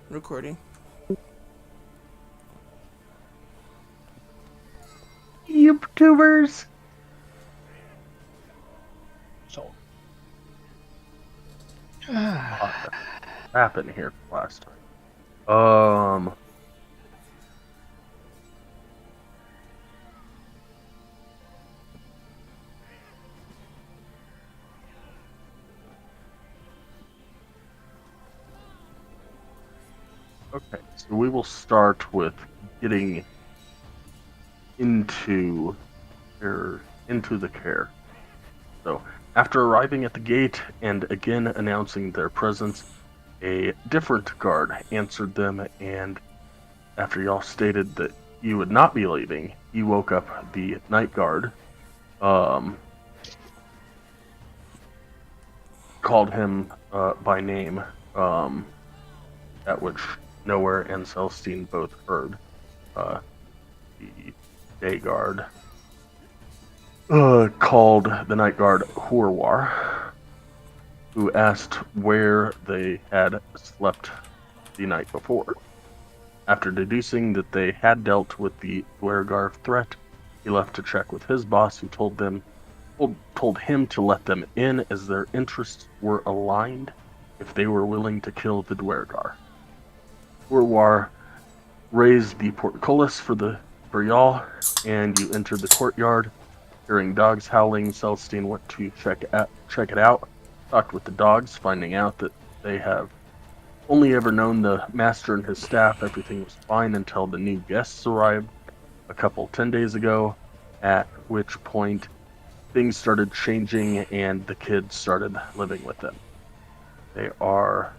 Recording. YouTubers. So, what happened here last time? Okay, so we will start with getting into the Caer. So, after arriving at the gate and again announcing their presence, a different guard answered them, and after y'all stated that you would not be leaving, he woke up the night guard, called him by name, at which Nowhere and Celestine both heard. The day guard called the night guard Horwar, who asked where they had slept the night before. After deducing that they had dealt with the Dwergarv threat, he left to check with his boss, who told him to let them in as their interests were aligned if they were willing to kill the Dwergar. Horwar raised the portcullis for y'all, and you entered the courtyard. Hearing dogs howling, Celestine went to check it out. Talked with the dogs, finding out that they have only ever known the master and his staff. Everything was fine until the new guests arrived a couple 10 days ago, at which point things started changing and the kids started living with them. They are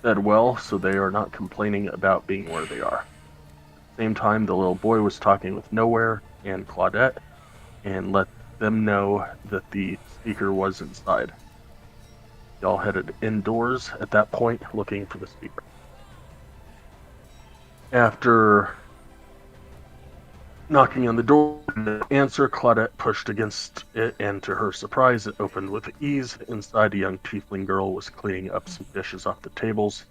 fed well, so they are not complaining about being where they are. At the same time, the little boy was talking with Nowhere and Claudette and let them know that the speaker was inside. Y'all headed indoors at that point, looking for the speaker. After knocking on the door, the answer, Claudette pushed against it, and to her surprise, it opened with ease. Inside, a young tiefling girl was cleaning up some dishes off the tables.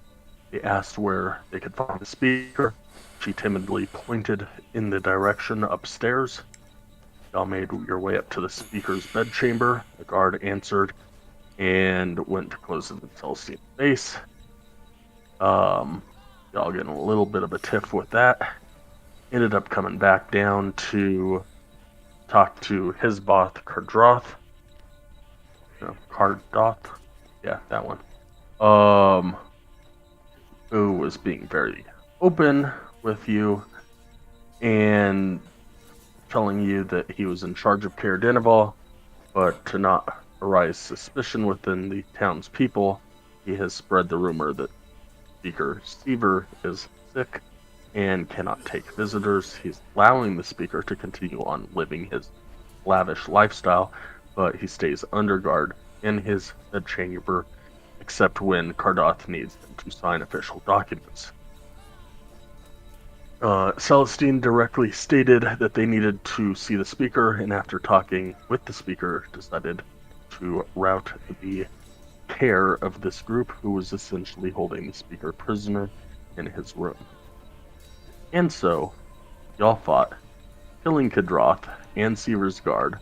They asked where they could find the speaker. She timidly pointed in the direction upstairs. Y'all made your way up to the speaker's bedchamber. The guard answered and went to close the Celestine's face. Y'all getting a little bit of a tiff with that. Ended up coming back down to talk to his boss, Cardoth. Yeah, that one. Who was being very open with you and telling you that he was in charge of Caer Dineval, but to not arise suspicion within the townspeople, he has spread the rumor that Speaker Seaver is sick and cannot take visitors. He's allowing the speaker to continue on living his lavish lifestyle, but he stays under guard in his bedchamber, except when Cardoth needs him to sign official documents. Celestine directly stated that they needed to see the speaker, and after talking with the speaker, decided to rout the care of this group, who was essentially holding the speaker prisoner in his room. And so, y'all fought, killing Kadroth and Seaver's guard,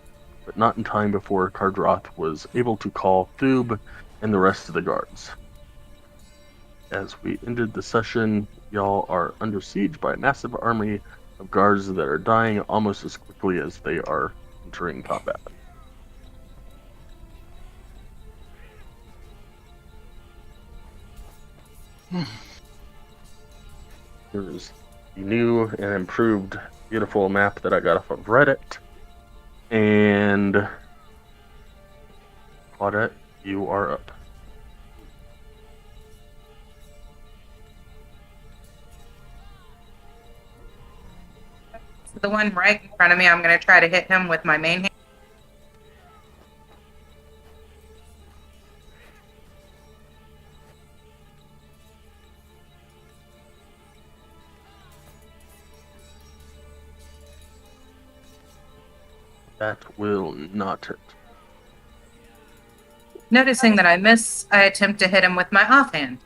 but not in time before Cardroth was able to call Thub and the rest of the guards. As we ended the session, y'all are under siege by a massive army of guards that are dying almost as quickly as they are entering combat. Here's the new and improved beautiful map that I got off of Reddit. And Claudette, you are up. The one right in front of me, I'm going to try to hit him with my main hand. That will not hit. Noticing that I miss, I attempt to hit him with my offhand.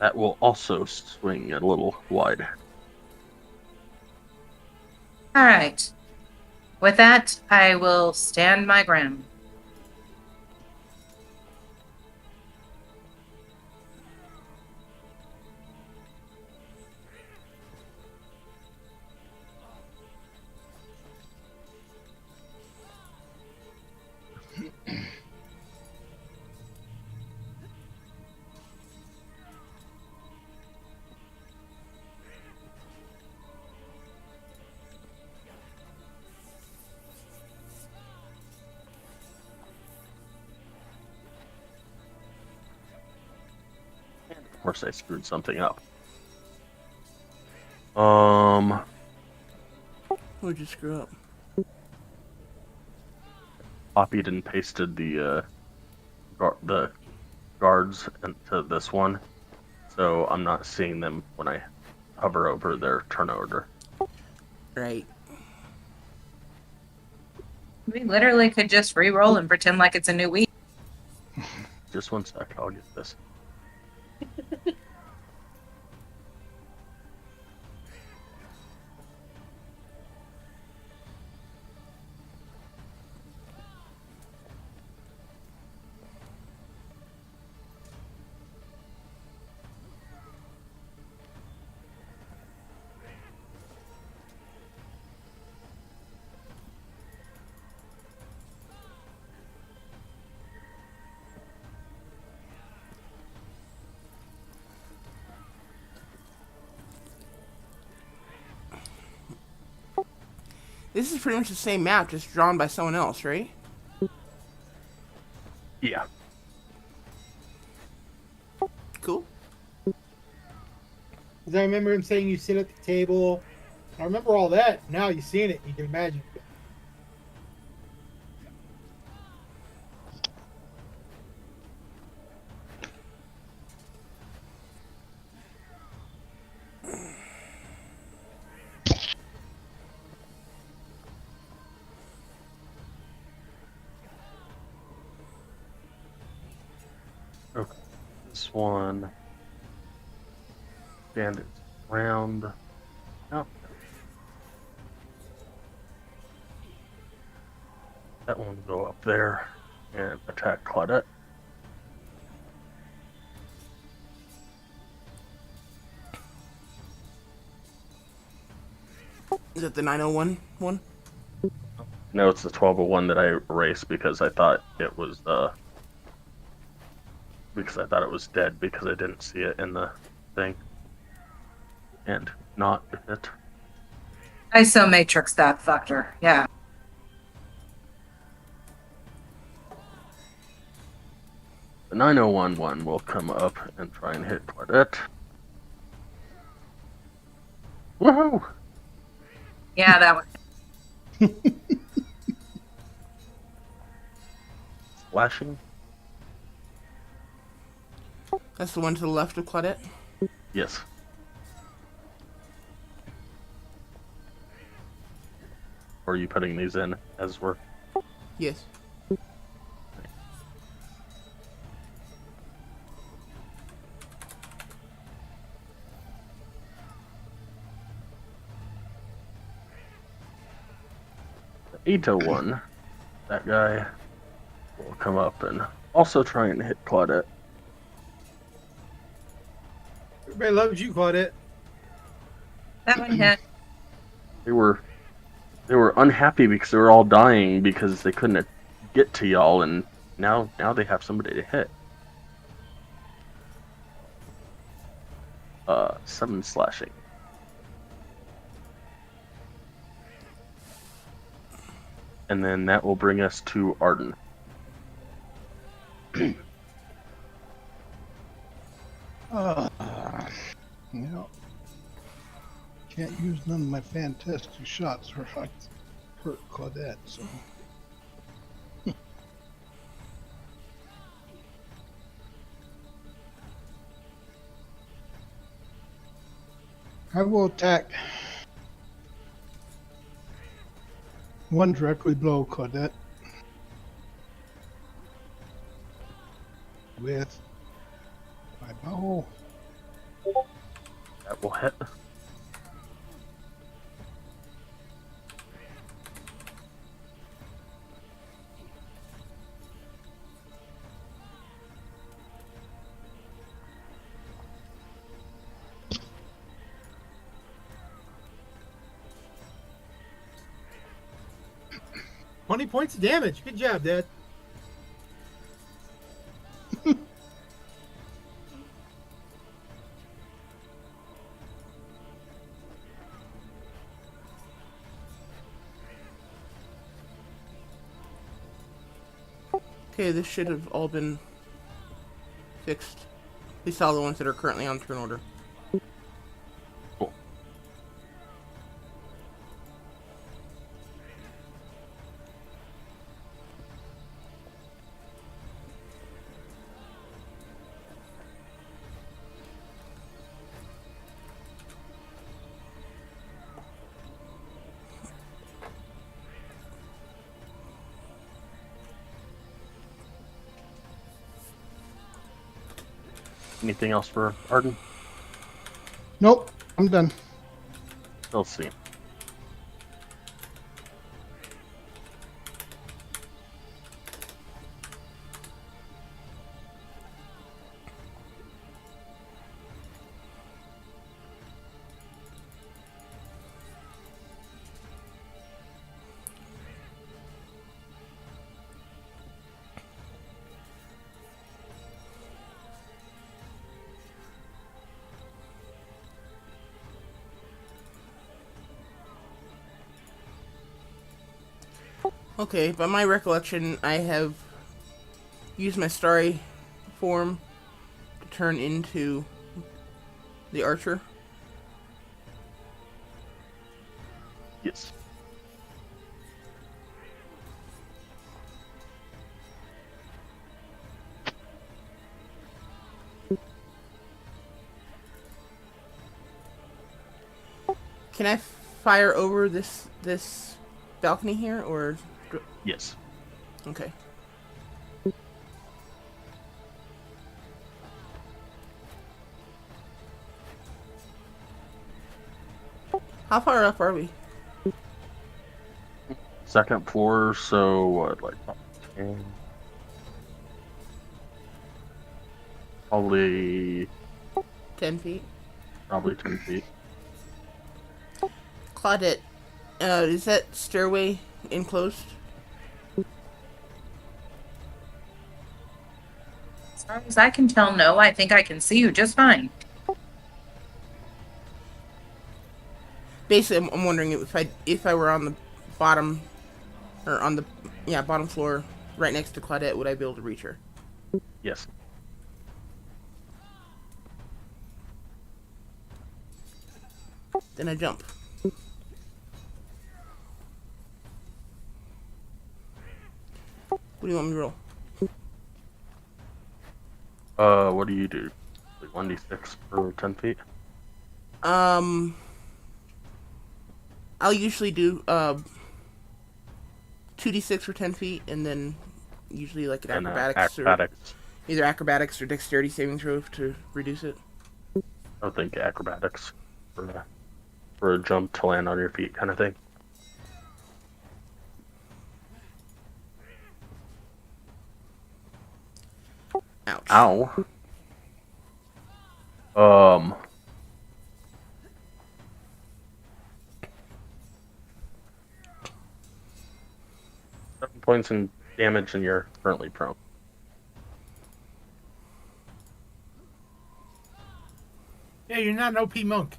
That will also swing a little wide. All right. With that, I will stand my ground. And of course, I screwed something up. What'd you screw up? Copied and pasted the guards into this one, so I'm not seeing them when I hover over their turn order. Right. We literally could just re-roll and pretend like it's a new week. Just one sec, I'll get this. This is pretty much the same map, just drawn by someone else, right? Yeah. Cool. Because I remember him saying you sit at the table. I remember all that. Now you've seen it. You can imagine. Okay. This one. Bandits round. Oh. That one will go up there and attack Claudette. Is that the 901 one? No, it's the 1201 that I erased because I thought it was dead because I didn't see it in the thing. And not it. ISO Matrix that fucker. Yeah. The 901 one will come up and try and hit Claudette. Woohoo! Yeah, that one. Slashing? That's the one to the left of Claudette? Yes. Or are you putting these in as we're... Yes. The 801, that guy will come up and also try and hit Claudette. Everybody loves you, Claudette. That one hit. They were unhappy because they were all dying because they couldn't get to y'all, and now they have somebody to hit. 7 slashing. And then that will bring us to Arden. Yeah. Can't use none of my fantastic shots or I hurt Claudette, so. I will attack one directly below Claudette with my bow. will hit. Twenty points of damage. Good job, Dad. Okay, this should have all been fixed. At least all the ones that are currently on turn order. Cool. Anything else for Arden? Nope, I'm done. We'll see. Okay, by my recollection, I have used my starry form to turn into the archer. Yes. Can I fire over this balcony here, or Yes. okay? How far up are we? Second floor, so what, like 10? Probably 10 feet. 10 feet. Claudette, is that stairway enclosed? As far as I can tell, no. I think I can see you just fine. Basically, I'm wondering if I were on the bottom, or on the bottom floor, right next to Claudette, would I be able to reach her? Yes. Then I jump. What do you want me to roll? What do you do? Like 1d6 per 10 feet? I'll usually do 2d6 for 10 feet, and then usually like an And acrobatics, acrobatics. or either acrobatics or dexterity saving throw to reduce it. I would think acrobatics for a jump to land on your feet kind of thing. Ouch. Ow. 7 points in damage, and you're currently prone. Yeah, you're not an OP monk.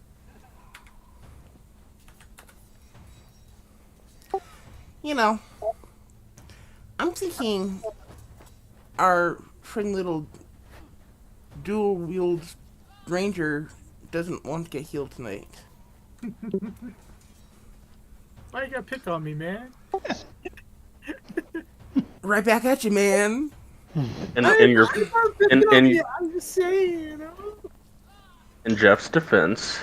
You know, I'm thinking our friendly little dual-wield ranger doesn't want to get healed tonight. Why you gotta pick on me, man? Right back at you, man. And in your I'm just saying, you know. in Jeff's defense,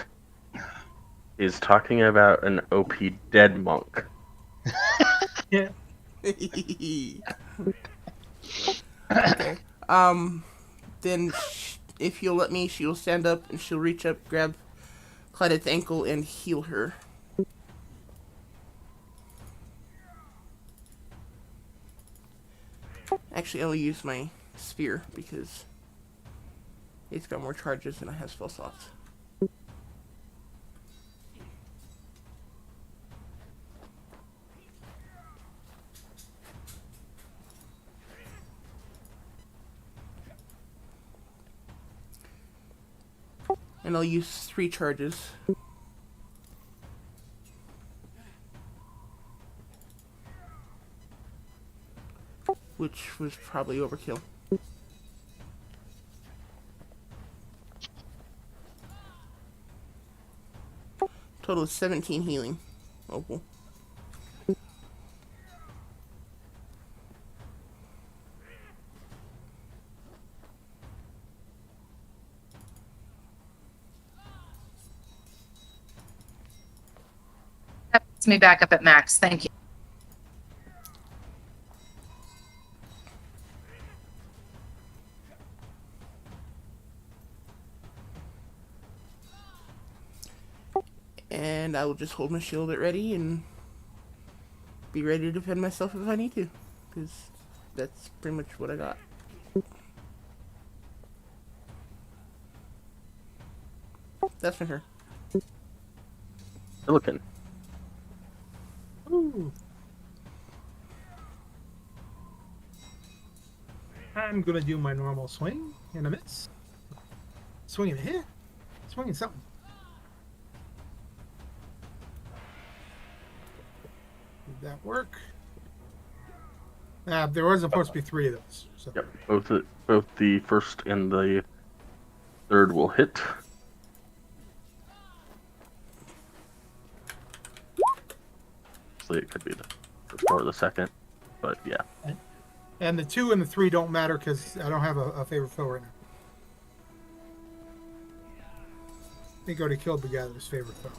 he's talking about an OP dead monk. Yeah. Okay. Then if you'll let me, she'll stand up and she'll reach up, grab Claudette's ankle and heal her. Actually, I'll use my spear because it's got more charges than I have spell slots. And I'll use 3 charges. Which was probably overkill. Total of 17 healing. Oh, cool. That puts me back up at max. Thank you. And I will just hold my shield at ready and be ready to defend myself if I need to. Because that's pretty much what I got. That's my turn. Looking. Ooh. I'm gonna do my normal swing and a miss. Swing and a hit. Swing and something. Did that work? There was supposed to be 3 of those. So. Yep. Both the first and the third will hit. Actually, it could be the first or the second, but yeah. And the 2 and the 3 don't matter because I don't have a favorite foe right now. I think I already killed the guy that was favorite foe.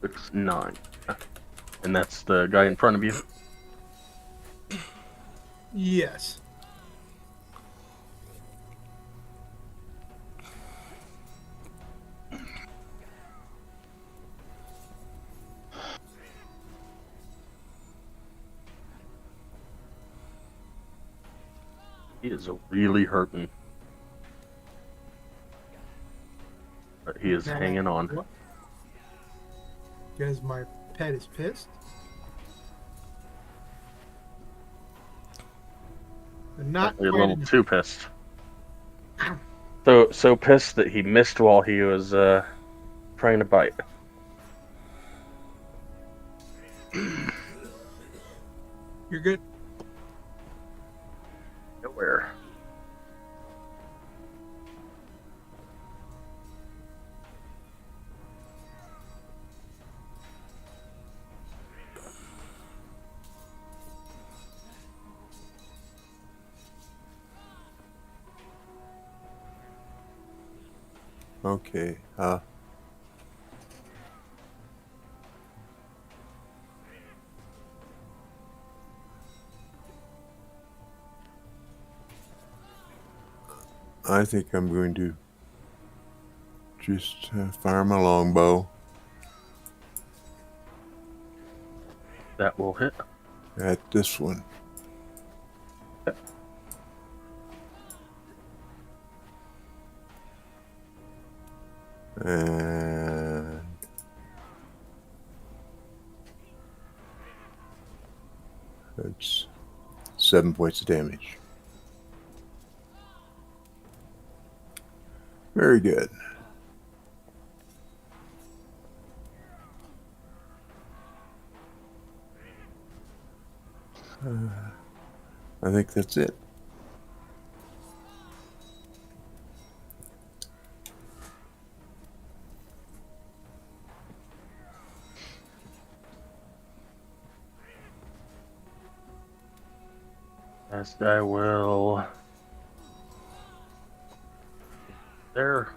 Six, 9. And that's the guy in front of you. Yes. He is really hurting. But he is hanging on. Because my pet is pissed. But not A little quite too pissed. So pissed that he missed while he was trying to bite. You're good. Nowhere. Okay. I think I'm going to just fire my longbow That will hit. at this one. And that's 7 points of damage. Very good. I think that's it. As I will. There.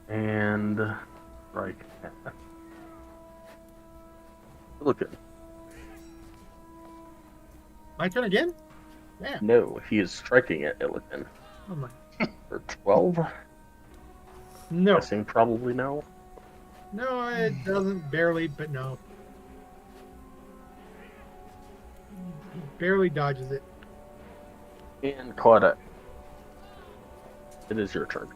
And right. Look at My turn again? Damn. No, he is striking at Illidan Oh my. for 12. No. Guessing probably no. No, it doesn't. Barely, but no. He barely dodges it. And Claudette, it is your turn.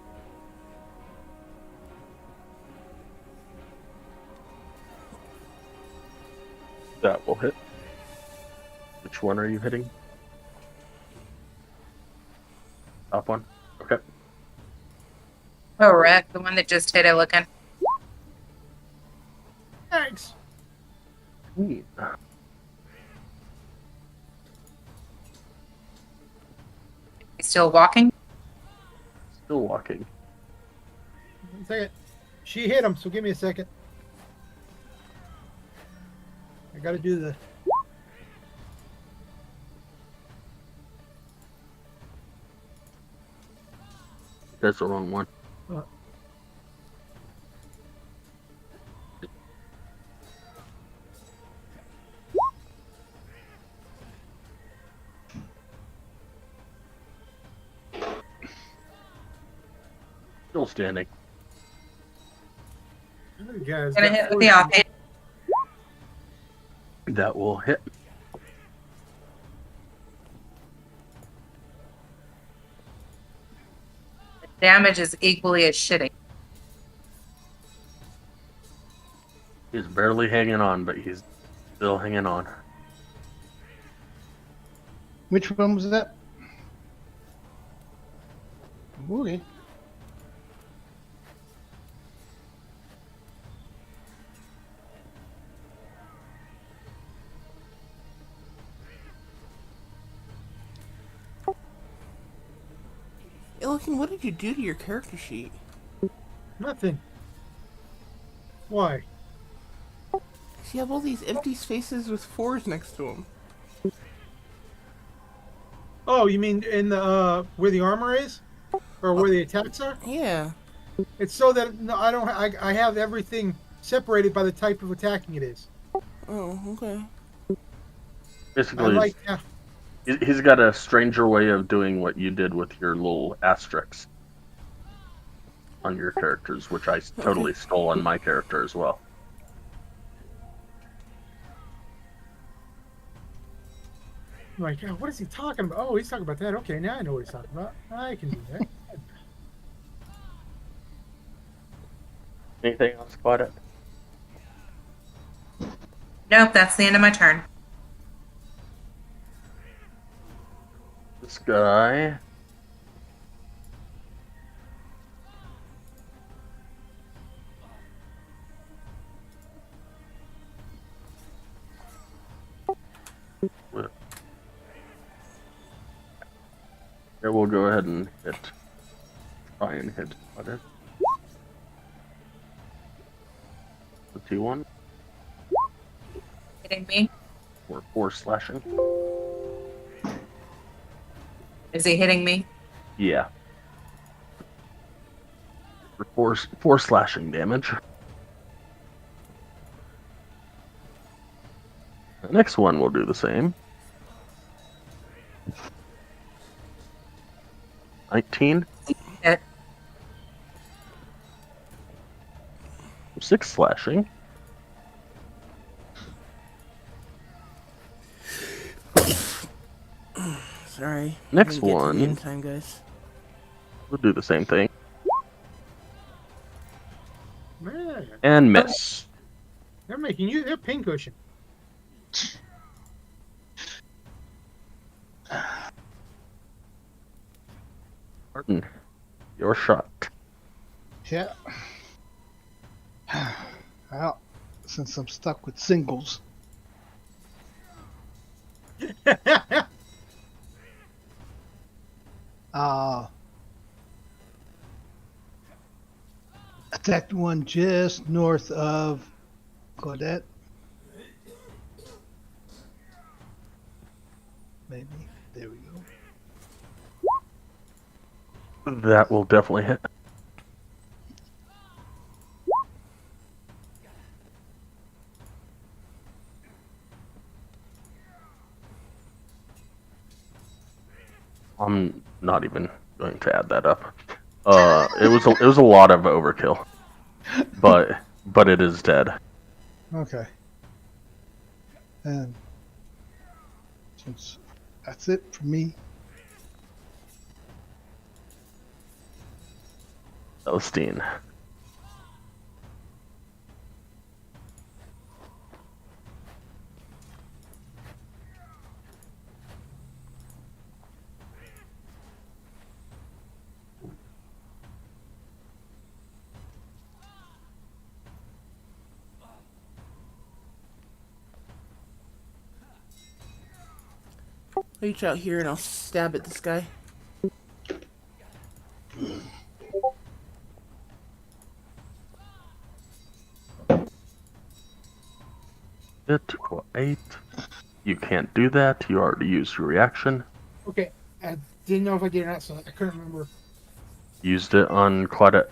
That will hit. Which one are you hitting? Top one? Okay. Correct. The one that just hit it looking. Thanks. Neat. He's still walking. Still walking. 1 second. She hit him, so give me a second. I gotta do the. That's the wrong one. Still standing. You guys Gonna got hit with the 40. offhand. That will hit. Damage is equally as shitty. He's barely hanging on, but he's still hanging on. Which one was that? Okay. Illidan, what did you do to your character sheet? Nothing. Why? You have all these empty spaces with 4s next to them. Oh, you mean in the where the armor is, or where the attacks are? Yeah. It's so that no, I don't. I have everything separated by the type of attacking it is. Oh, okay. I Basically, like. he's got a stranger way of doing what you did with your little asterisks on your characters, which I totally stole on my character as well. Like, oh, what is he talking about? Oh, he's talking about that. Okay, now I know what he's talking about. I can do that. Anything else about it? Nope, that's the end of my turn. This guy. Yeah, we'll go ahead and try and hit it. The T1 Hitting me? or 4 slashing. Is he hitting me? Yeah. For 4 slashing damage. The next one will do the same. 19. Hit. 6 slashing. Sorry. Next Didn't get to one. the end time, guys. We'll do the same thing. Man, And miss. they're making you. They're pincushion. Martin, your shot. Yeah. Well, since I'm stuck with singles, attacked one just north of Claudette. Maybe. There we go. That will definitely hit. I'm not even going to add that up. It was a lot of overkill, but it is dead. Okay. And since that's it for me, Celestine. Reach out here and I'll stab at this guy. It or 8. You can't do that. You already used your reaction. Okay. I didn't know if I did or not, so I couldn't remember. Used it on Claudette,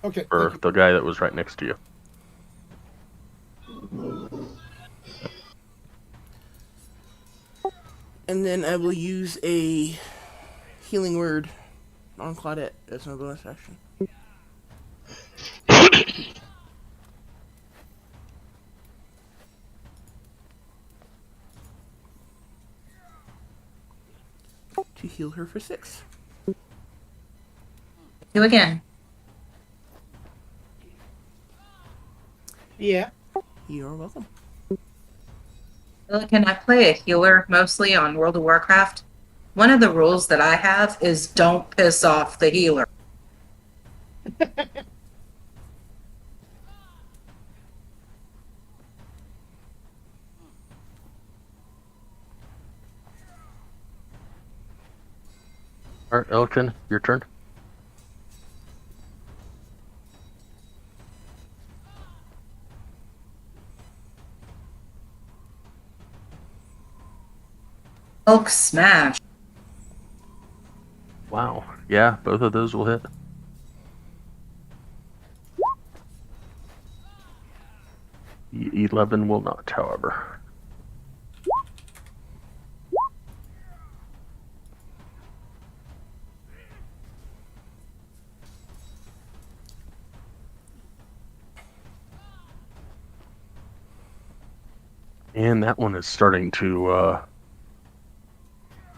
Okay. or Thank you. the guy that was right next to you. And then I will use a healing word on Claudette as my bonus action. To heal her for 6. You again. Yeah. You're welcome. Can I play a healer mostly on World of Warcraft? One of the rules that I have is don't piss off the healer. Alright, Elkin, your turn. Hulk smash. Wow. Yeah, both of those will hit. The 11 will not, however. And that one is starting to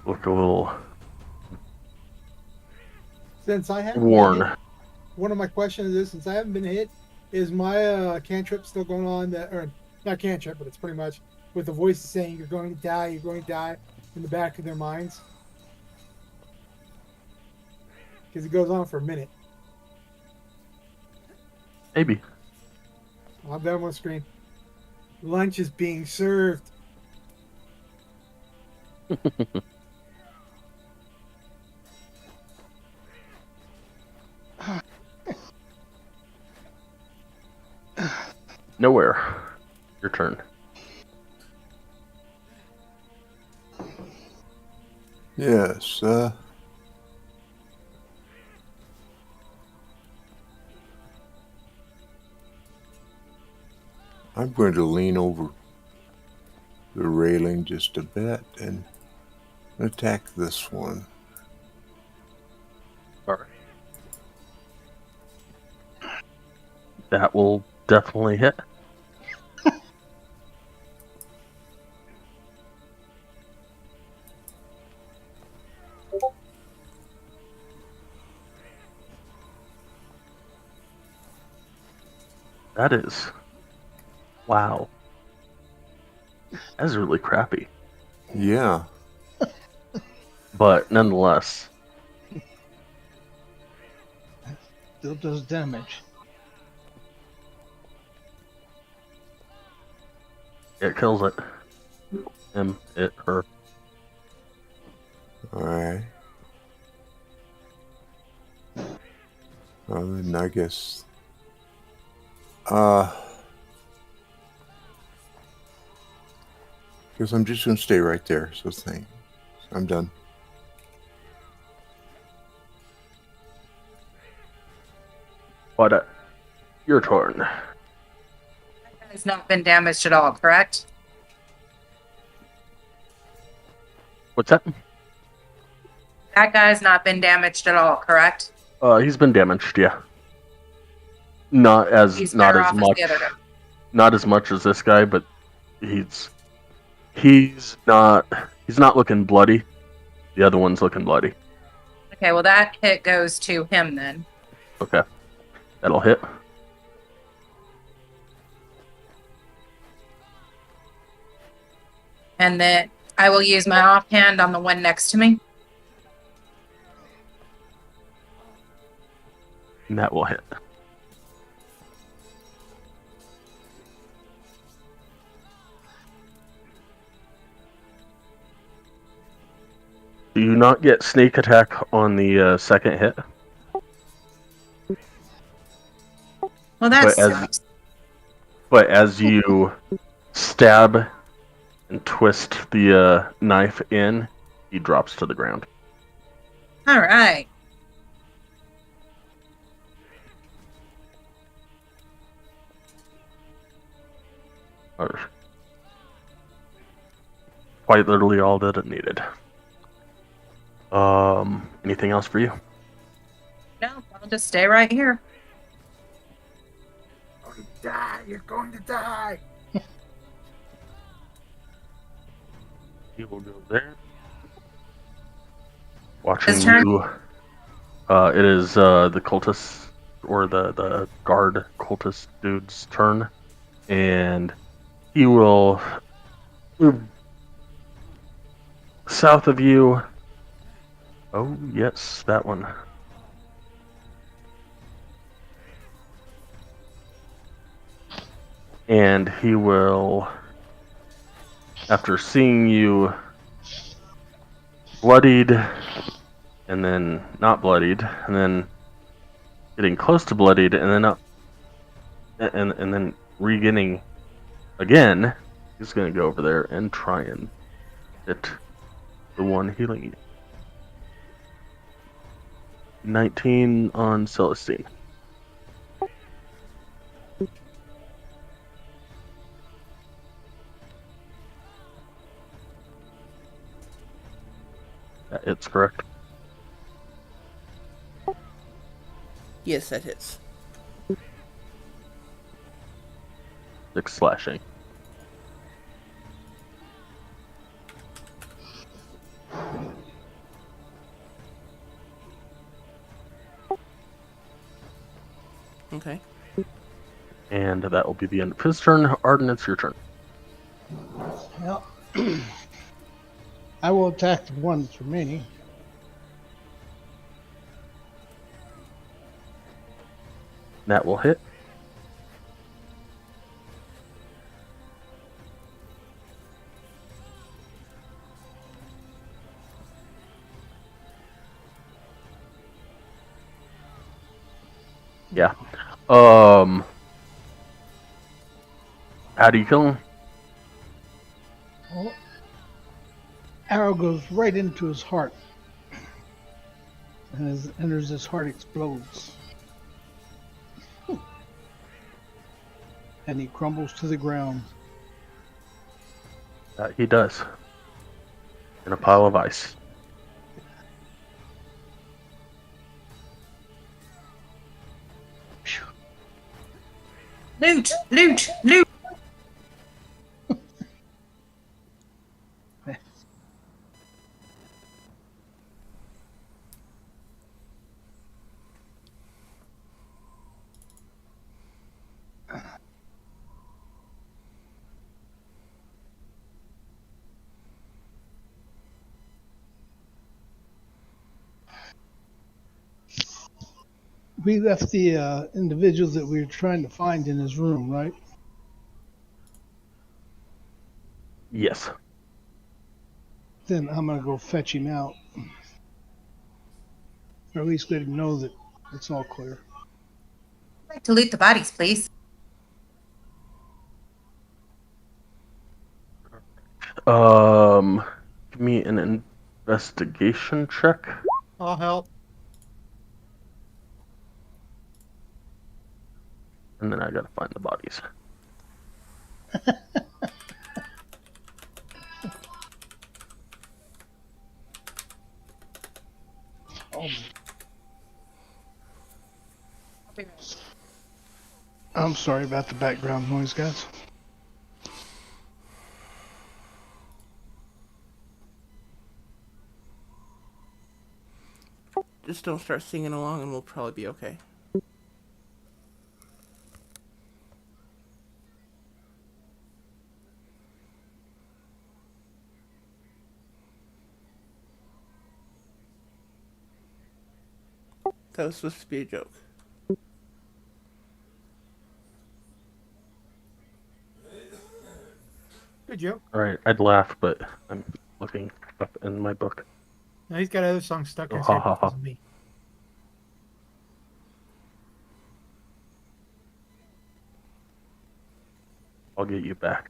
look a little Since I haven't been worn. hit, one of my questions is, since I haven't been hit, is my cantrip still going on? That, or not cantrip, but it's pretty much with the voices saying you're going to die in the back of their minds. Because it goes on for a minute. Maybe. I'll have on screen. Lunch is being served. Nowhere. Your turn. Yes, I'm going to lean over the railing just a bit and attack this one. Alright. That will definitely hit. That is... Wow. That's really crappy. Yeah, But nonetheless, still does damage. it kills it. Him, it, her. alright. Well, then I guess... Guess I'm just gonna stay right there, so thanks. I'm done. But your turn. Has not been damaged at all, correct? What's that? That guy's not been damaged at all, correct? He's been damaged, yeah. Not as He's not better as off as much, the other guy. not as much as this guy, but he's not looking bloody. The other one's looking bloody. Okay, well, that hit goes to him then. Okay, that'll hit. And then I will use my offhand on the one next to me. And that will hit. Do you not get sneak attack on the second hit? Well, that But as- sucks. But as you stab and twist the knife in, he drops to the ground. All right. Or quite literally all that it needed. Anything else for you? No, I'll just stay right here. You're going to die. You're going to die. He will go there. Watching His turn? you. It is the cultist or the guard cultist dude's turn, and he will move south of you. Oh yes, that one. And he will, after seeing you bloodied, and then not bloodied, and then getting close to bloodied, and then up, and then regaining again, he's gonna go over there and try and hit the one healing you. 19 on Celestine. It's correct. Yes, that hits. 6 slashing. Okay. And that will be the end of his turn. Arden, it's your turn. Well, I will attack the one that's remaining. That will hit. Yeah. How do you kill him? Well, arrow goes right into his heart. And as it enters his heart, explodes. And he crumbles to the ground. He does. In a pile of ice. Loot! Loot! Loot! We left the individual that we were trying to find in his room, right? Yes. Then I'm gonna go fetch him out. Or at least let him know that it's all clear. I'd like to loot the bodies, please. Give me an investigation check. I'll help. And then I gotta find the bodies. I'm sorry about the background noise, guys. Just don't start singing along and we'll probably be okay. That was supposed to be a joke. Good joke. Alright, I'd laugh, but I'm looking up in my book. No, he's got other songs stuck in Oh, his ha head ha because ha. of me. I'll get you back.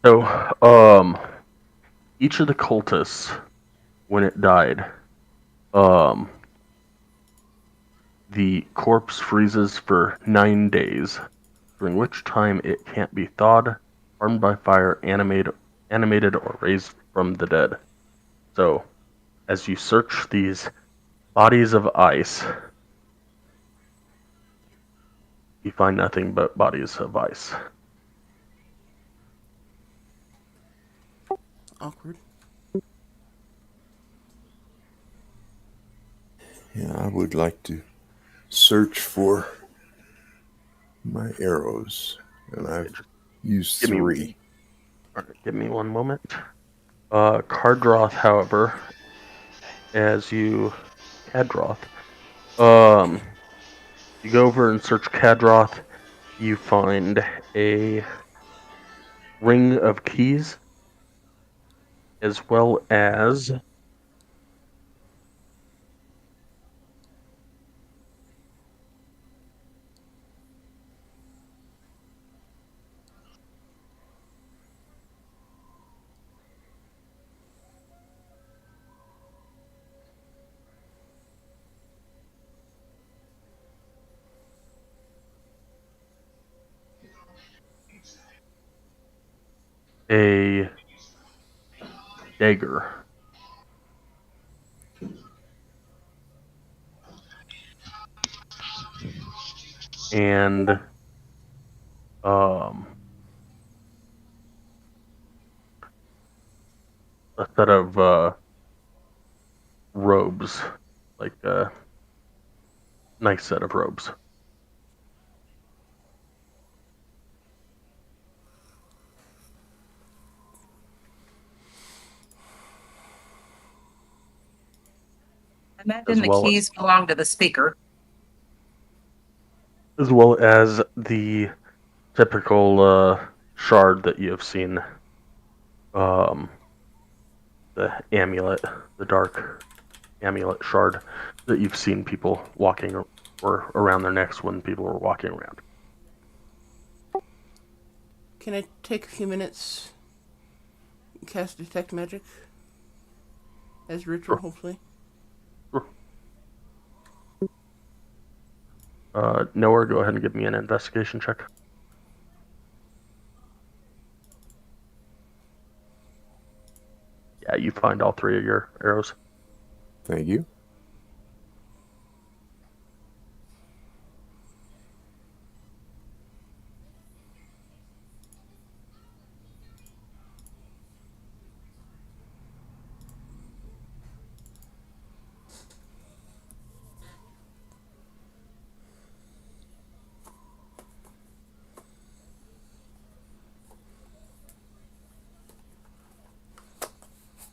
So, each of the cultists, when it died, the corpse freezes for 9 days, during which time it can't be thawed, harmed by fire, animated, or raised from the dead. So, as you search these bodies of ice, you find nothing but bodies of ice. Awkward. Yeah, I would like to search for my arrows, and I've used Give me- 3. Alright, give me one moment. Cardroth, however, as you Cadroth, you go over and search Cadroth, you find a ring of keys, as well as a dagger. And a set of robes, like a nice set of robes. I imagine As the well- keys belong to the speaker. As well as the typical shard that you have seen. The amulet, the dark amulet shard that you've seen people walking or around their necks when people were walking around. Can I take a few minutes and cast Detect Magic? As ritual, Sure. hopefully. Noah, go ahead and give me an investigation check. Yeah, you find all 3 of your arrows. Thank you.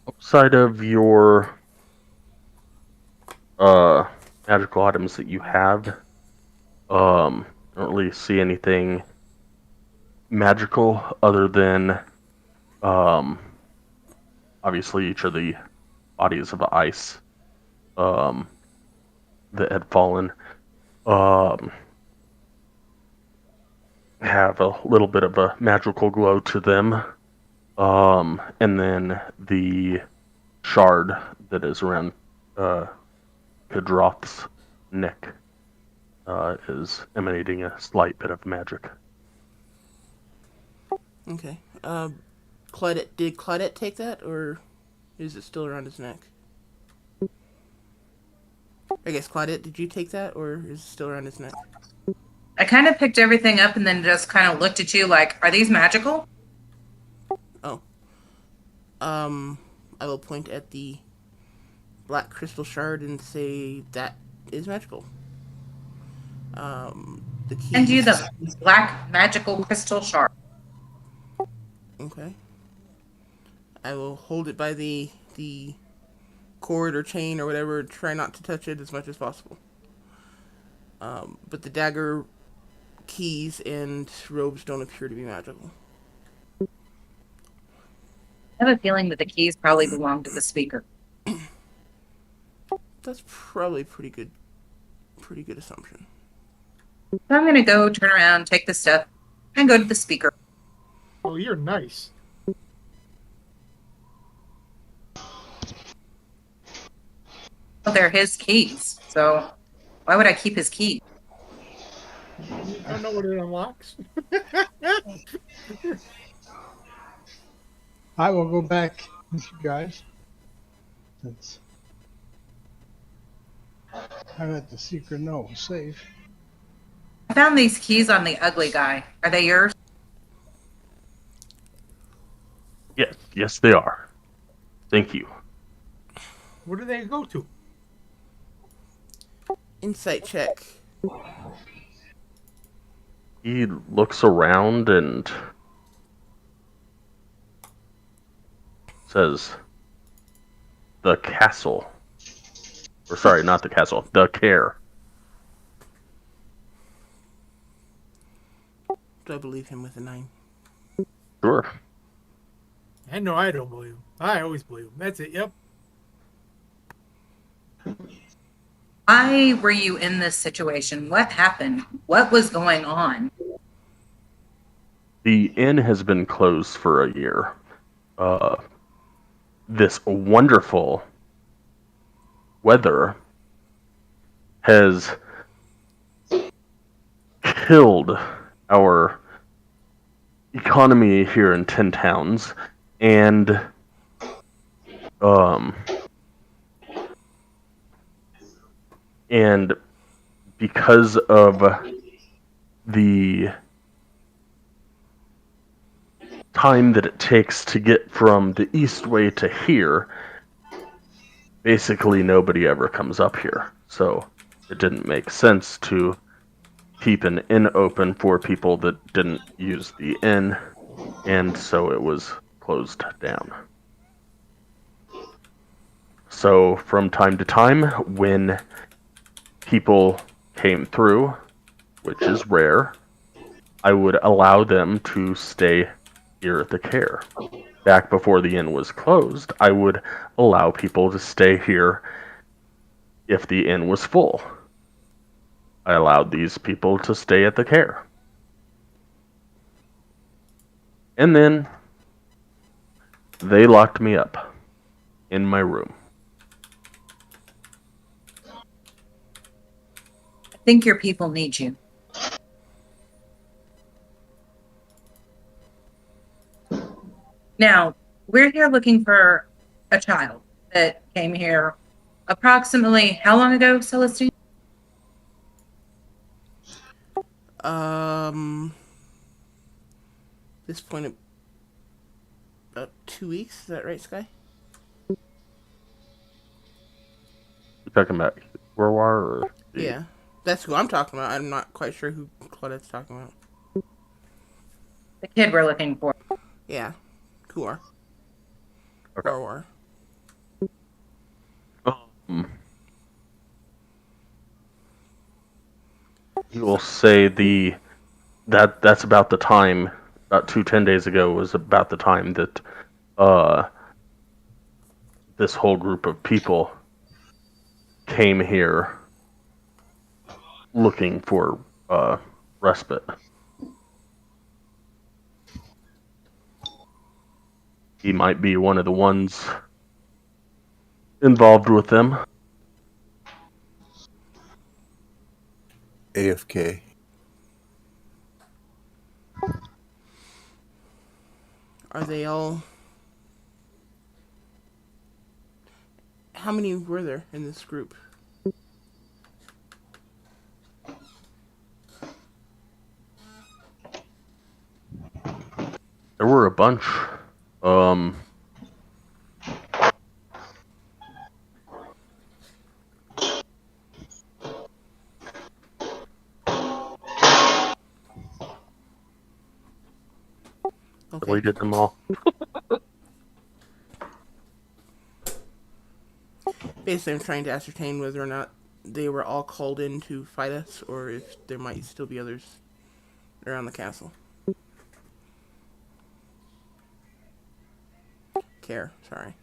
Outside of your magical items that you have, I don't really see anything magical other than obviously each of the bodies of ice that had fallen have a little bit of a magical glow to them. And then the shard that is around Kadroth's neck is emanating a slight bit of magic. Okay. Claudette, did Claudette take that, or is it still around his neck? I guess, Claudette, did you take that, or is it still around his neck? I kind of picked everything up and then just kind of looked at you like, are these magical? Oh. I will point at the black crystal shard and say that is magical. The key. And you the black magical crystal shard. Okay. I will hold it by the cord or chain or whatever. Try not to touch it as much as possible. But the dagger, keys, and robes don't appear to be magical. I have a feeling that the keys probably belong to the speaker. That's probably a pretty good assumption. So I'm going to go turn around, take the stuff, and go to the speaker. Oh, you're nice. Well, they're his keys, so why would I keep his key? I don't know what it unlocks. I will go back with you guys. Since I let the secret know it was safe. I found these keys on the ugly guy. Are they yours? Yes, they are. Thank you. Where do they go to? Insight check. He looks around and says, the castle. Or sorry, not the castle, the Caer. Do I believe him with a 9? Sure. I know I don't believe him. I always believe him. That's it. Yep. Why were you in this situation? What happened? What was going on? The inn has been closed for a year. This wonderful weather has killed our economy here in Tin Towns, and because of the time that it takes to get from the Eastway to here, basically nobody ever comes up here. So it didn't make sense to keep an inn open for people that didn't use the inn, and so it was closed down. So from time to time, when people came through, which is rare, I would allow them to stay here at the Caer. Back before the inn was closed, I would allow people to stay here if the inn was full. I allowed these people to stay at the Caer. And then they locked me up in my room. I think your people need you. Now, we're here looking for a child that came here approximately how long ago, Celestine? This point, about 2 weeks. Is that right, Sky? You talking about War or Yeah, that's who I'm talking about. I'm not quite sure who Claudette's talking about. The kid we're looking for. Yeah, Kuar. Okay. War. He will say that's about the time. About 10 days ago was about the time that this whole group of people came here looking for respite. He might be one of the ones involved with them. AFK. Are they all? How many were there in this group? There were a bunch. Okay. Deleted them all. Basically, I'm trying to ascertain whether or not they were all called in to fight us, or if there might still be others around the castle. Caer, sorry.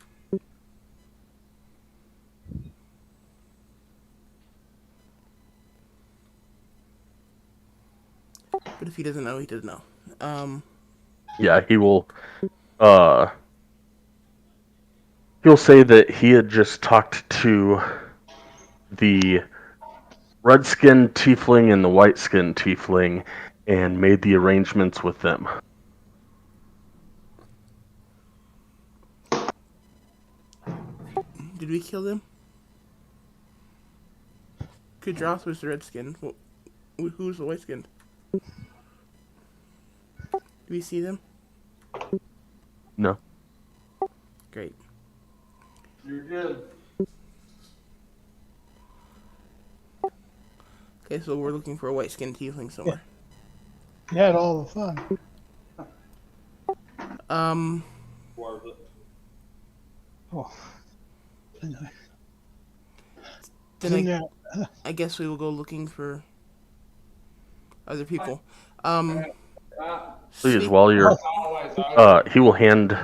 But if he doesn't know, he doesn't know. Yeah, he will. He'll say that he had just talked to the red-skinned tiefling and the white-skinned tiefling and made the arrangements with them. Did we kill them? Kudroth was the red-skinned. Who's the white-skinned? Do we see them? No. Great. You're good. Okay, so we're looking for a white-skinned tiefling somewhere. You had all the fun. Worth it. Oh. Then Yeah. I guess we will go looking for other people. Please, Speak- while you're, Always, he will hand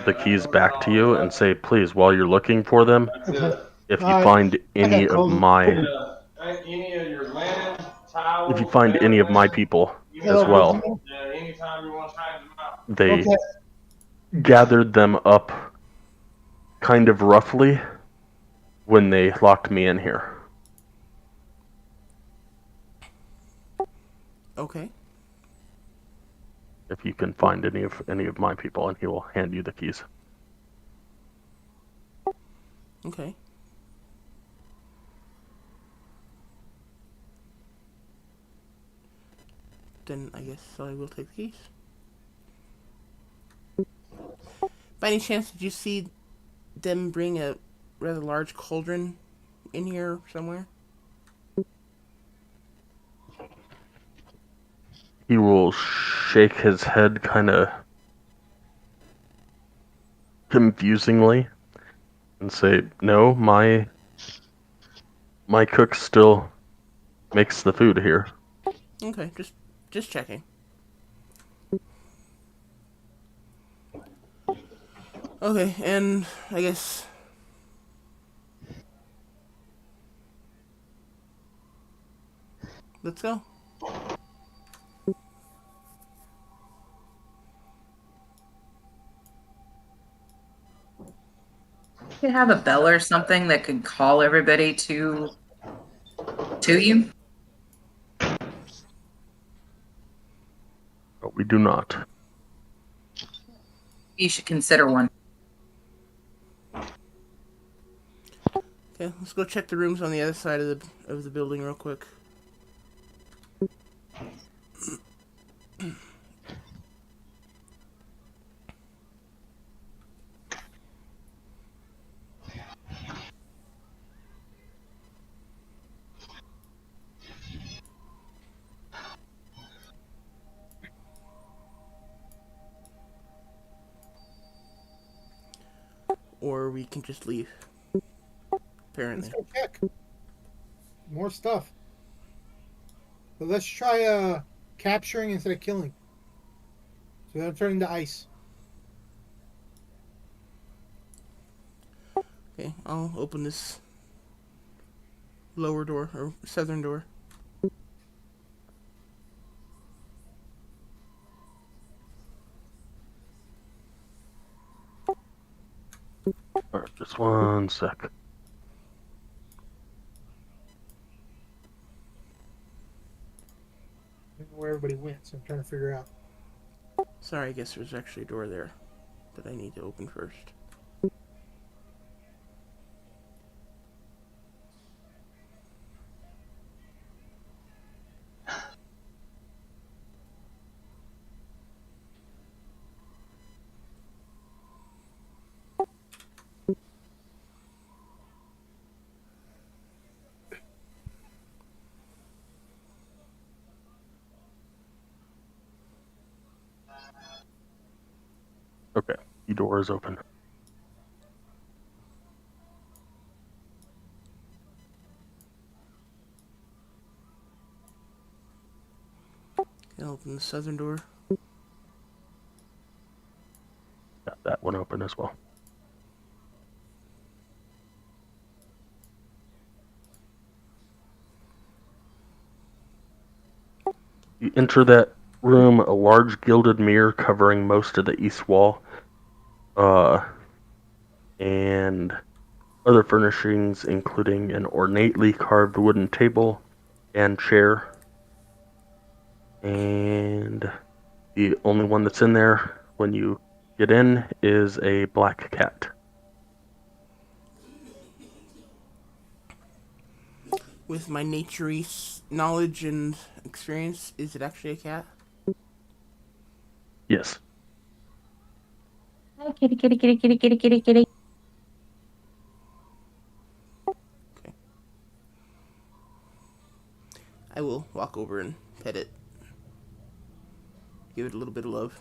the keys back to you and say, please, while you're looking for them, That's it. if you Alright. find I got any of clothes. my, Any of your linen, towels, if you find any of my people as well, yeah, anytime you want to change them out. they Okay. gathered them up kind of roughly when they locked me in here. Okay. If you can find any of my people, and he will hand you the keys. Okay. Then I guess I will take the keys. By any chance, did you see them bring a rather large cauldron in here somewhere? He will shake his head kind of confusingly and say, no, my cook still makes the food here. Okay, just checking. Okay, and I guess let's go. You have a bell or something that could call everybody to you. But we do not. You should consider one. Okay, let's go check the rooms on the other side of the building real quick. Or we can just leave. Apparently. Let's go check. More stuff. But let's try capturing instead of killing. So they're turning to ice. Okay, I'll open this lower door, or southern door. Alright, just one sec. I don't know where everybody went, so I'm trying to figure out. Sorry, I guess there's actually a door there that I need to open first. Okay, the door is open. Okay, I'll open the southern door. Got that one open as well. You enter that room, a large gilded mirror covering most of the east wall, and other furnishings including an ornately carved wooden table and chair. And the only one that's in there when you get in is a black cat. With my nature-y knowledge and experience, is it actually a cat? Yes. Hi, kitty, kitty, kitty, kitty, kitty, kitty, kitty. Okay. I will walk over and pet it. Give it a little bit of love.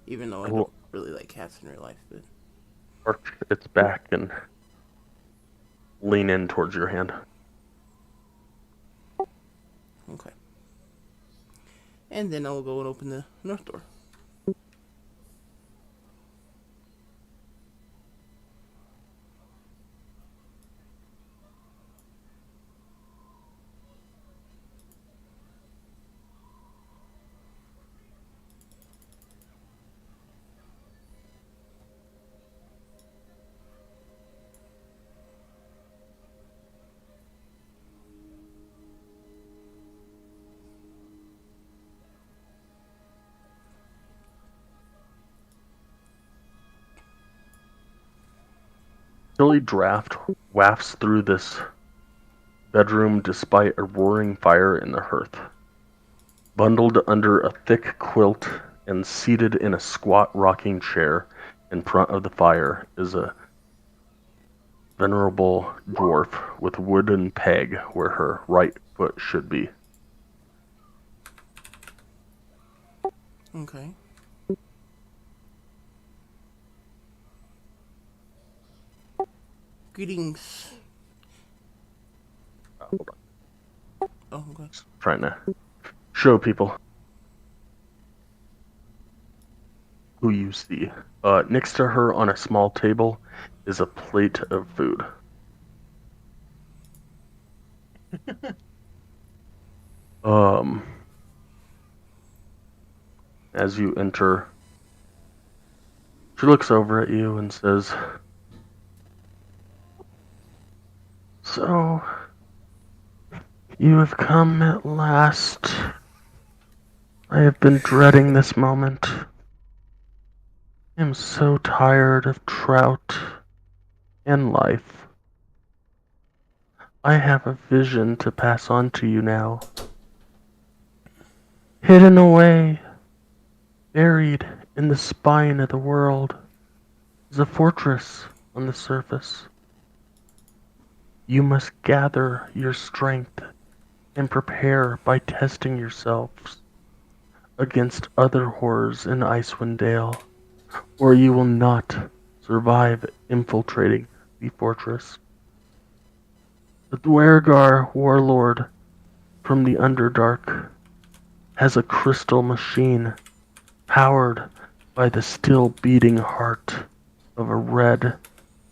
Even though I don't really like cats in real life, but... Arch its back and lean in towards your hand. Okay. And then I'll go and open the north door. Chilly draft wafts through this bedroom despite a roaring fire in the hearth. Bundled under a thick quilt and seated in a squat rocking chair in front of the fire is a venerable dwarf with a wooden peg where her right foot should be. Okay. Greetings. Hold on. Oh, okay. Trying to show people who you see. Next to her on a small table is a plate of food. As you enter, she looks over at you and says, So, you have come at last. I have been dreading this moment. I am so tired of trout and life. I have a vision to pass on to you now. Hidden away, buried in the spine of the world, is a fortress on the surface. You must gather your strength and prepare by testing yourselves against other horrors in Icewind Dale, or you will not survive infiltrating the fortress. The Dwergar warlord from the Underdark has a crystal machine powered by the still beating heart of a red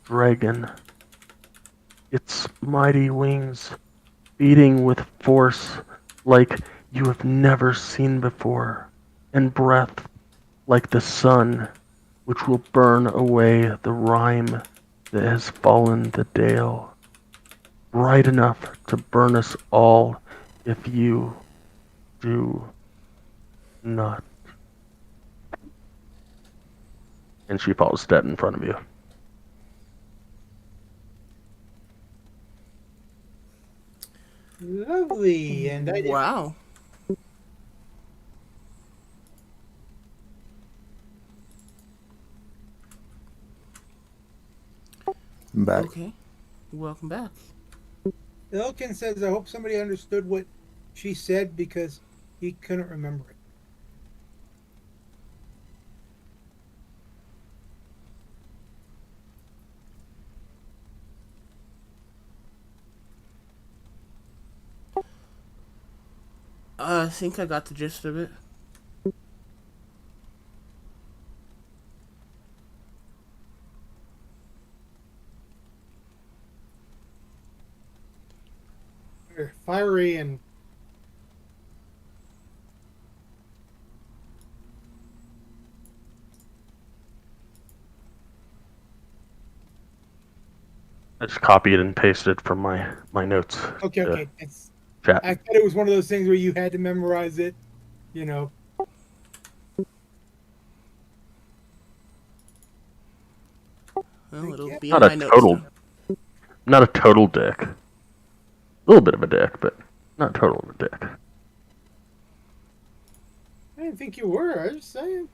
dragon. Its mighty wings beating with force like you have never seen before, and breath like the sun, which will burn away the rime that has fallen the dale, bright enough to burn us all if you do not. And she falls dead in front of you. Lovely. And I did. Wow. I'm back. Okay. Welcome back. Elkin says, I hope somebody understood what she said because he couldn't remember it. I think I got the gist of it. They're fiery and I just copied and pasted from my notes. okay. It's Chat. I thought it was one of those things where you had to memorize it, you know. Well, it'll Yeah. be Not in my a notes total, now. not a total dick. A little bit of a dick, but not total of a dick. I didn't think you were. I was just saying.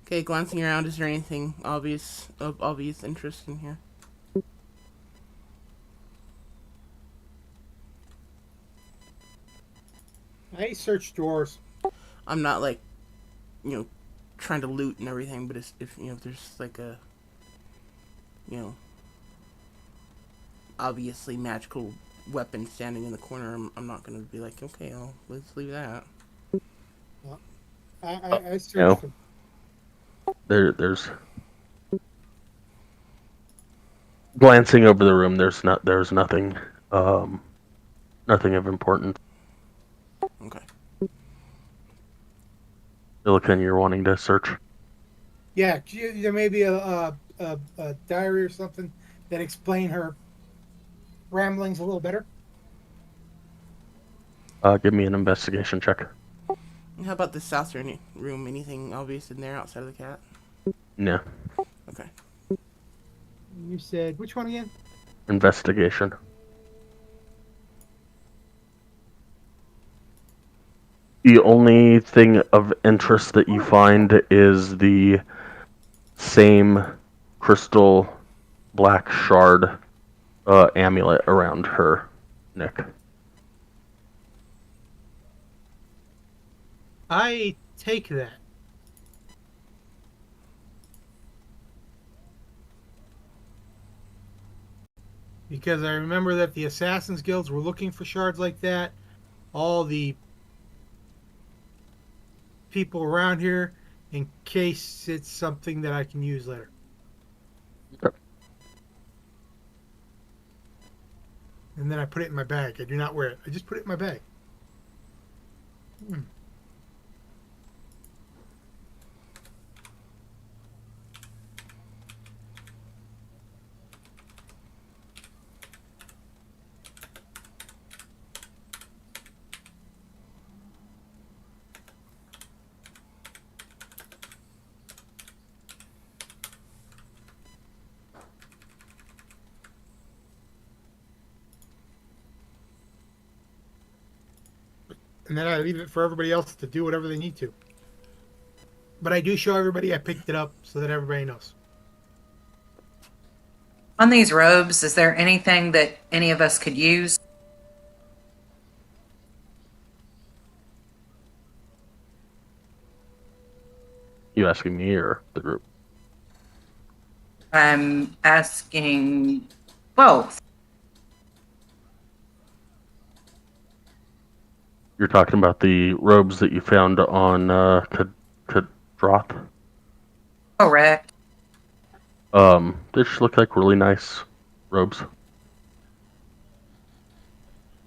Okay, glancing around, is there anything of obvious interest in here? I searched drawers. I'm not like, trying to loot and everything, but if there's like a, obviously magical weapon standing in the corner, I'm not gonna be like, okay, let's leave that. I searched No. them. There's glancing over the room. There's nothing nothing of importance. Okay. Silicon, you're wanting to search. Yeah, there may be a diary or something that explain her ramblings a little better. Give me an investigation check. How about the south room? Anything obvious in there outside of the cat? No. Okay. You said which one again? Investigation. The only thing of interest that you find is the same crystal black shard amulet around her neck. I take that. Because I remember that the Assassin's Guilds were looking for shards like that. All the people around here, in case it's something that I can use later. Okay. And then I put it in my bag. I do not wear it. I just put it in my bag. and then I leave it for everybody else to do whatever they need to. But I do show everybody I picked it up so that everybody knows. On these robes, is there anything that any of us could use? You asking me or the group? I'm asking both. You're talking about the robes that you found on Kadroth? Correct. They just look like really nice robes.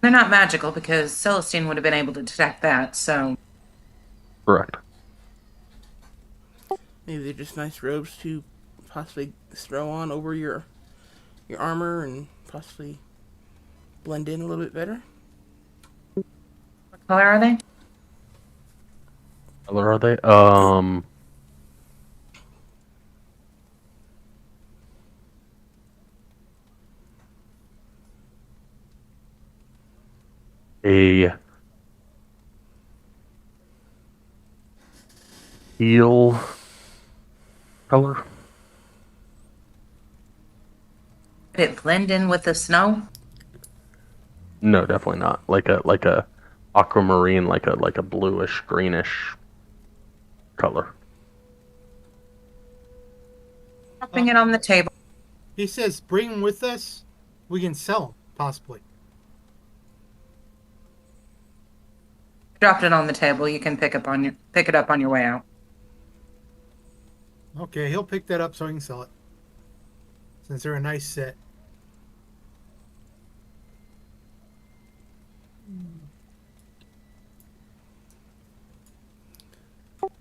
They're not magical because Celestine would have been able to detect that, so Correct. Maybe they're just nice robes to possibly throw on over your armor and possibly blend in a little bit better. what color are they? Color are they? A teal color. Would it blend in with the snow? No, definitely not. Like a aquamarine, like a bluish greenish color. Dropping it on the table. He says, bring them with us. We can sell them, possibly. Dropped it on the table. You can pick it up on your way out. Okay, he'll pick that up so he can sell it. Since they're a nice set.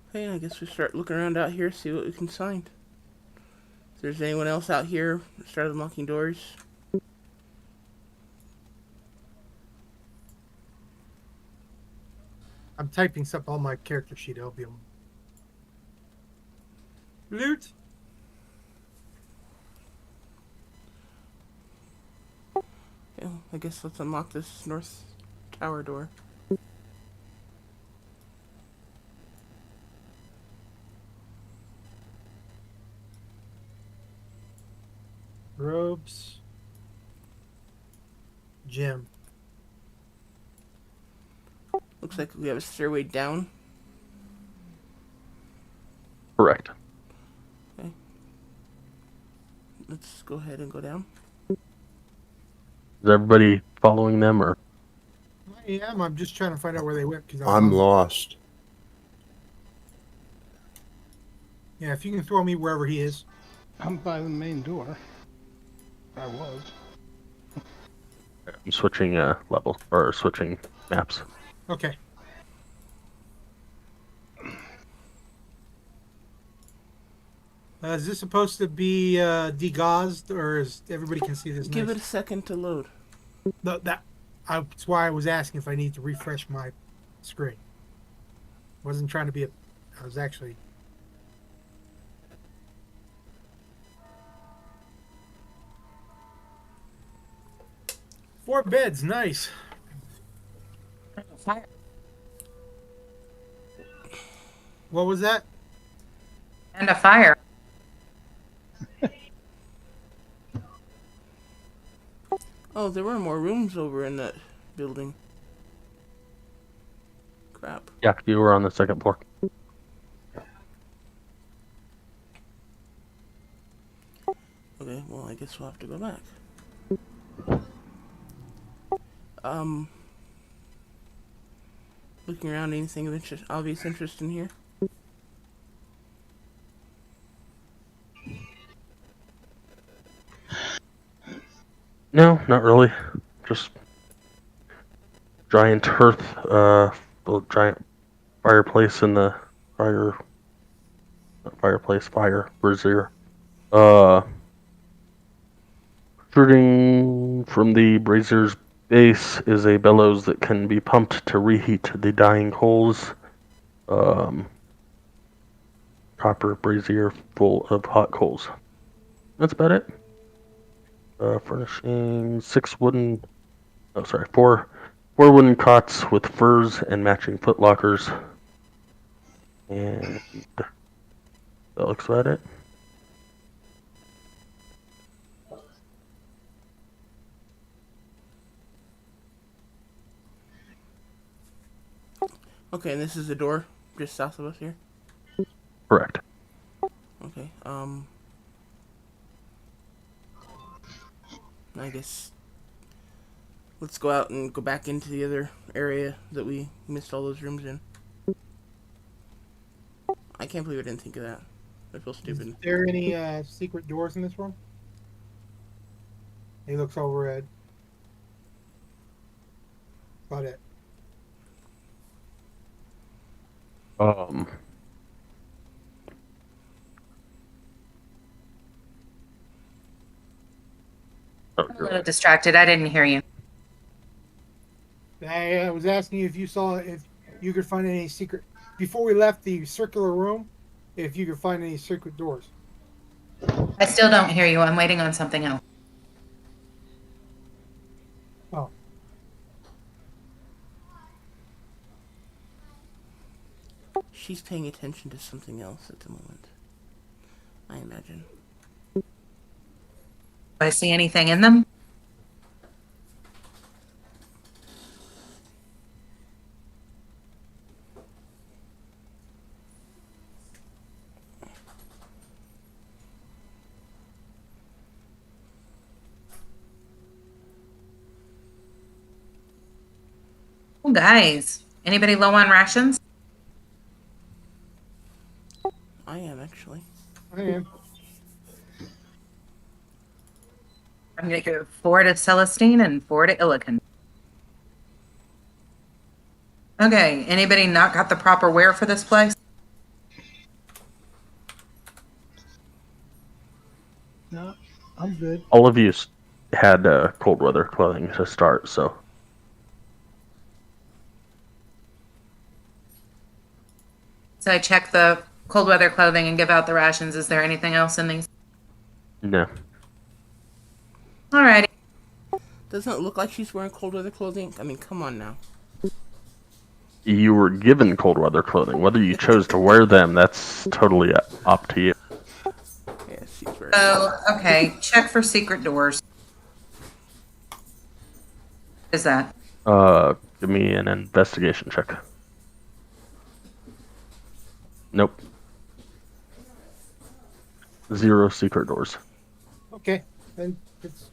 Okay, I guess we start looking around out here, see what we can find. If there's anyone else out here, start unlocking doors. I'm typing stuff on my character sheet. I'll be on. Loot. Yeah, I guess let's unlock this north tower door. Robes. Gem. Looks like we have a stairway down. Correct. Okay. Let's go ahead and go down. Is everybody following them or? I am. I'm just trying to find out where they went because I'm lost. Yeah, if you can throw me wherever he is. I'm by the main door. I was. I'm switching levels or switching maps. Okay. Is this supposed to be degaussed, or is everybody can see this? Give nice? it a second to load. That's why I was asking if I need to refresh my screen. Wasn't trying to be I was actually. Four beds, nice. Fire. What was that? And a fire. Oh, there were more rooms over in that building. Crap. Yeah, you were on the second floor. Okay, well, I guess we'll have to go back. Looking around, anything of interest, obvious interest in here? No, not really. Just giant hearth, the giant fireplace in the fire brazier. Shooting from the brazier's base is a bellows that can be pumped to reheat the dying coals. Copper brazier full of hot coals. That's about it. Furnishing four 4 wooden cots with furs and matching footlockers. And that looks about it. Okay, and this is the door just south of us here. Correct. Okay. I guess let's go out and go back into the other area that we missed all those rooms in. I can't believe I didn't think of that. I feel stupid. Is there any secret doors in this room? He looks over at. About it. Um. Oh, I'm a little distracted. I didn't hear you. I was asking you if you saw if you could find any secret before we left the circular room. If you could find any secret doors. I still don't hear you. I'm waiting on something else. Oh, She's paying attention to something else at the moment, I imagine. Do I see anything in them? Oh, guys, anybody low on rations? I am, actually. I am. I'm going to go 4 to Celestine and 4 to Illican. Okay, anybody not got the proper wear for this place? No, I'm good. all of you had cold weather clothing to start, so So I check the cold weather clothing and give out the rations. Is there anything else in these? no. Alrighty. Doesn't it look like she's wearing cold weather clothing? I mean, come on now. You were given cold weather clothing. Whether you chose to wear them, that's totally up to you. Yeah, she's wearing. Oh, okay. Check for secret doors. What is that? Give me an investigation check. Nope. 0 secret doors. Okay, then it's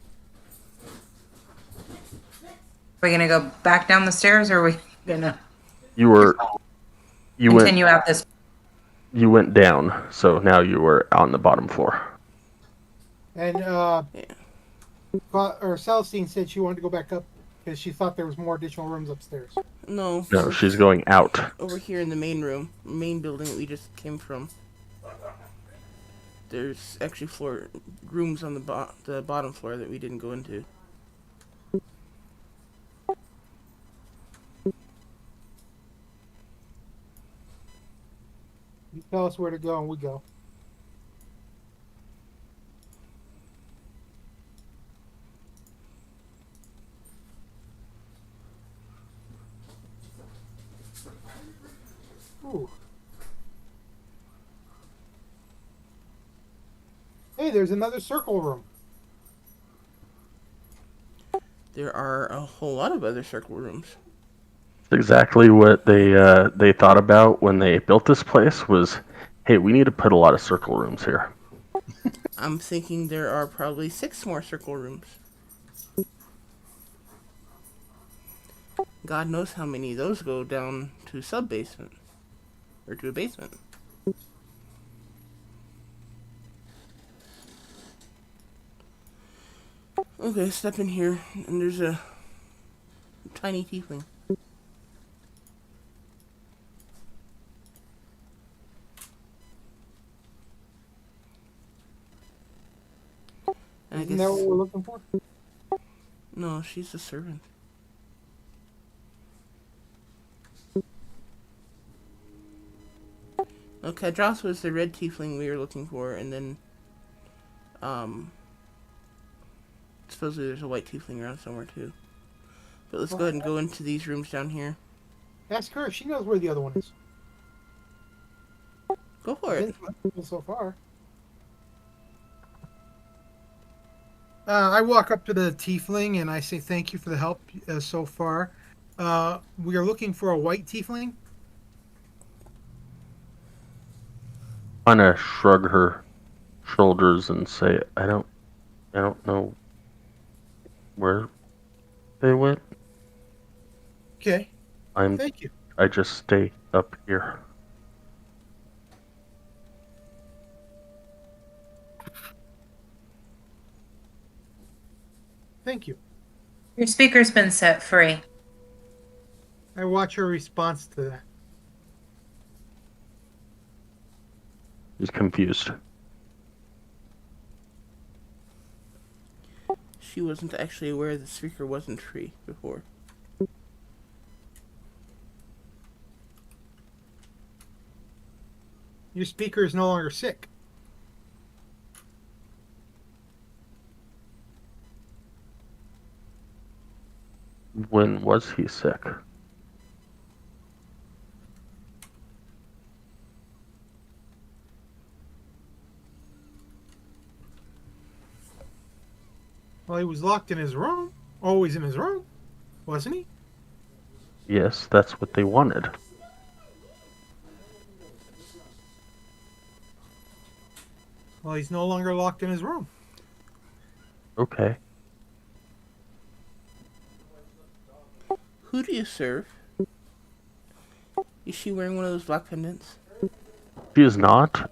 Are we gonna go back down the stairs, or are we gonna You continue out this? you went down, so now you were on the bottom floor. and Yeah. Celestine said she wanted to go back up because she thought there was more additional rooms upstairs. No. No, she's going out. Over here in the main room, main building that we just came from. There's actually rooms on the bottom floor that we didn't go into. You tell us where to go and we go. Ooh. Hey, there's another circle room. There are a whole lot of other circle rooms. It's exactly what they thought about when they built this place was, hey, we need to put a lot of circle rooms here. I'm thinking there are probably 6 more circle rooms. God knows how many of those go down to sub-basement. Or to a basement. Okay, step in here, and there's a tiny tiefling. And I Isn't that guess, what we're looking for? no, she's a servant. Okay, Joss was the red tiefling we were looking for, and then, supposedly there's a white tiefling around somewhere too. But let's go ahead and go into these rooms down here. Ask her if she knows where the other one is. Go for it. Been so far. I walk up to the tiefling and I say thank you for the help so far. We are looking for a white tiefling. Kind of shrug her shoulders and say, I don't know where they went. Okay. Thank you. I just stay up here. Thank you. Your speaker's been set free. I watch her response to that. He's confused. She wasn't actually aware the speaker wasn't free before. Your speaker is no longer sick. When was he sick? Well, he was locked in his room. Always in his room, wasn't he? Yes, that's what they wanted. Well, he's no longer locked in his room. Okay. Who do you serve? Is she wearing one of those black pendants? She is not.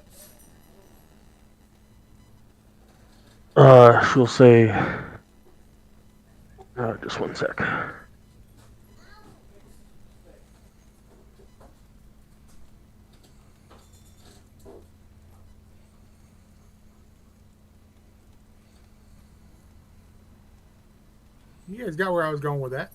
She'll say, just one sec. You guys got where I was going with that.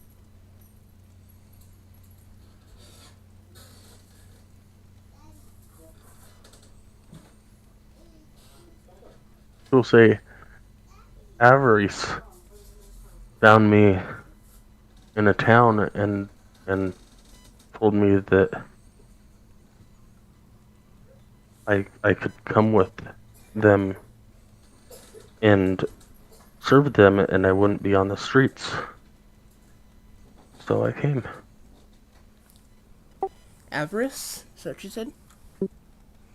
She'll say, Avarice found me in a town and told me that I could come with them and serve them and I wouldn't be on the streets. So I came. Avarice? Is that what you said?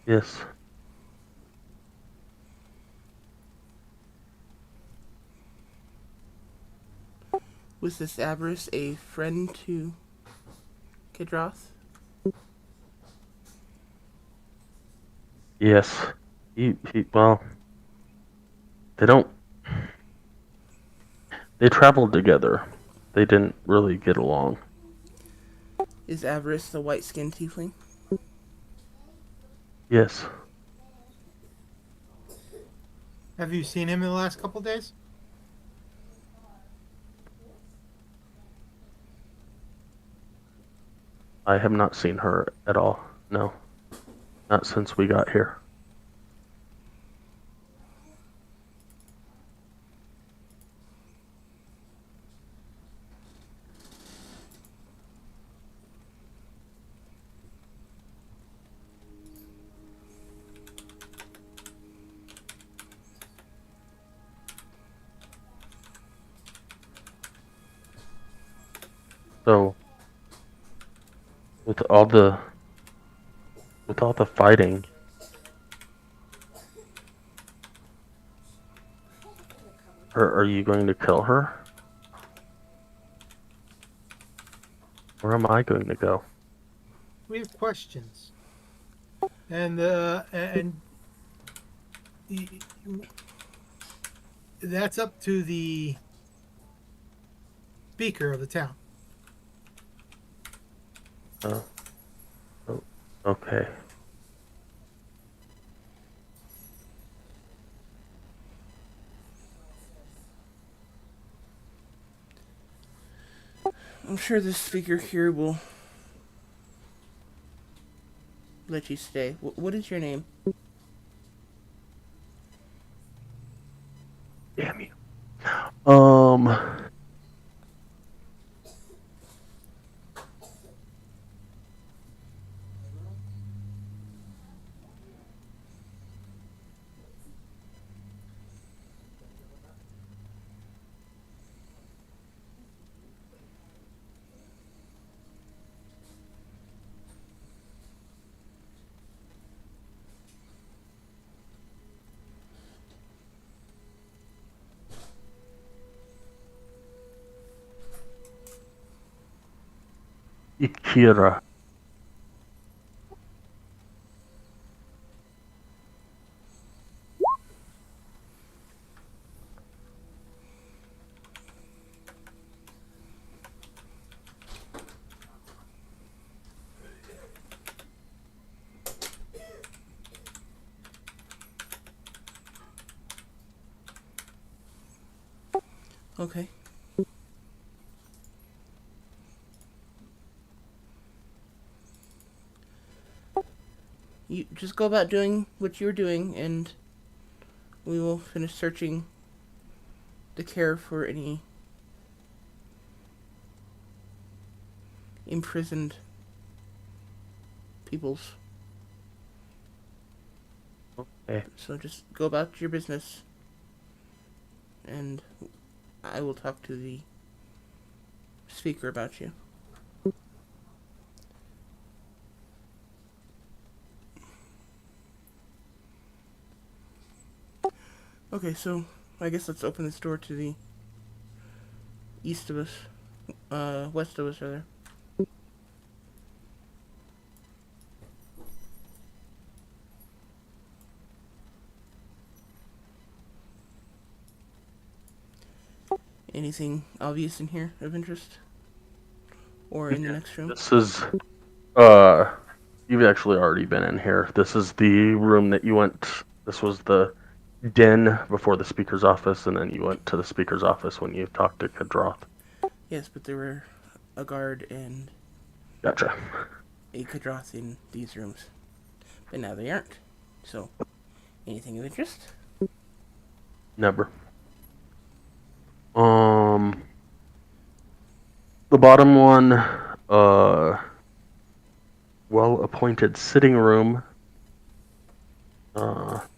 Yes. Was this Avarice a friend to Kidroth? Yes. Well, they don't. They traveled together. They didn't really get along. Is Avarice the white-skinned tiefling? Yes. Have you seen him in the last couple of days? I have not seen her at all. No. Not since we got here. So, with all the fighting, are you going to kill her? Where am I going to go? We have questions, and that's up to the speaker of the town. Oh, okay. I'm sure the speaker here will let you stay. What is your name? Damn you. Ikira. Okay. You just go about doing what you're doing, and we will finish searching the Caer for any imprisoned peoples. Okay. So just go about your business, and I will talk to the speaker about you. Okay, so I guess let's open this door to the east of us, west of us, rather. Anything obvious in here of interest? Or in the next room? This is, you've actually already been in here. This is the room that you went, this was the den before the speaker's office, and then you went to the speaker's office when you talked to Kadroth. Yes, but there were a guard and Gotcha. a Kadroth in these rooms. But now they aren't. So, anything of interest? Never. The bottom one, well-appointed sitting room.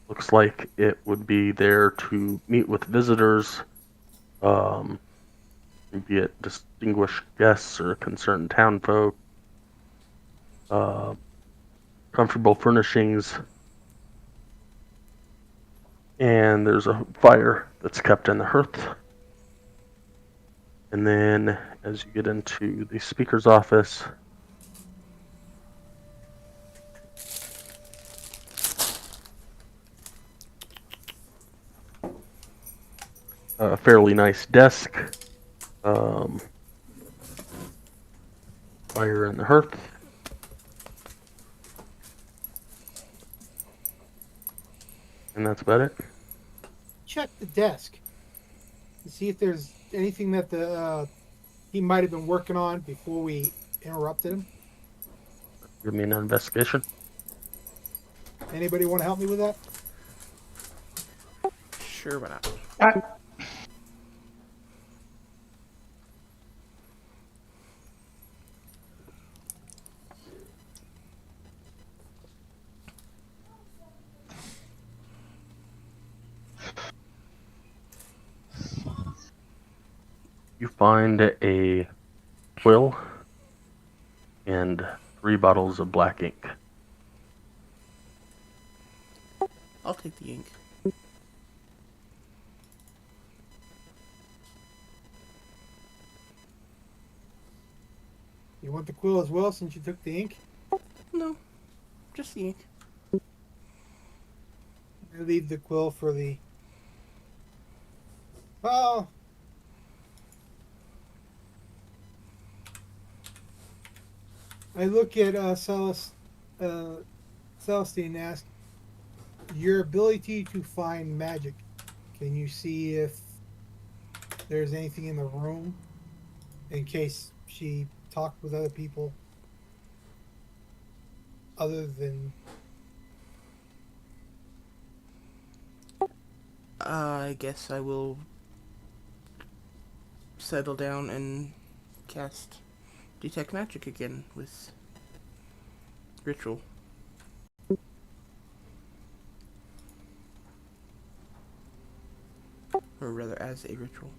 Looks like it would be there to meet with visitors, be it distinguished guests or concerned townfolk. Comfortable furnishings. And there's a fire that's kept in the hearth. And then as you get into the speaker's office, a fairly nice desk, fire in the hearth, and that's about it. Check the desk to see if there's anything that he might have been working on before we interrupted him. Give me an investigation. Anybody want to help me with that? Sure, why not? You find a quill and 3 bottles of black ink. I'll take the ink. You want the quill as well since you took the ink? No, just the ink. I leave the quill for the. Oh. I look at Celestine and ask, your ability to find magic, can you see if there's anything in the room in case she talked with other people other than... I guess I will settle down and cast Detect Magic again with Ritual. Or rather, as a ritual.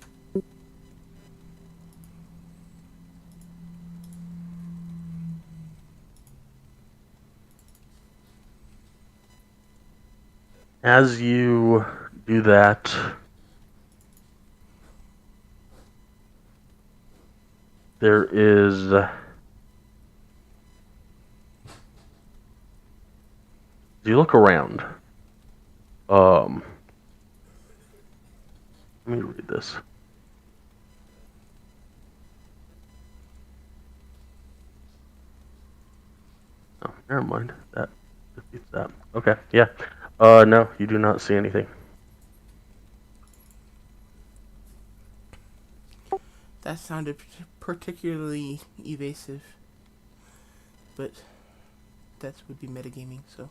As you do that, there is As you look around, let me read this. Oh, never mind. That defeats that. Okay, yeah. No, you do not see anything. That sounded particularly evasive, but that would be metagaming, so.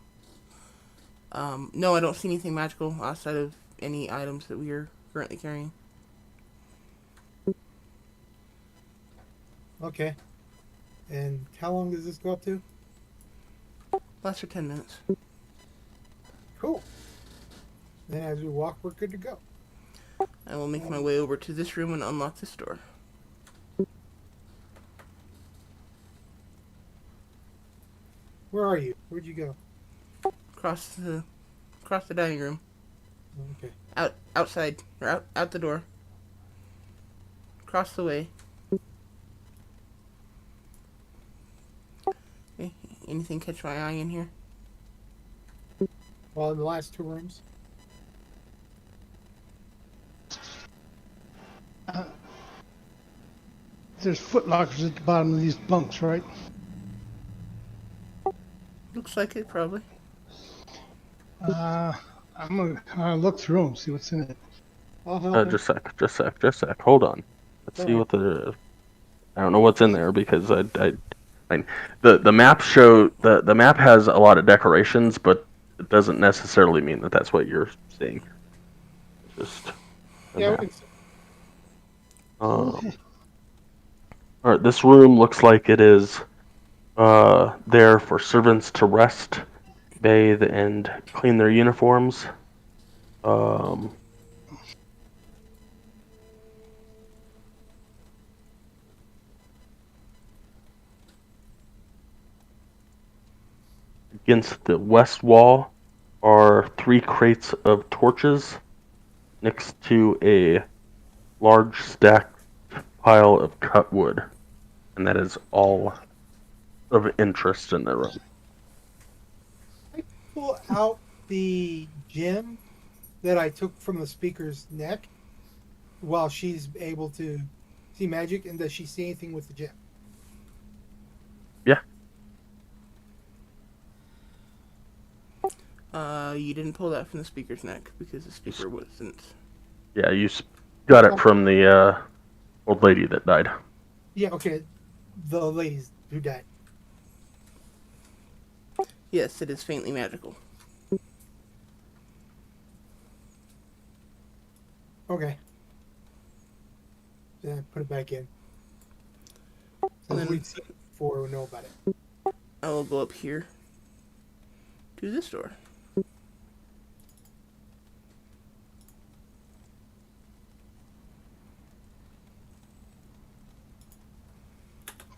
No, I don't see anything magical outside of any items that we are currently carrying. Okay. And how long does this go up to? Lasts for 10 minutes. Cool. Then as we walk, we're good to go. I will make my way over to this room and unlock this door. Where are you? Where'd you go? Across the dining room. Okay. Outside, or out the door. Across the way. Okay. Anything catch my eye in here? Well, in the last two rooms. There's footlockers at the bottom of these bunks, right? Looks like it, probably. I'm gonna look through them, see what's in it. I'll help him. Just sec. Hold on. Let's see what the. I don't know what's in there because I the map the map has a lot of decorations, but it doesn't necessarily mean that that's what you're seeing. Just a Yeah, map. we can see. All right, this room looks like it is there for servants to rest, bathe, and clean their uniforms. Against the west wall are 3 crates of torches next to a large stacked pile of cut wood, and that is all of interest in the room. I pull out the gem that I took from the speaker's neck while she's able to see magic, and does she see anything with the gem? Yeah. You didn't pull that from the speaker's neck because the speaker wasn't. Yeah, you got it from the old lady that died. Yeah, okay. The ladies who died. Yes, it is faintly magical. Okay. Then I put it back in. So And then- we'd see it before we know about it. I will go up here to this door.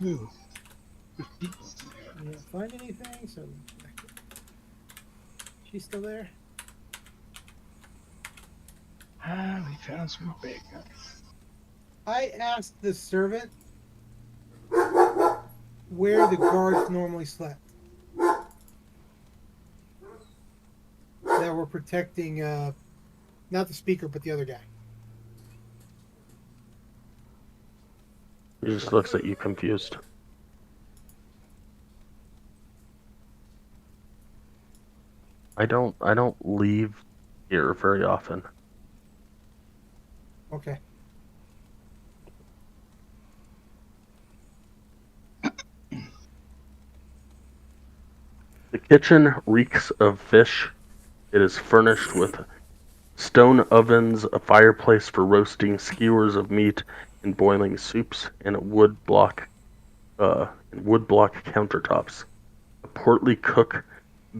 Ooh. You don't find anything, so she's still there. We found some bacon. I asked the servant where the guards normally slept. That were protecting, not the speaker, but the other guy. He just looks at you confused. I don't leave here very often. Okay. The kitchen reeks of fish. It is furnished with stone ovens, a fireplace for roasting skewers of meat and boiling soups, and wood block countertops. A portly cook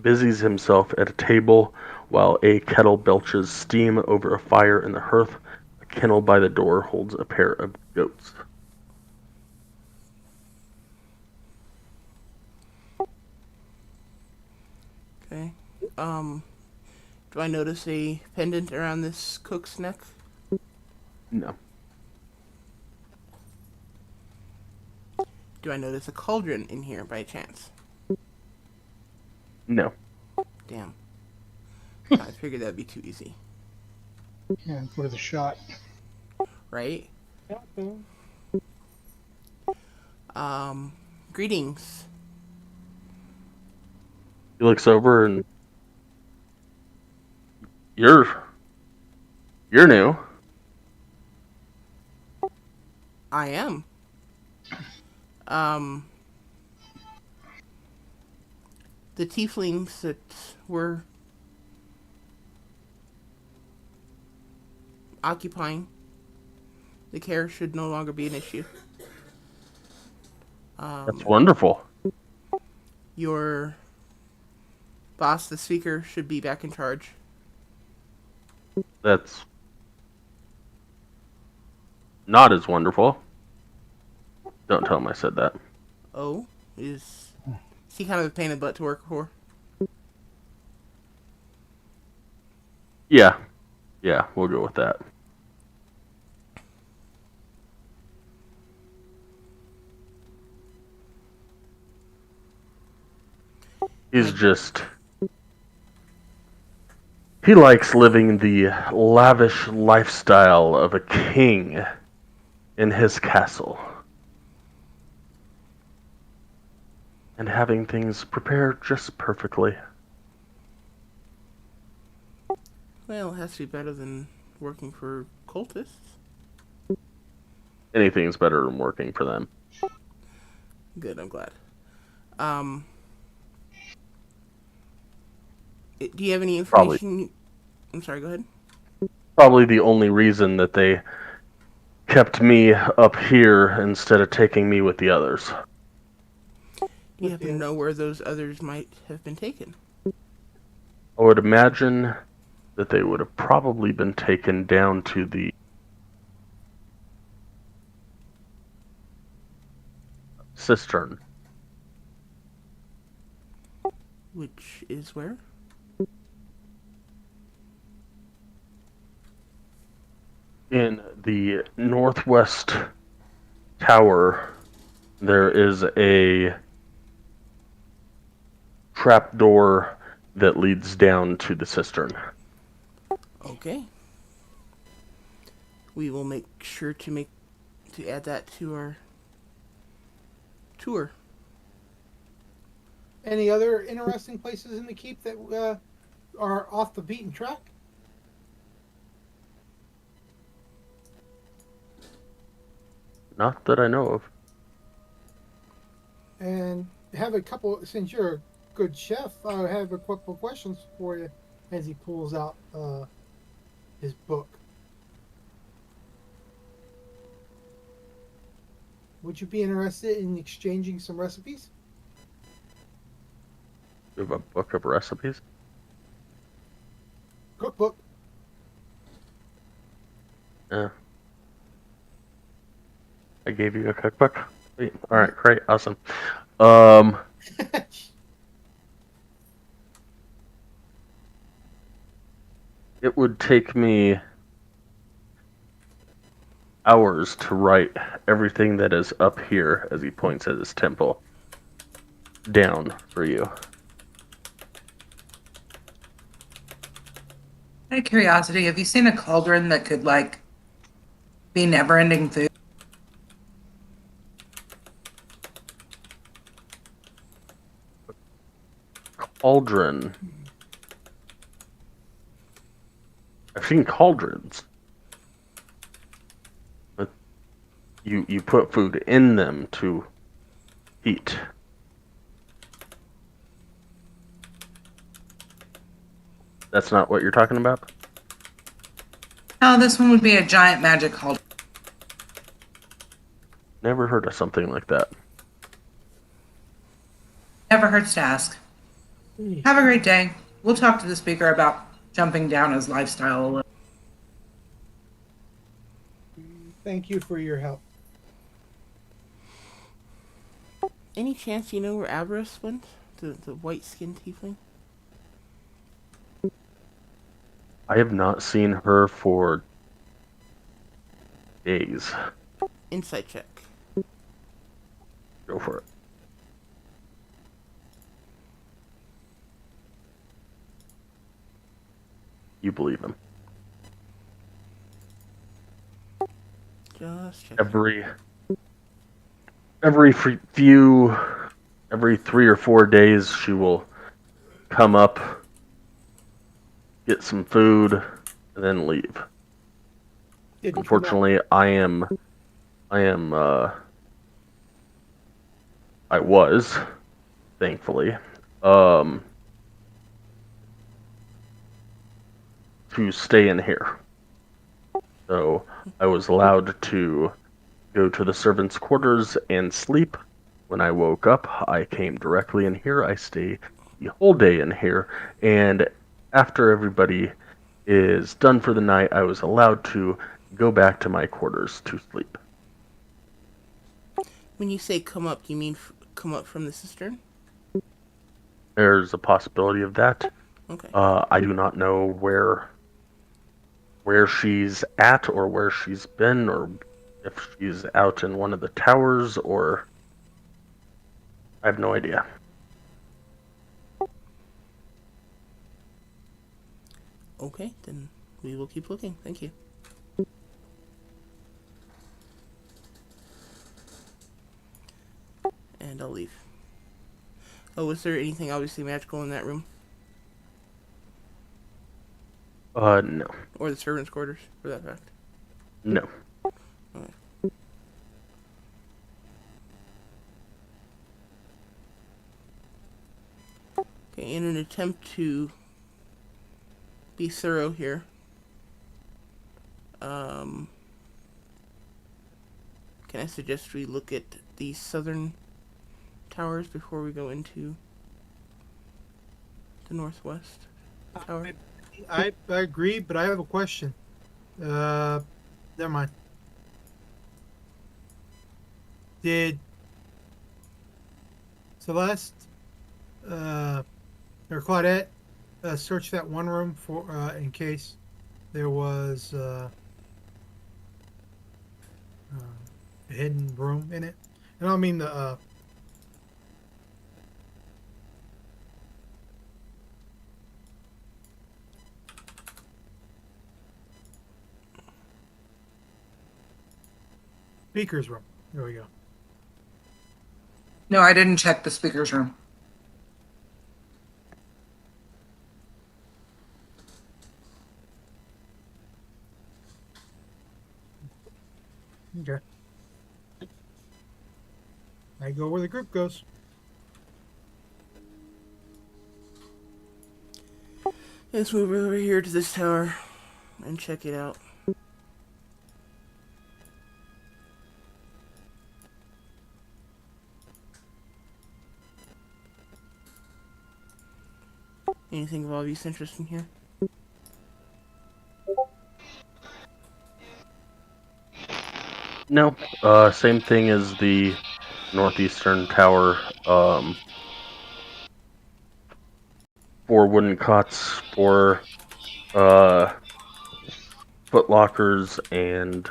busies himself at a table while a kettle belches steam over a fire in the hearth. A kennel by the door holds a pair of goats. Okay. Do I notice a pendant around this cook's neck? No. Do I notice a cauldron in here by chance? No. Damn. I figured that'd be too easy. Yeah, worth a shot. Right? Okay. Greetings. He looks over and you're new. I am. The tieflings that were occupying the Caer should no longer be an issue. That's wonderful. Your boss, the speaker, should be back in charge. That's not as wonderful. Don't tell him I said that. Oh, is he kind of a pain in the butt to work for? Yeah, we'll go with that. He's just... He likes living the lavish lifestyle of a king in his castle. And having things prepared just perfectly. Well, it has to be better than working for cultists. Anything's better than working for them. Good, I'm glad. Do you have any information? I'm sorry, go ahead. Probably the only reason that they kept me up here instead of taking me with the others. Do you happen to know where those others might have been taken? I would imagine that they would have probably been taken down to the cistern. Which is where? In the northwest tower, there is a trapdoor that leads down to the cistern. Okay. We will make sure to add that to our tour. Any other interesting places in the keep that are off the beaten track? Not that I know of. And have a couple, since you're a good chef, I have a couple questions for you as he pulls out his book. Would you be interested in exchanging some recipes? You have a book of recipes? Cookbook. Yeah. I gave you a cookbook? Sweet. Alright, great, awesome. It would take me hours to write everything that is up here, as he points at his temple, down for you. Out of curiosity, have you seen a cauldron that could, like, be never-ending food? Cauldron. I've seen cauldrons. But you put food in them to eat. That's not what you're talking about? No, this one would be a giant magic cauldron. Never heard of something like that. Never hurts to ask. Have a great day. We'll talk to the speaker about jumping down his lifestyle a little. Thank you for your help. Any chance you know where Avarice went? The white-skinned tiefling? I have not seen her for days. Insight check. Go for it. you believe him. Just check. Every 3 or 4 days, she will come up, get some food, and then leave. Did you come up- Unfortunately, I was, thankfully, to stay in here. So I was allowed to go to the servants' quarters and sleep. When I woke up, I came directly in here. I stay the whole day in here, and after everybody is done for the night, I was allowed to go back to my quarters to sleep. When you say come up, do you mean come up from the cistern? There's a possibility of that. Okay. I do not know where she's at or where she's been, or if she's out in one of the towers, or I have no idea. Okay, then we will keep looking. Thank you. And I'll leave. Oh, was there anything obviously magical in that room? No. Or the servants' quarters, for that fact? No. Okay, in an attempt to be thorough here, can I suggest we look at the southern towers before we go into the northwest tower? I agree, but I have a question. Never mind. Did Celeste or Claudette search that one room for in case there was a hidden room in it? And I don't mean the speaker's room. There we go. No, I didn't check the speaker's room. Okay. I go where the group goes. Let's move over here to this tower and check it out. Anything of obvious interest in here? No. Same thing as the northeastern tower. 4 wooden cots, 4 foot lockers, and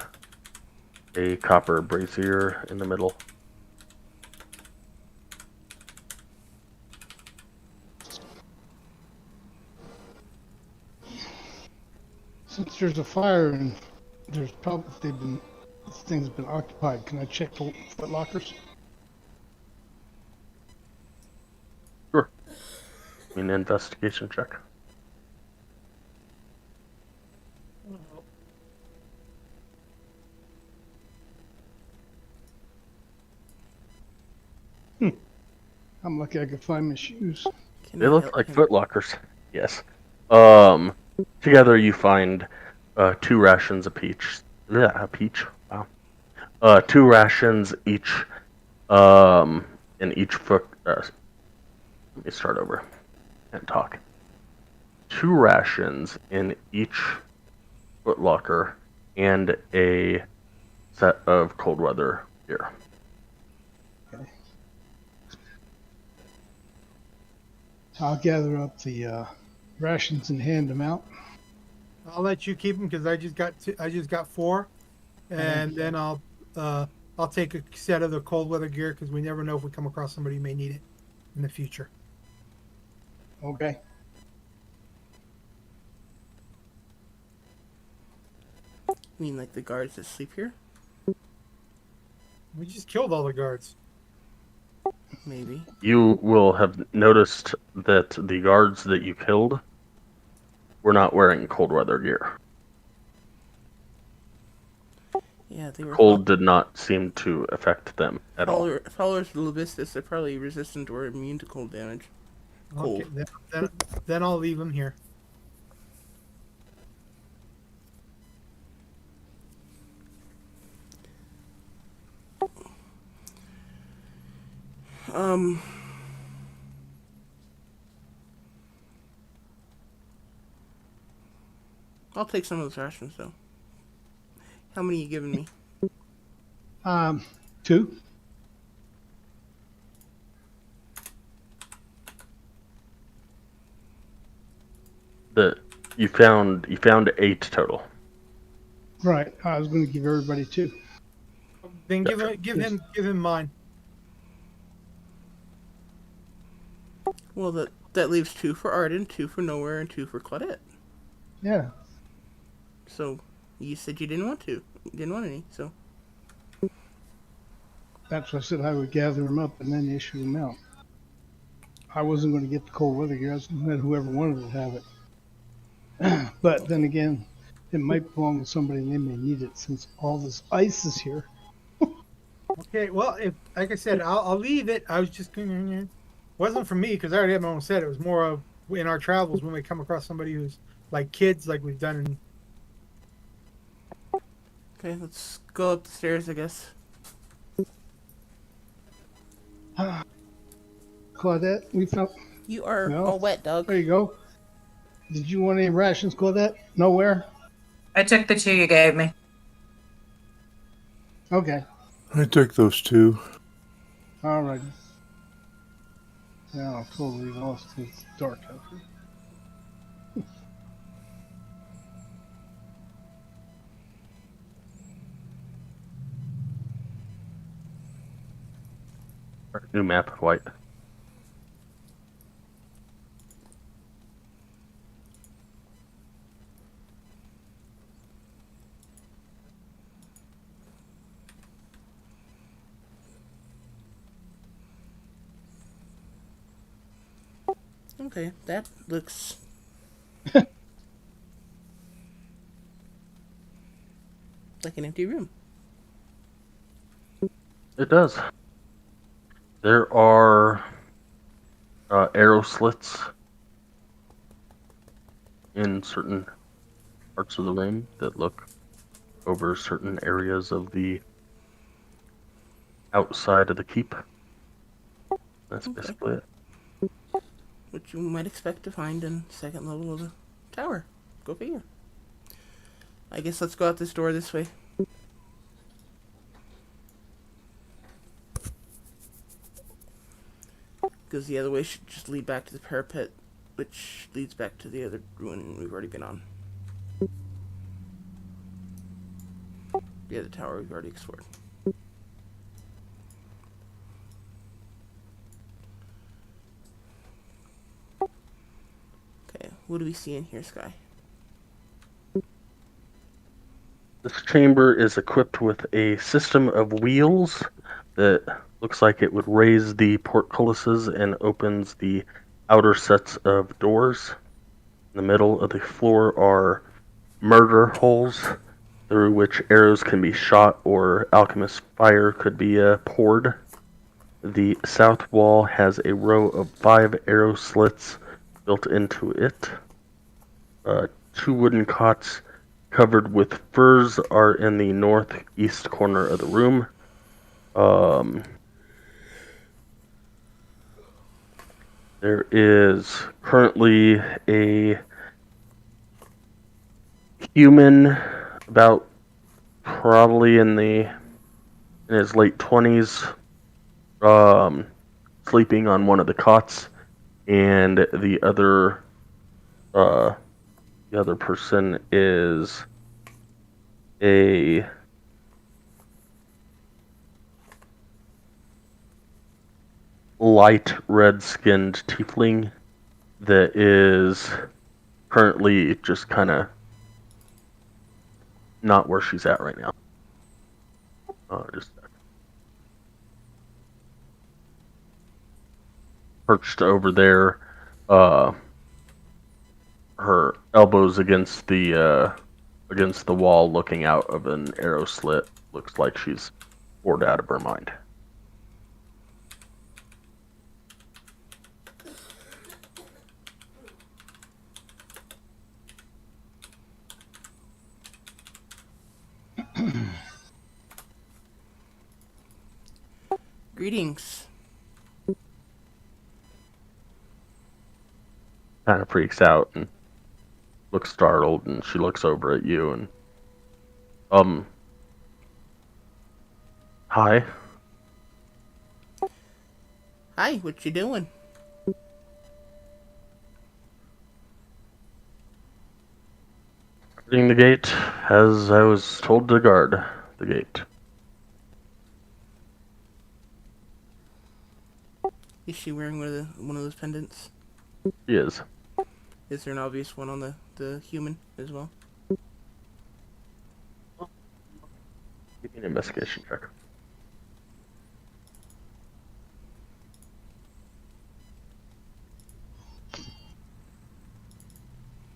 a copper brazier in the middle. Since there's a fire and there's probably this thing's been occupied, can I check the foot lockers? Sure. An investigation check. I'm lucky I could find my shoes. Can They I look help like him? foot lockers. Yes. Together you find 2 rations a peach. Yeah, a peach. Wow. 2 rations each. In each foot. Let me start over. Can't talk. 2 rations in each foot locker and a set of cold weather beer. I'll gather up the rations and hand them out. I'll let you keep them because I just got 4, and then I'll take a set of the cold weather gear because we never know if we come across somebody who may need it in the future. Okay. You mean like the guards that sleep here? We just killed all the guards. Maybe. You will have noticed that the guards that you killed were not wearing cold weather gear. Yeah, they were Cold did not seem to affect them at all. followers of Lobistus are probably resistant or immune to cold damage. Cold. Okay, then I'll leave them here. I'll take some of those rations though. How many you giving me? 2. You found 8 total. Right. I was going to give everybody 2. Then give him mine. Well, that leaves 2 for Arden, 2 for Nowhere, and 2 for Claudette. Yeah. So, you said you didn't want to. You didn't want any, so. That's why I said I would gather them up and then issue them out. I wasn't going to get the cold weather gear. I was going to let whoever wanted to have it. But then again, it might belong to somebody and they may need it since all this ice is here. Okay, well, if like I said, I'll leave it. I was just going. Wasn't for me because I already had my own set. It was more of in our travels when we come across somebody who's like kids, like we've done in. Okay, let's go up the stairs, I guess. Claudette, we found. You are Well, all wet, dog. There you go. Did you want any rations, Claudette? Nowhere? I took the 2 you gave me. Okay. I took those 2. All right. Yeah, I'm totally lost. It's dark out here. New map, white. Okay, that looks... like an empty room. It does. There are arrow slits in certain parts of the room that look over certain areas of the outside of the keep. That's basically it. Which you might expect to find in second level of the tower. Go figure. I guess let's go out this door this way. Because the other way should just lead back to the parapet, which leads back to the other ruin we've already been on. The other tower we've already explored. Okay, what do we see in here, Sky? This chamber is equipped with a system of wheels that looks like it would raise the portcullises and opens the outer sets of doors. In the middle of the floor are murder holes through which arrows can be shot or alchemist fire could be poured. The south wall has a row of 5 arrow slits built into it. 2 wooden cots covered with furs are in the northeast corner of the room. There is currently a human about probably in his late 20s sleeping on one of the cots, and the other person is a light red-skinned tiefling that is currently just kind of not where she's at right now. Just perched over there, her elbows against the wall, looking out of an arrow slit. Looks like she's bored out of her mind. Greetings. Kind of freaks out and looks startled, and she looks over at you and, hi. Hi, what you doing? Guarding the gate, as I was told to guard the gate. Is she wearing one of those pendants? She is. Is there an obvious one on the human as well? Give me an investigation check.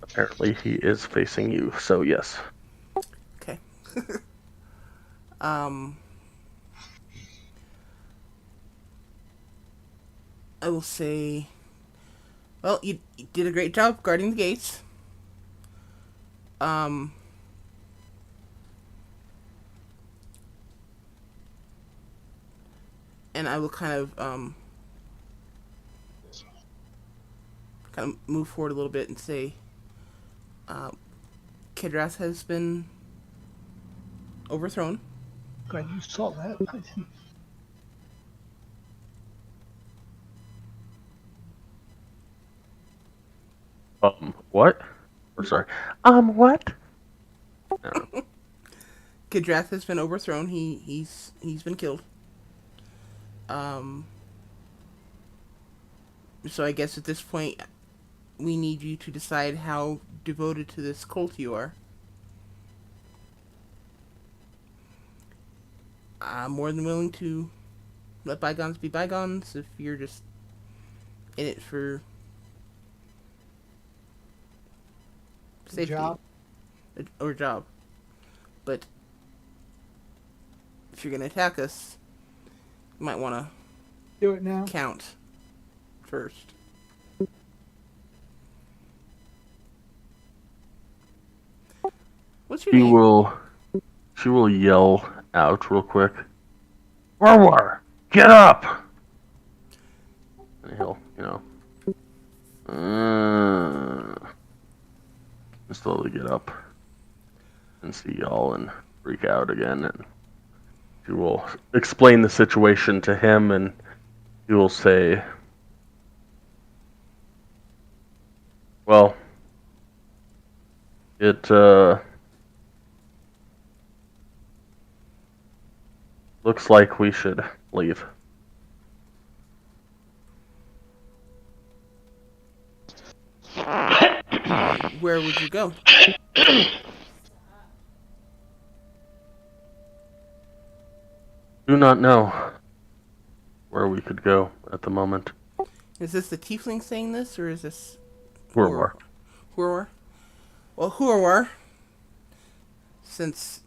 Apparently he is facing you, so yes. Okay. I will say, well, you did a great job guarding the gates. And I will kind of move forward a little bit and say, Kidras has been overthrown. Glad you saw that. I didn't. What? Or sorry. What? No. Kidras has been overthrown. He's been killed. So I guess at this point, we need you to decide how devoted to this cult you are. I'm more than willing to let bygones be bygones if you're just in it for safety. Job. Or job. But if you're going to attack us, you might want to Do it now. count first. What's your She name? she will yell out real quick. War, get up! And he'll, slowly get up and see y'all and freak out again. And she will explain the situation to him, and he will say, well, it, looks like we should leave. Where would you go? Do not know where we could go at the moment. Is this the tiefling saying this, or is this War. Huorwar? Well, Huorwar, since,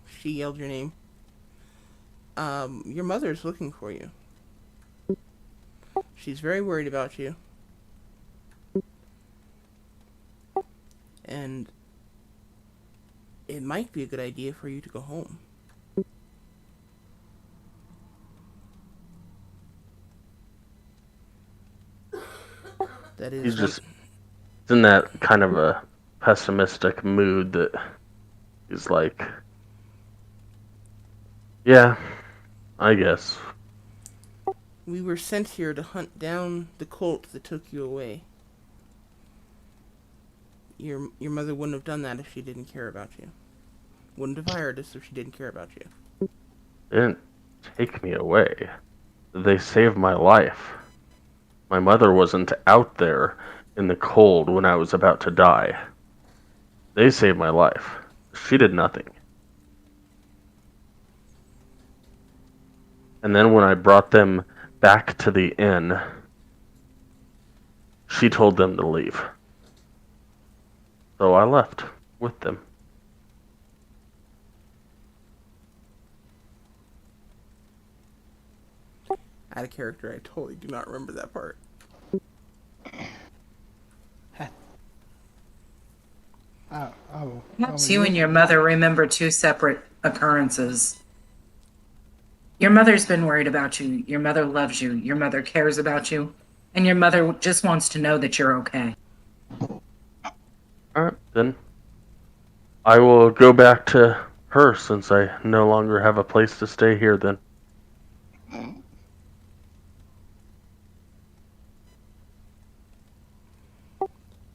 she yelled your name, your mother's looking for you. She's very worried about you. And it might be a good idea for you to go home. That is... He's just in that kind of a pessimistic mood that he's like, yeah, I guess. We were sent here to hunt down the cult that took you away. Your mother wouldn't have done that if she didn't care about you. Wouldn't have hired us if she didn't care about you. They didn't take me away. They saved my life. My mother wasn't out there in the cold when I was about to die. They saved my life. She did nothing. And then when I brought them back to the inn, she told them to leave. So I left with them. Out of character, I totally do not remember that part. Perhaps you and your mother remember two separate occurrences. Your mother's been worried about you. Your mother loves you. Your mother cares about you. And your mother just wants to know that you're okay. Alright, then. I will go back to her since I no longer have a place to stay here then.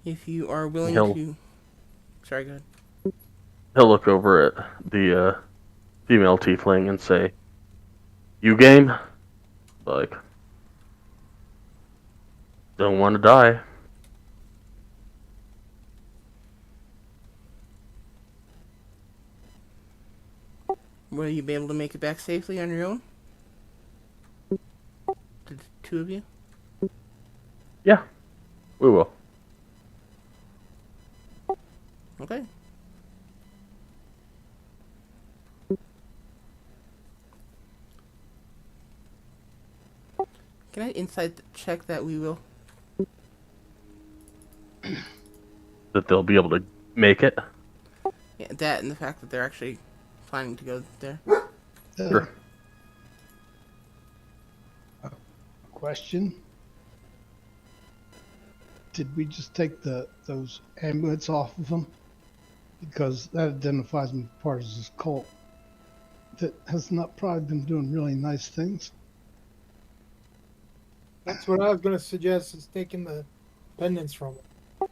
If you are willing He'll- to... Sorry, go ahead. He'll look over at the female tiefling and say, "You game?" Like, don't want to die. Will you be able to make it back safely on your own? The two of you? Yeah, we will. Okay. Can I insight check that we will? That they'll be able to make it. Yeah, that and the fact that they're actually planning to go there. Sure. Question. Did we just take those amulets off of them? Because that identifies them as part of this cult that has not probably been doing really nice things. That's what I was going to suggest, is taking the pendants from it.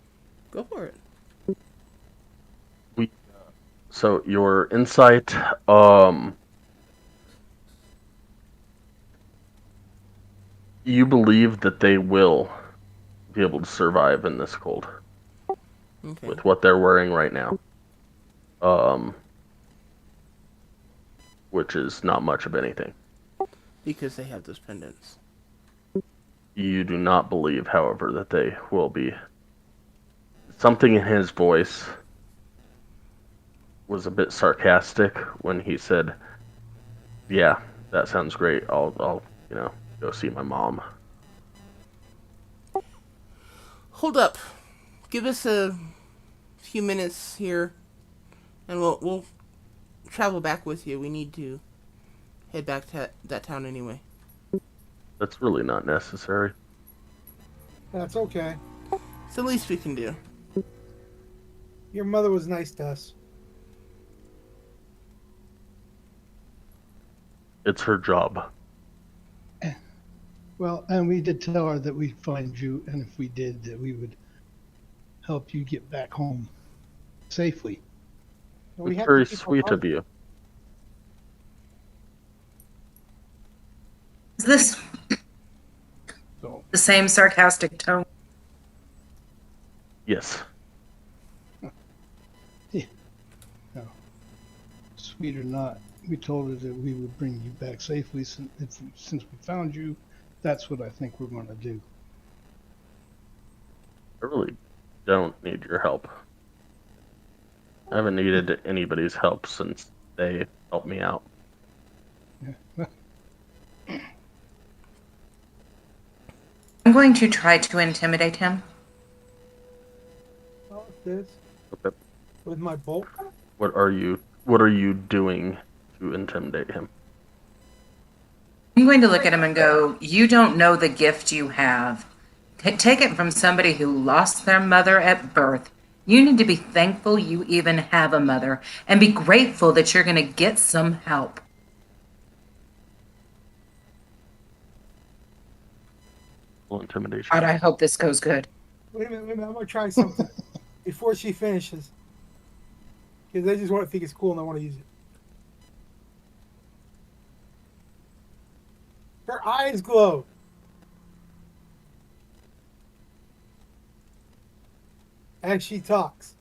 Go for it. So your insight, you believe that they will be able to survive in this cold Okay. with what they're wearing right now. Which is not much of anything. Because they have those pendants. You do not believe, however, that they will be. Something in his voice was a bit sarcastic when he said, "Yeah, that sounds great. I'll go see my mom." Hold up. Give us a few minutes here, and we'll travel back with you. We need to head back to that town anyway. That's really not necessary. That's okay. It's the least we can do. Your mother was nice to us. It's her job. Well, and we did tell her that we'd find you, and if we did, that we would help you get back home safely. We It's have very to keep our sweet of promise. you. Is this So, the same sarcastic tone? Yes. sweet or not, we told her that we would bring you back safely. Since we found you, that's what I think we're going to do. I really don't need your help. I haven't needed anybody's help since they helped me out. Yeah. I'm going to try to intimidate him. Oh, this Okay. with my bolt. What are you doing to intimidate him? I'm going to look at him and go, "You don't know the gift you have. Take it from somebody who lost their mother at birth. You need to be thankful you even have a mother and be grateful that you're going to get some help." Well, intimidation. God, I hope this goes good. Wait a minute. I'm going to try something before she finishes. Because I just want to think it's cool and I want to use it. Her eyes glow. As she talks.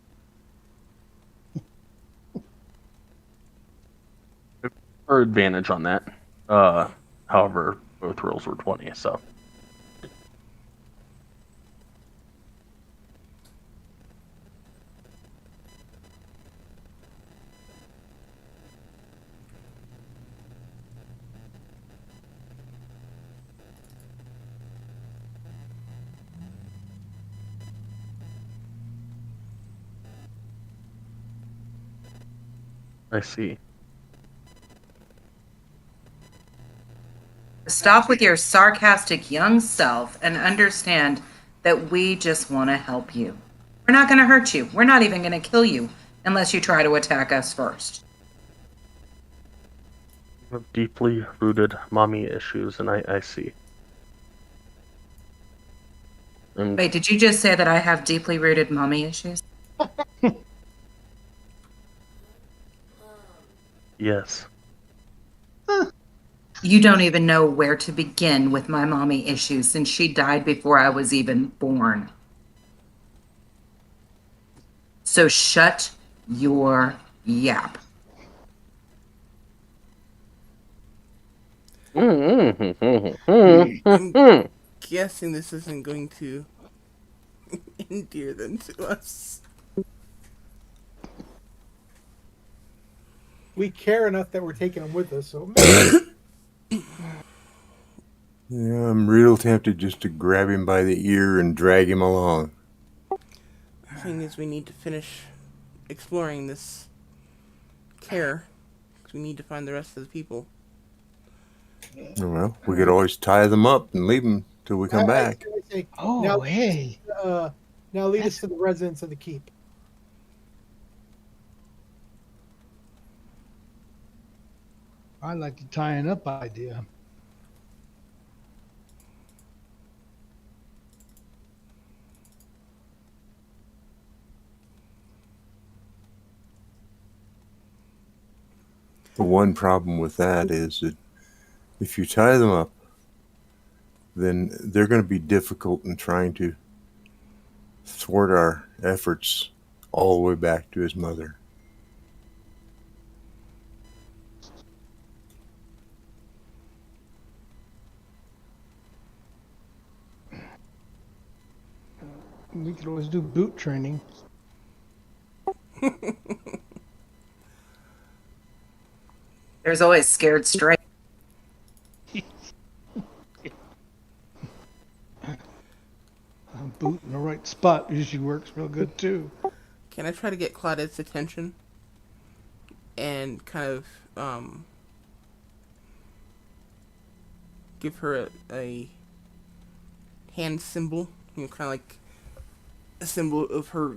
or advantage on that. However, both rolls were 20, so. I see. Stop with your sarcastic young self and understand that we just want to help you. We're not going to hurt you. We're not even going to kill you unless you try to attack us first. You have deeply rooted mommy issues, and I see. And Wait, did you just say that I have deeply rooted mommy issues? yes. You don't even know where to begin with my mommy issues since she died before I was even born. So shut your yap. I'm guessing this isn't going to endear them to us. We care enough that we're taking them with us, so Yeah, I'm real tempted just to grab him by the ear and drag him along. The thing is, we need to finish exploring this Caer, because we need to find the rest of the people. Well, we could always tie them up and leave them till we come back. I say, Oh, now, hey. now lead us to the residence of the keep. I like the tying up idea. The one problem with that is that if you tie them up, then they're going to be difficult in trying to thwart our efforts all the way back to his mother. We could always do boot training. There's always scared straight. A boot in the right spot usually works real good too. Can I try to get Claudette's attention and kind of give her a hand symbol, kind of like a symbol of her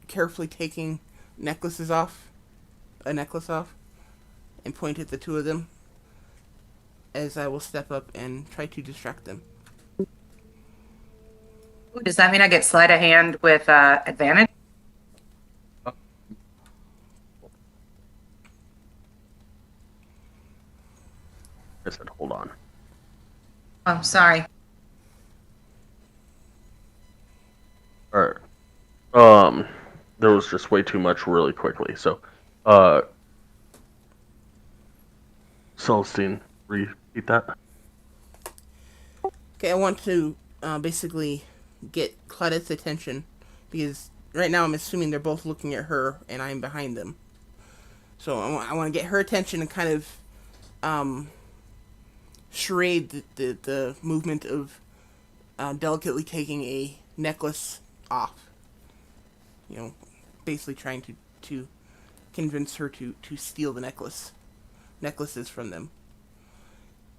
carefully taking a necklace off, and point at the two of them as I will step up and try to distract them. Ooh, does that mean I get sleight of hand with advantage? I said, hold on. Oh, sorry. Alright. There was just way too much really quickly, so, Celestine, repeat that? Okay, I want to basically get Claudette's attention because right now I'm assuming they're both looking at her and I'm behind them. So I want to get her attention and kind of charade the movement of delicately taking a necklace off. Basically trying to convince her to steal the necklaces from them.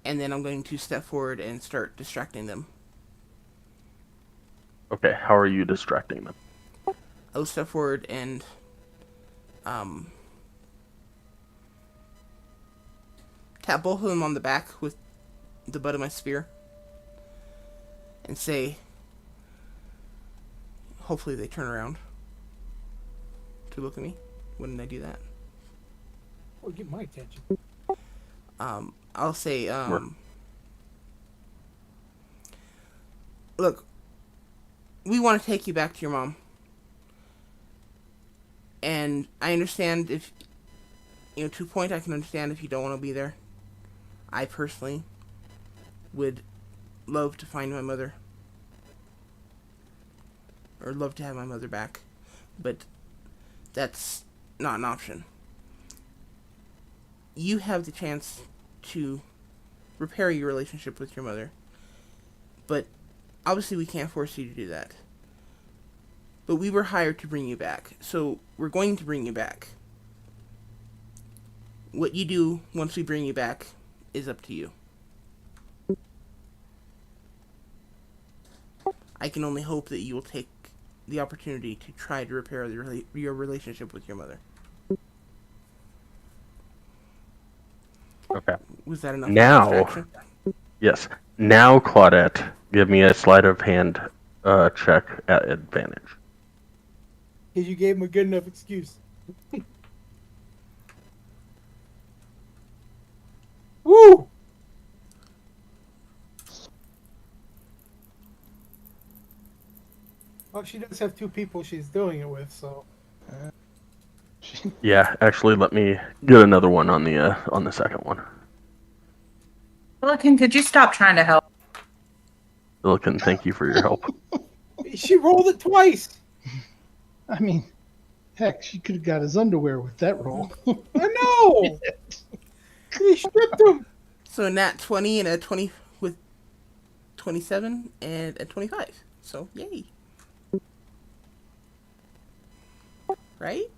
And then I'm going to step forward and start distracting them. Okay, how are you distracting them? I'll step forward and tap both of them on the back with the butt of my spear and say, hopefully they turn around to look at me. Wouldn't I do that? Or get my attention. I'll say, look, we want to take you back to your mom. And I understand if, to a point, I can understand if you don't want to be there. I personally would love to find my mother, or love to have my mother back, but that's not an option. You have the chance to repair your relationship with your mother, but obviously we can't force you to do that. But we were hired to bring you back, so we're going to bring you back. What you do once we bring you back is up to you. I can only hope that you will take the opportunity to try to repair your relationship with your mother. Okay. Was that enough Now, distraction? yes. Now, Claudette, give me a sleight of hand check at advantage. Because you gave him a good enough excuse. Woo! Well, she does have two people she's doing it with, so. Yeah, actually, let me get another one on the second one. Pelican, could you stop trying to help? Silicon, thank you for your help. She rolled it twice! I mean, heck, she could have got his underwear with that roll. I know! He stripped him! So nat 20 and a 20 with 27 and a 25. So, yay. Right?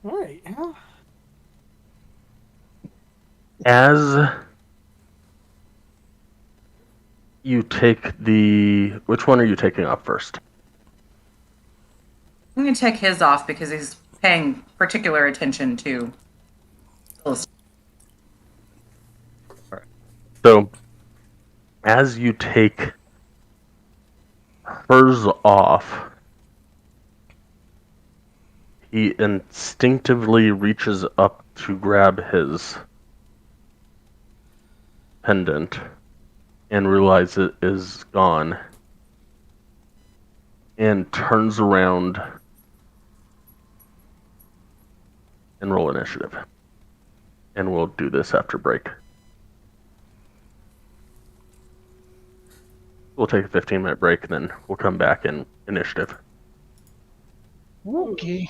Alright, yeah. As you take which one are you taking off first? I'm going to take his off because he's paying particular attention to. So, as you take hers off, he instinctively reaches up to grab his pendant and realizes it is gone and turns around and roll initiative. And we'll do this after break. We'll take a 15-minute break, and then we'll come back in initiative. Okay.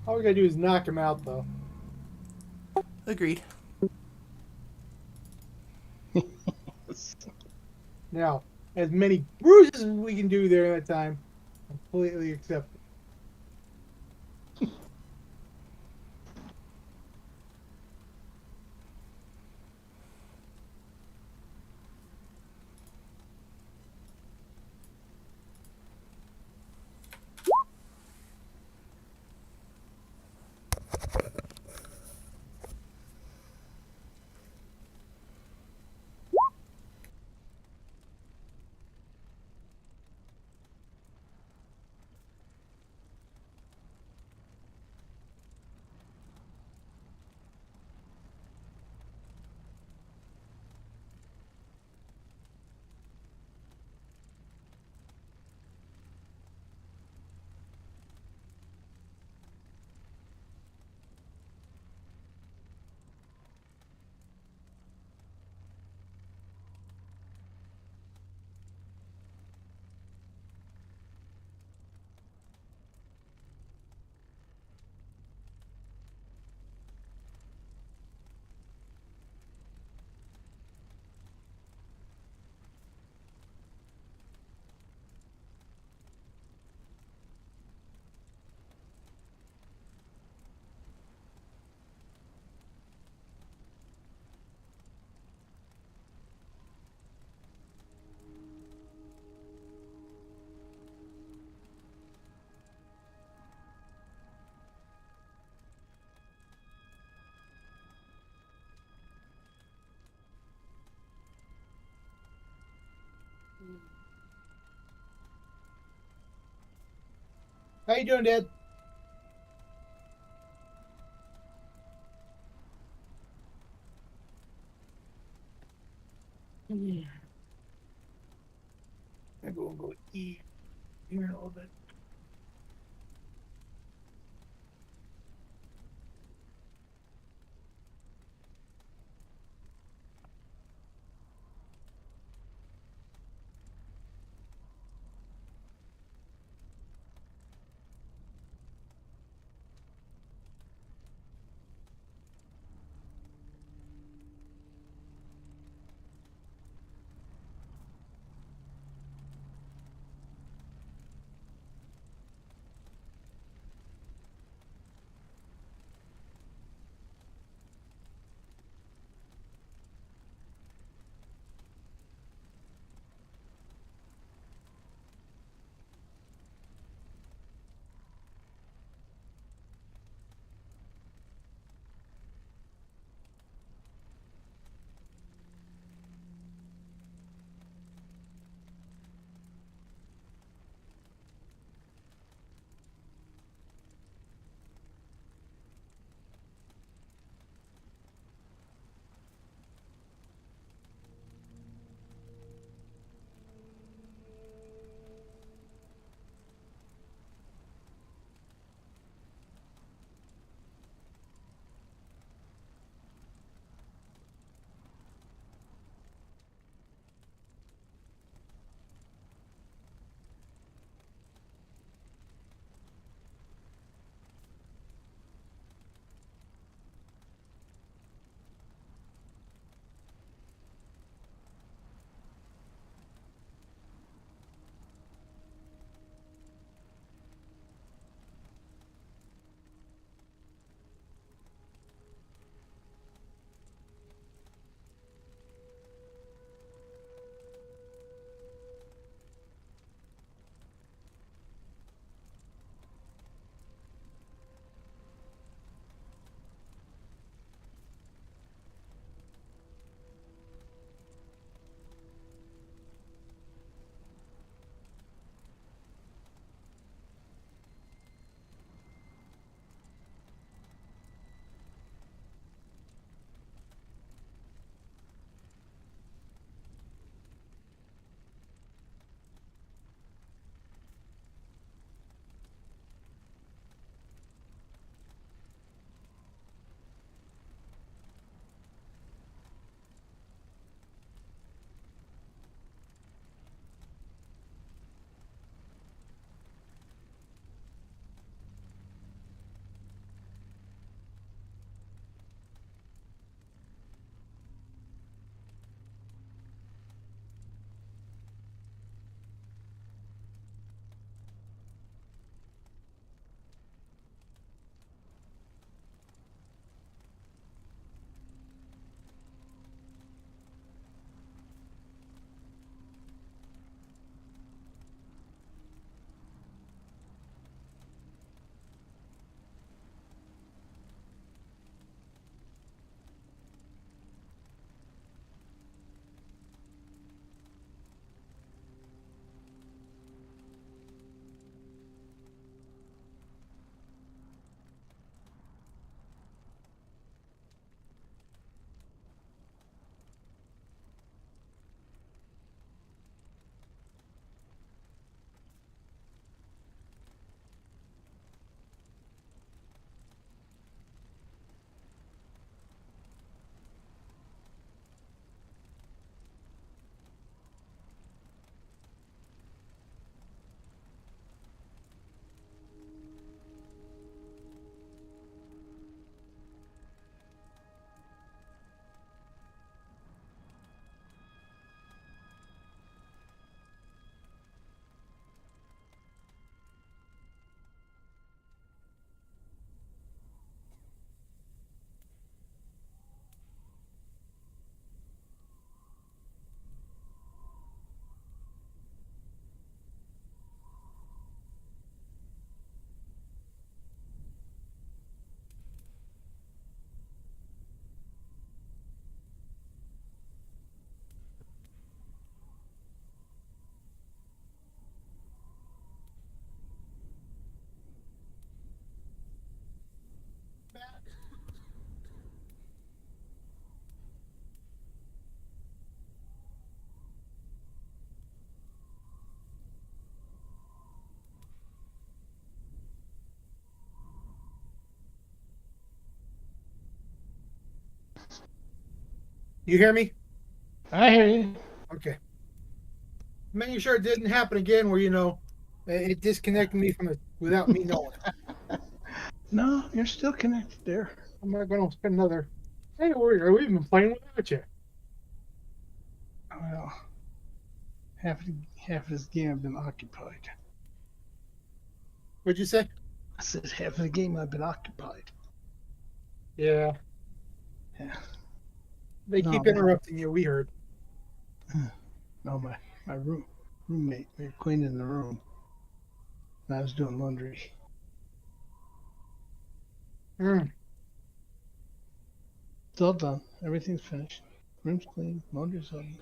All we gotta do is knock him out, though. Agreed. Now, as many bruises as we can do there in that time, completely accepted. How you doing, Dad? Yeah. I go eat here in a little bit. You hear me? I hear you. Okay. Making sure it didn't happen again where, it disconnected me from it without me knowing. No, you're still connected there. I'm not going to spend another. Hey, we've been playing without you. Well, half of this game I've been occupied. What'd you say? I said half of the game I've been occupied. Yeah. Yeah. They No, keep my- interrupting you. We heard. No, my roommate, we were cleaning the room. And I was doing laundry. Mm. It's all done. Everything's finished. Room's clean. Laundry's done.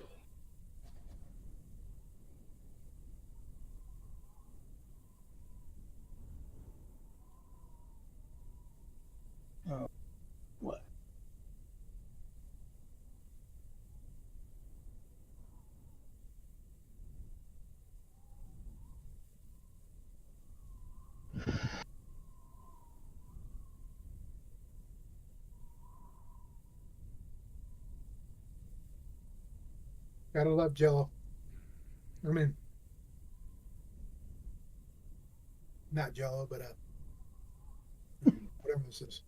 What? Gotta love Jello. I mean, not Jello, but whatever this is.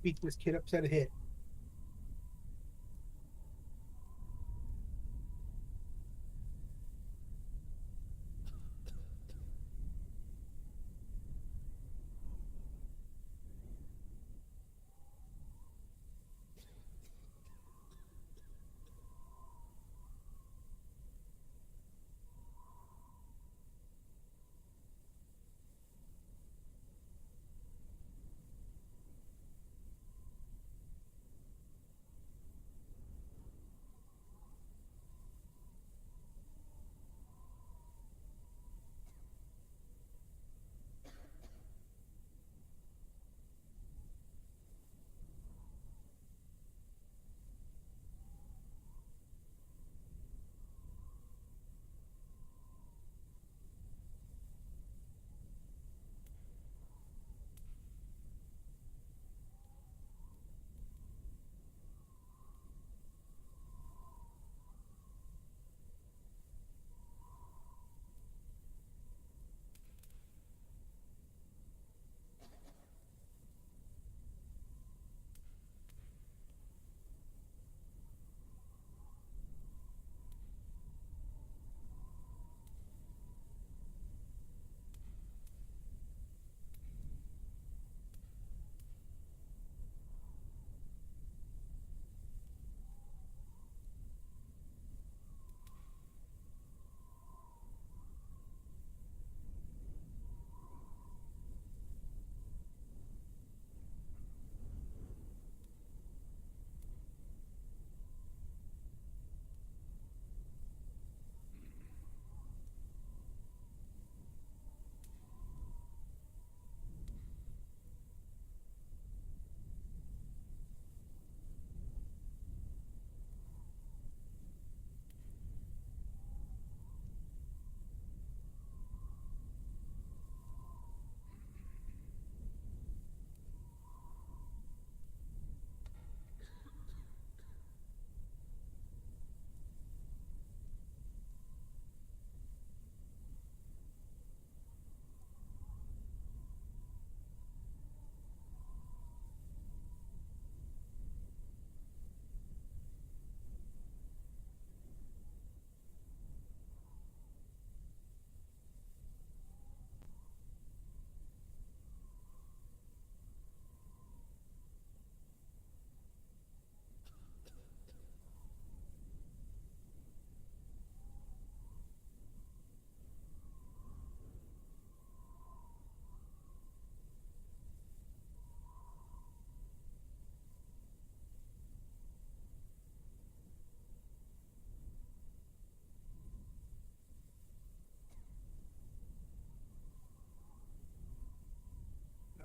beat this kid upside the head.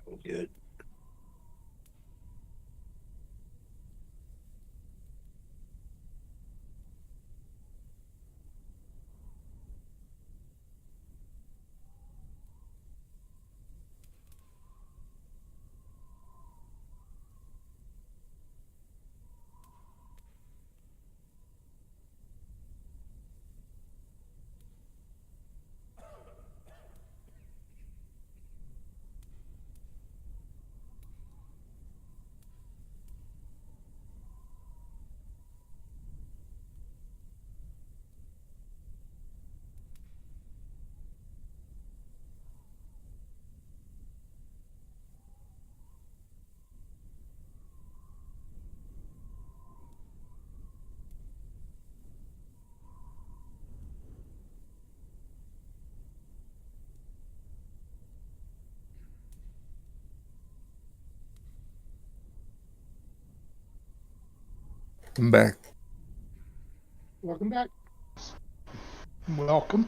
That was good. I'm back. Welcome back. Welcome.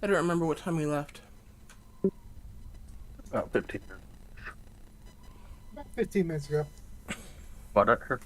I don't remember what time we left. About 15 minutes. About 15 minutes ago. About it here.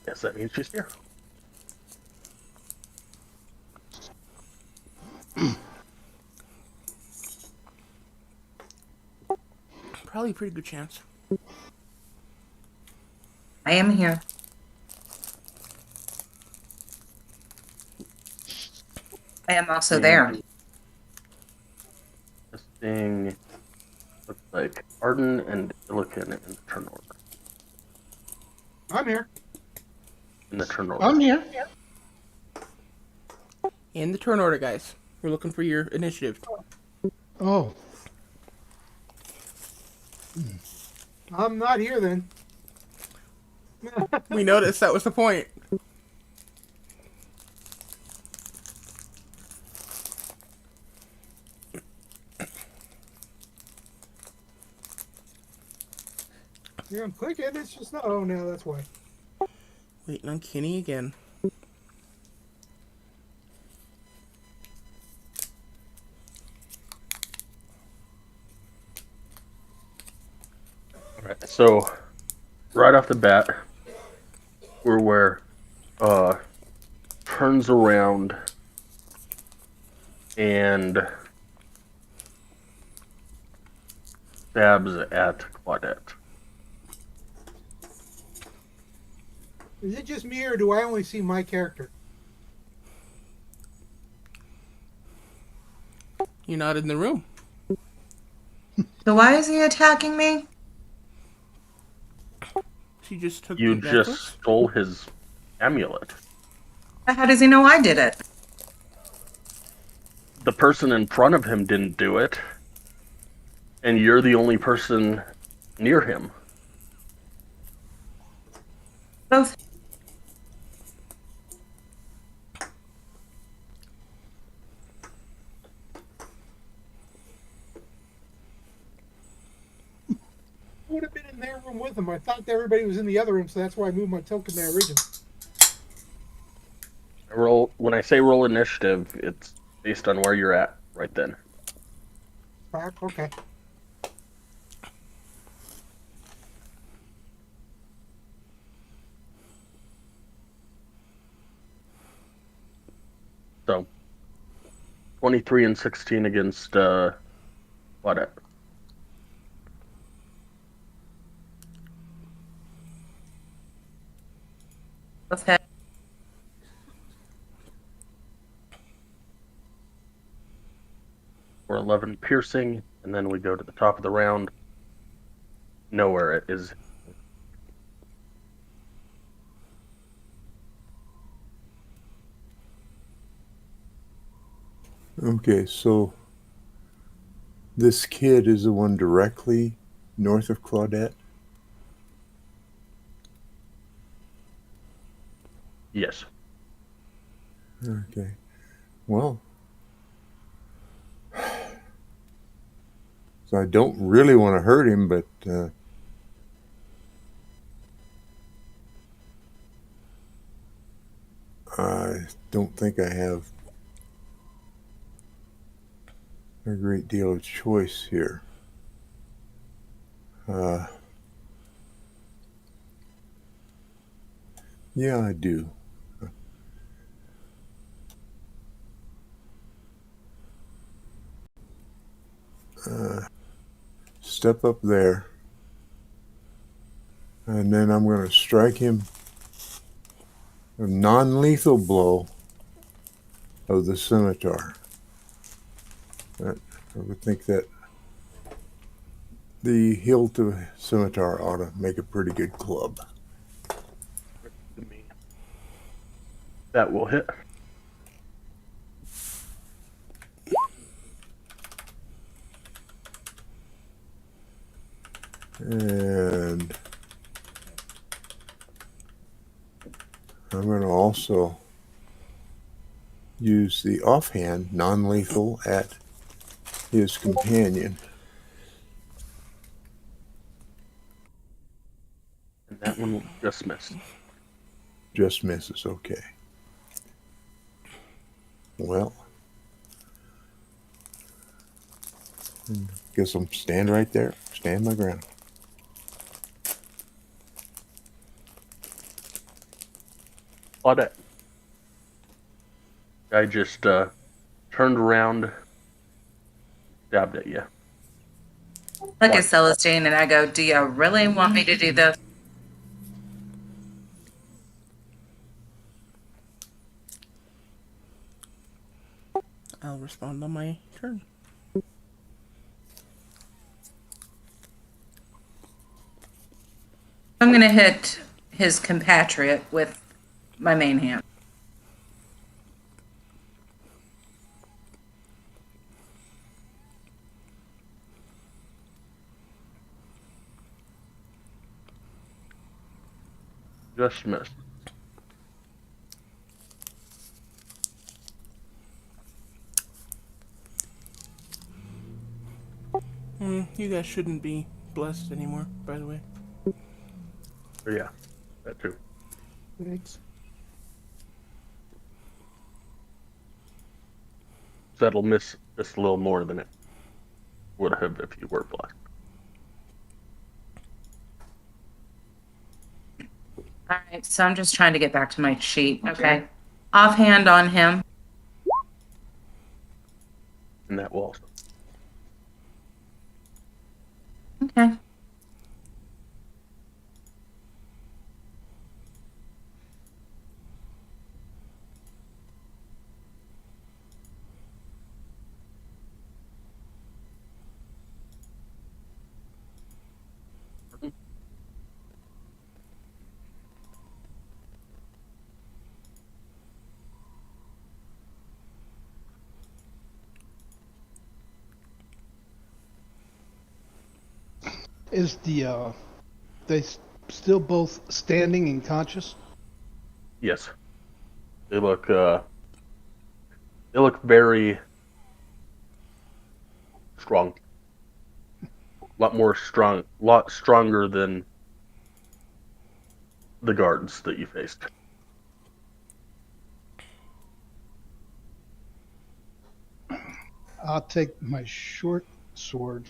Yes, that means she's here. Probably a pretty good chance. I am here. I am also there. This thing looks like Arden and Illican in the turn order. I'm here. In the turn order. I'm here. In the turn order, guys. We're looking for your initiative. Oh, I'm not here then. We noticed that was the point. Yeah, I'm clicking. It's just not. Oh, no, that's why. Waiting on Kenny again. Alright, so right off the bat, we're where turns around and stabs at Claudette. Is it just me, or do I only see my character? You're not in the room. So why is he attacking me? She just took You the just necklace. stole his amulet. How does he know I did it? The person in front of him didn't do it, and you're the only person near him. Both. I would have been in their room with them. I thought everybody was in the other room, so that's why I moved my token there originally. When I say roll initiative, it's based on where you're at right then. Back, okay. So 23 and 16 against what? Both head. We're 11 piercing, and then we go to the top of the round. Nowhere it is. Okay, so this kid is the one directly north of Claudette? Yes. Okay. Well, so I don't really want to hurt him, but I don't think I have a great deal of choice here. Yeah, I do. Step up there And then I'm going to strike him a non-lethal blow of the scimitar. I would think that the hilt of the scimitar ought to make a pretty good club. That will hit. And I'm going to also use the offhand non-lethal at his companion. And that one will just miss. Just misses, okay. Well, guess I'm stand right there, stand my ground. Claudette. I just turned around, stabbed at you. Look What? at Celestine and I go, do you really want me to do this? I'll respond on my turn. I'm going to hit his compatriot with my main hand. Just missed. You guys shouldn't be blessed anymore, by the way. Yeah, that too. Thanks. So that'll miss just a little more than it would have if you were blessed. All right, so I'm just trying to get back to my sheet. Okay. Offhand on him. And that will also. Okay. Is they still both standing and conscious? Yes. They look very strong. Lot stronger than the guards that you faced. I'll take my short sword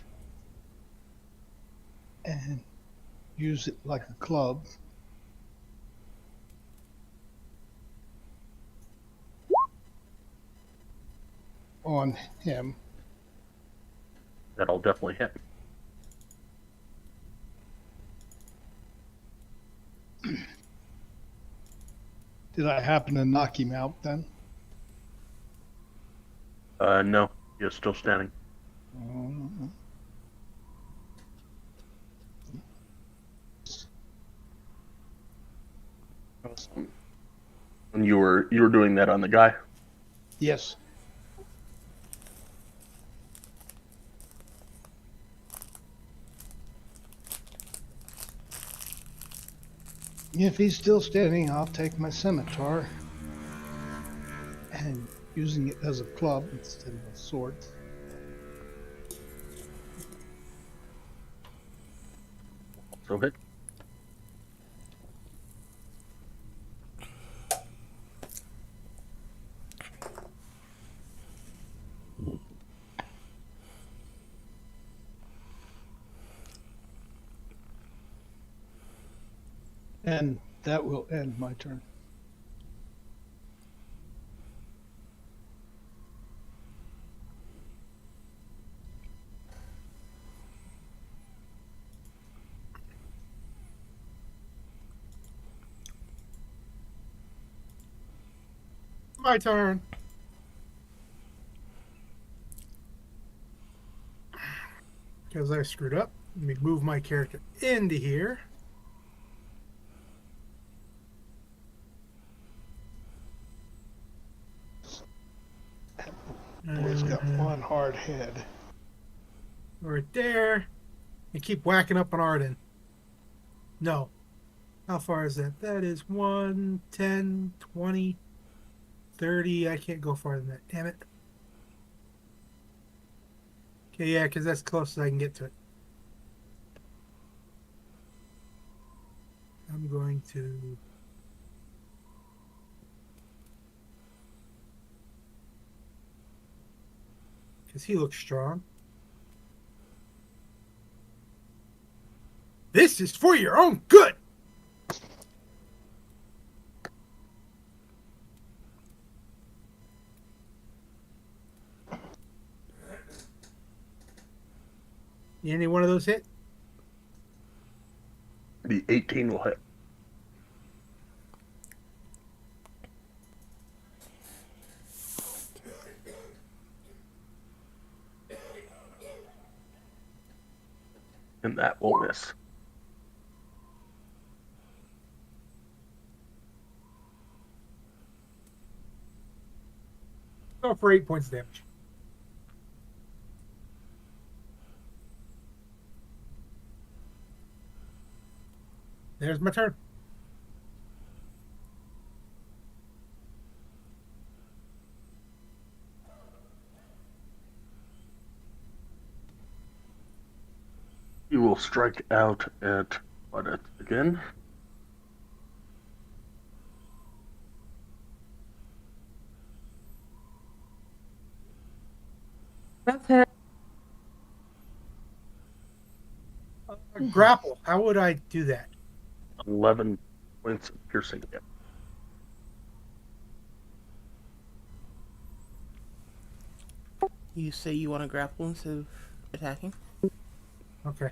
and use it like a club. On him. That'll definitely hit. Did I happen to knock him out then? No, you're still standing. And you were doing that on the guy? Yes. If he's still standing, I'll take my scimitar and using it as a club instead of a sword. So hit. And that will end my turn. my turn. Because I screwed up. Let me move my character into here. Boy's got one hard head. Right there. And keep whacking up on Arden. No. How far is that? That is 1, 10, 20, 30. I can't go farther than that. Damn it. Okay, yeah, because that's close as I can get to it. I'm going to... Because he looks strong. This is for your own good! Any one of those hit? The 18 will hit. And that will miss. Go for 8 points of damage. There's my turn. You will strike out at Claudette again. Okay. Grapple. How would I do that? 11 points of piercing damage. You say you want to grapple instead of attacking? Okay.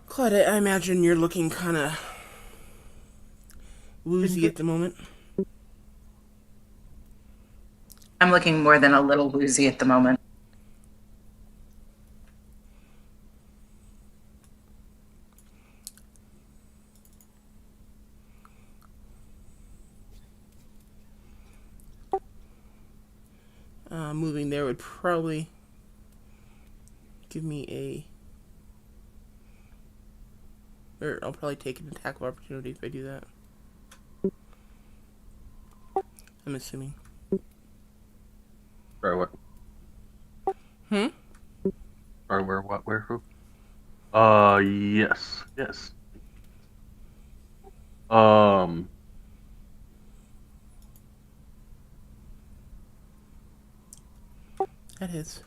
Claudette, I imagine you're looking kind of woozy at the moment. I'm looking more than a little woozy at the moment. Moving there would probably give me or I'll probably take an attack of opportunity if I do that. I'm assuming. Try what? Or where, what, where, who? Yes. Yes. That hits.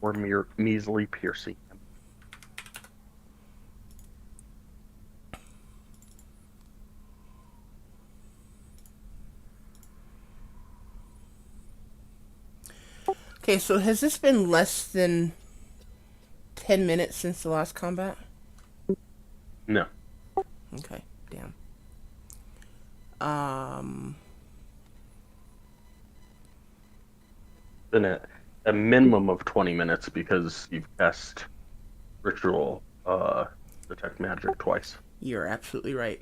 Or measly piercing. Okay, so has this been less than 10 minutes since the last combat? No. Okay, damn. Been a minimum of 20 minutes because you've cast ritual detect magic twice. You're absolutely right.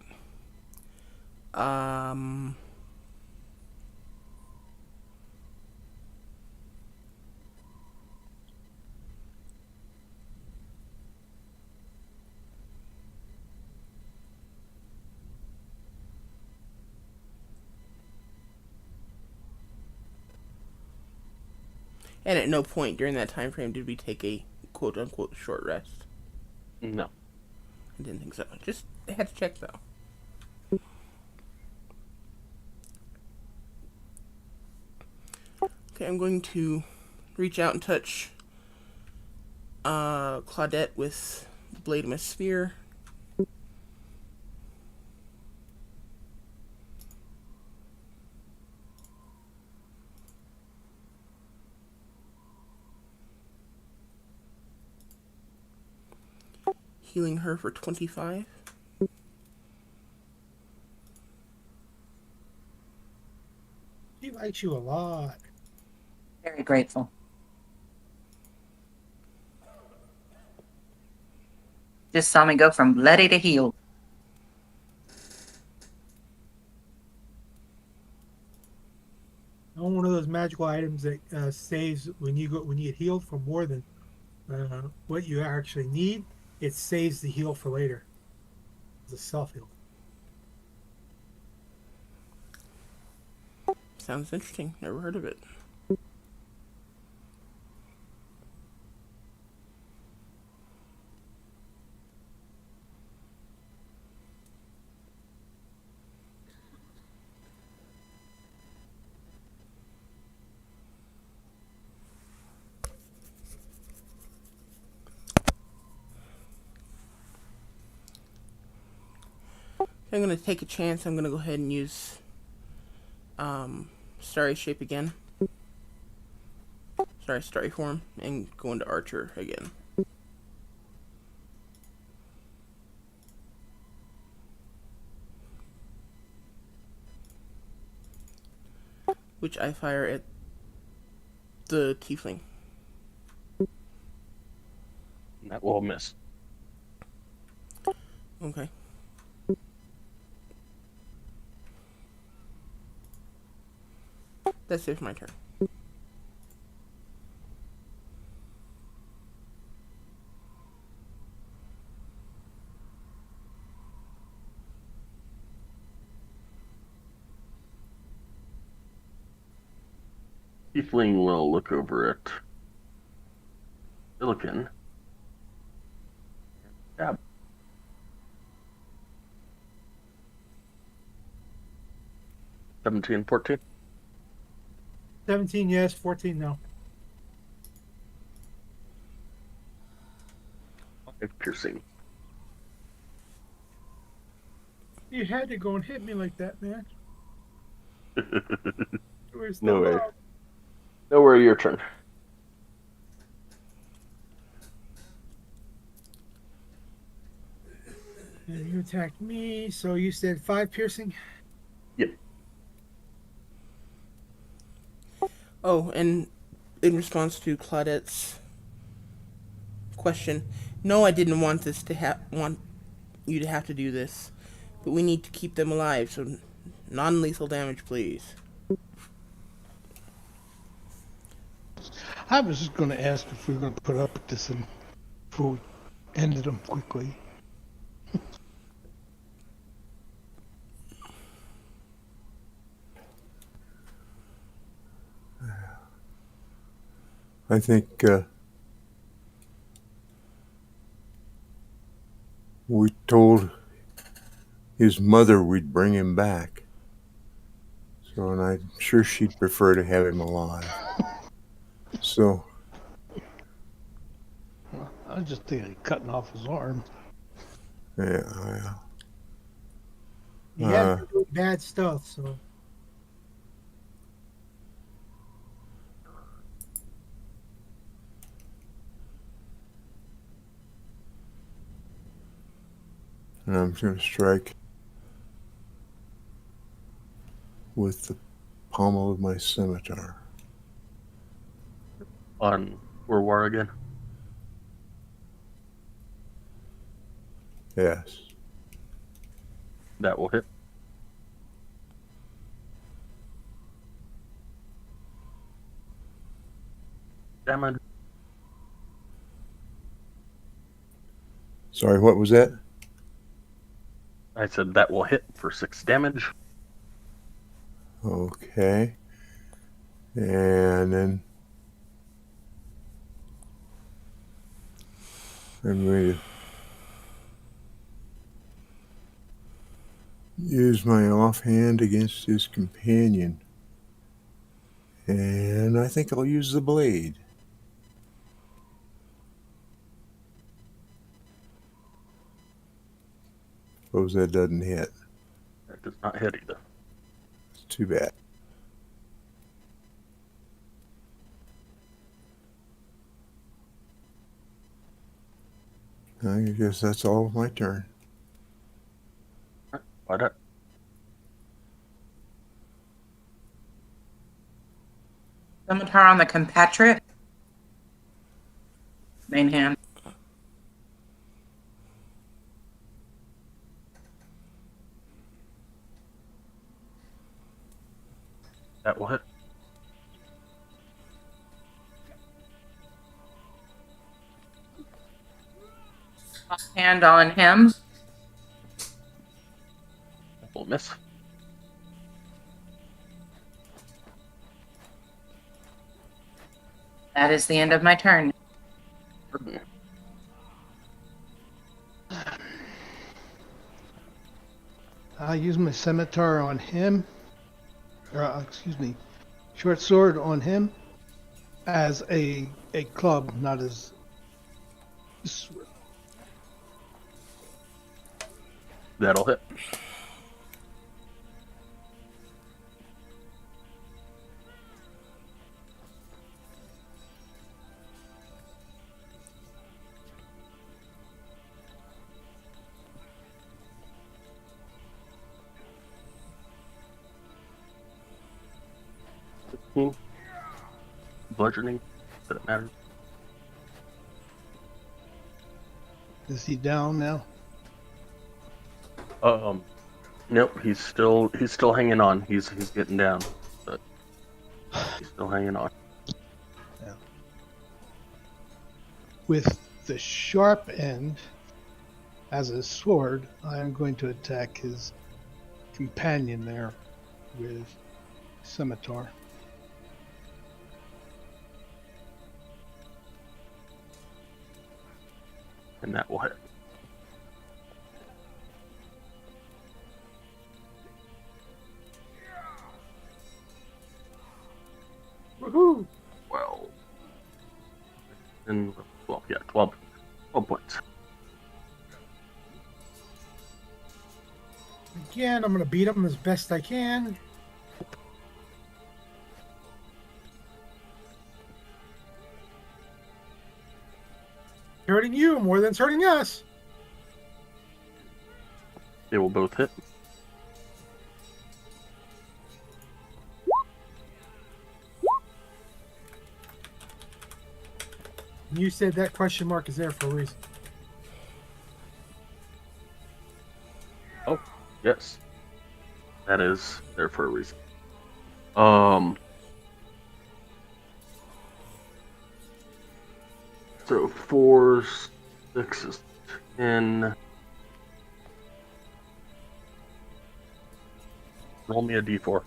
And at no point during that time frame did we take a quote-unquote short rest. No. I didn't think so. Just had to check, though. Okay, I'm going to reach out and touch Claudette with the blade of my sphere. Healing her for 25. She likes you a lot. Very grateful. Just saw me go from bloody to healed. One of those magical items that saves when you get healed for more than what you actually need. It saves the heal for later. It's a self heal. Sounds interesting. Never heard of it. I'm going to take a chance. I'm going to go ahead and use Starry Shape again. Starry Form, and go into Archer again. Which I fire at the Tiefling. That will miss. Okay. That's it for my turn. Tiefling will look over at Silicon. Yeah. $17, $14. 17 yes, 14 no. 5 piercing. You had to go and hit me like that, man. No way. No worry, your turn. And you attacked me, so you said 5 piercing? Yep. Oh, and in response to Claudette's question, no, I didn't want want you to have to do this, but we need to keep them alive, so non-lethal damage, please. I was just going to ask if we were going to put up with this and before we ended them quickly. I think we told his mother we'd bring him back. So, and I'm sure she'd prefer to have him alive. So, I was just thinking of cutting off his arm. yeah. He had been doing bad stuff, so. And I'm going to strike with the pommel of my scimitar. On War again. Yes. That will hit. Damage. Sorry, what was that? I said that will hit for 6 damage. Okay. And then I'm going to use my offhand against his companion. And I think I'll use the blade. Suppose that doesn't hit. That does not hit either. It's too bad. I guess that's all of my turn. Why not? Scimitar on the compatriot. Main hand. That will hit. Hand on him. That will miss. That is the end of my turn. I'll use my scimitar on him, or excuse me, short sword on him as a club, not as a sword. That'll hit. Bludgeoning. Does it matter? Is he down now? Nope. He's still hanging on. He's getting down, but he's still hanging on. Yeah. With the sharp end as a sword, I'm going to attack his companion there with scimitar. And that will hit. Woohoo! 12. And 12, yeah, 12 points. Again, I'm going to beat him as best I can. Hurting you more than it's hurting us. They will both hit. You said that question mark is there for a reason. Oh, yes. That is there for a reason. So 4, 6 is 10. Roll me a d4.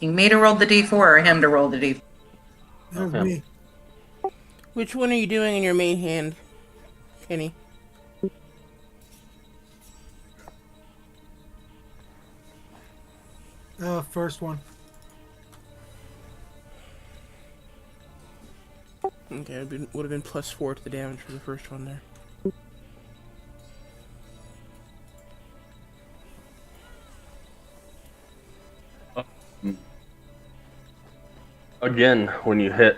Asking me to roll the d4 or him to roll the d4? That was Okay. me. Which one are you doing in your main hand, Kenny? First one. Okay, it would have been +4 to the damage for the first one there. Again, when you hit,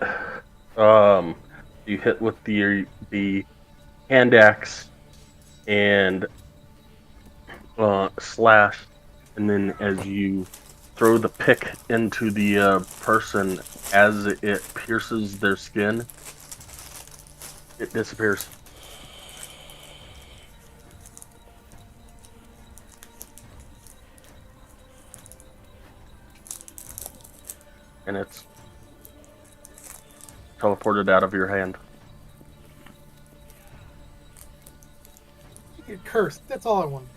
you hit with the hand axe and slash, and then as you throw the pick into the person, as it pierces their skin, it disappears. And it's teleported out of your hand. You get cursed. That's all I want.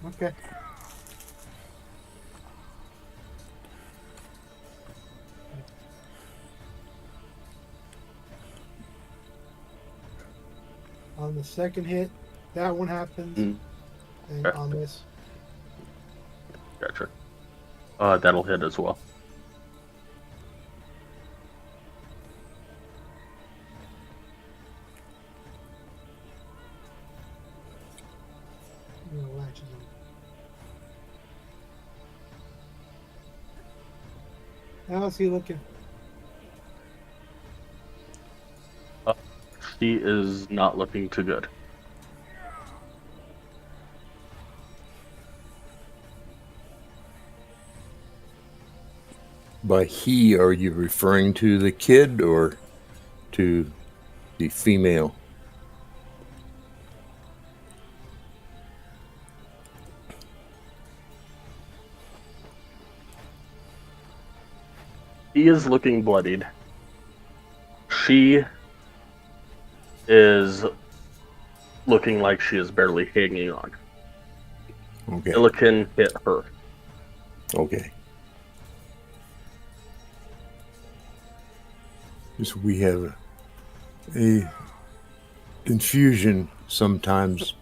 Okay. On the second hit, that one happens, Mm, and okay. on this, Gotcha. That'll hit as well. latches on. How's he looking? She is not looking too good. By he, are you referring to the kid or to the female? He is looking bloodied. She is looking like she is barely hanging on. Okay. Illiken hit her. Okay. Just we have a confusion sometimes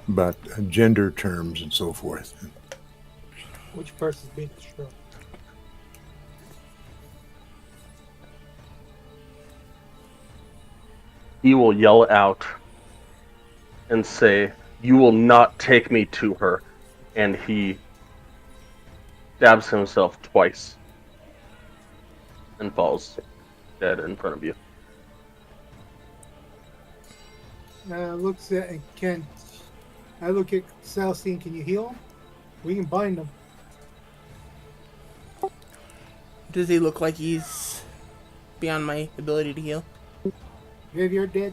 about gender terms and so forth. Which person's being destroyed? He will yell out and say, "You will not take me to her." And he stabs himself twice and falls dead in front of you. Looks at Kent. I look at Celestine. Can you heal him? We can bind him. Does he look like he's beyond my ability to heal? Graveyard dead.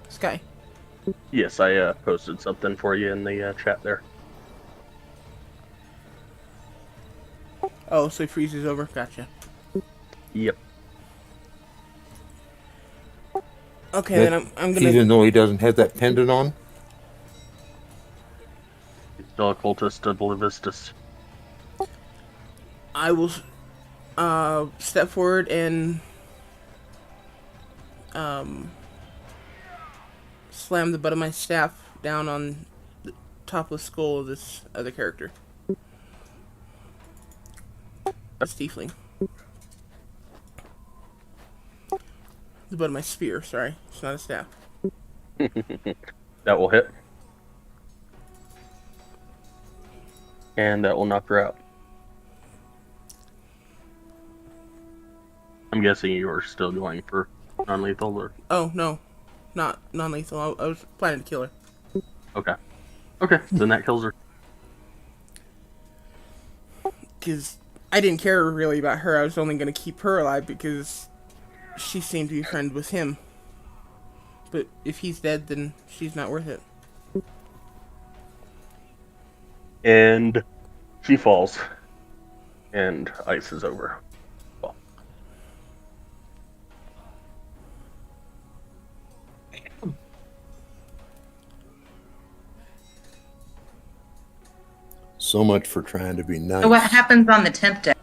Sky. Yes, I posted something for you in the chat there. Oh, so he freezes over. Gotcha. Yep. Okay, then I'm gonna. Even though he doesn't have that pendant on? He's still a cultist of Levistus. I will step forward and slam the butt of my staff down on the top of the skull of this other character. This tiefling. The butt of my spear, sorry. It's not a staff. That will hit. And that will knock her out. I'm guessing you are still going for non-lethal, or... Oh, no. Not non-lethal. I was planning to kill her. Okay. Okay, then that kills her. Because I didn't care really about her. I was only going to keep her alive because she seemed to be friends with him. But if he's dead, then she's not worth it. And she falls. And ice is over. Well, So much for trying to be nice. So what happens on the 10th day?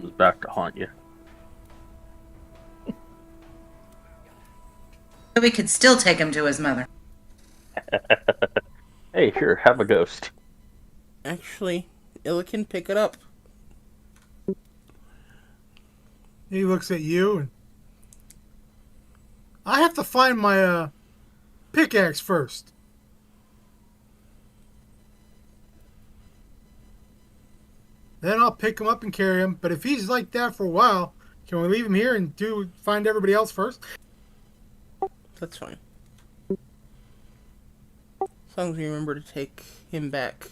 comes back to haunt you. So we could still take him to his mother. Hey, here, have a ghost. Actually, Illiken, pick it up. He looks at you and I have to find my pickaxe first. Then I'll pick him up and carry him. But if he's like that for a while, can we leave him here and find everybody else first? That's fine. As long as we remember to take him back.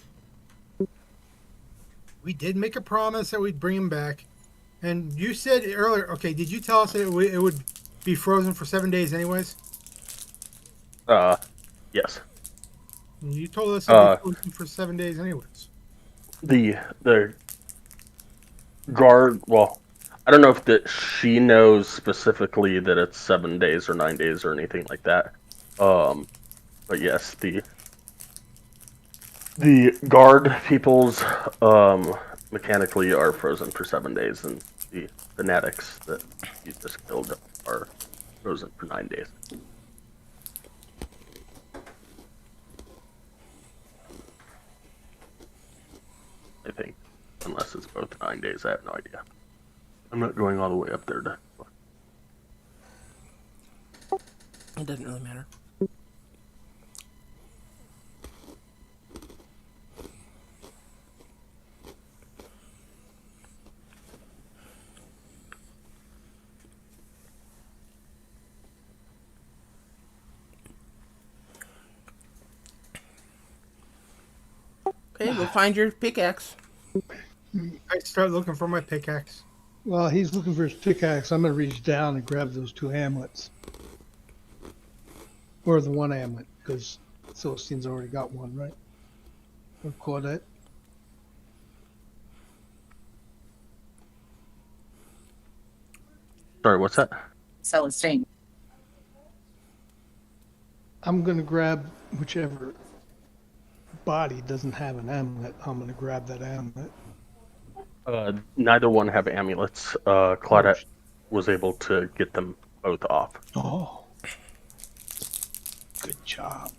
We did make a promise that we'd bring him back. And you said earlier, okay, did you tell us that it would be frozen for 7 days anyways? Yes. You told us it would be frozen for 7 days anyways. The guard. Well, I don't know if that she knows specifically that it's 7 days or 9 days or anything like that. But yes, the guard peoples mechanically are frozen for 7 days, and the fanatics that you just killed are frozen for 9 days. I think, unless it's both 9 days, I have no idea. I'm not going all the way up there to. It doesn't really matter. Okay, go find your pickaxe. I start looking for my pickaxe. Well, he's looking for his pickaxe. I'm going to reach down and grab those 2 amulets. Or the 1 amulet, because Celestine's already got one, right? Or Claudette. Sorry, what's that? Celestine. I'm going to grab whichever body doesn't have an amulet. I'm going to grab that amulet. Neither one have amulets. Claudette was able to get them both off. Oh. Good job.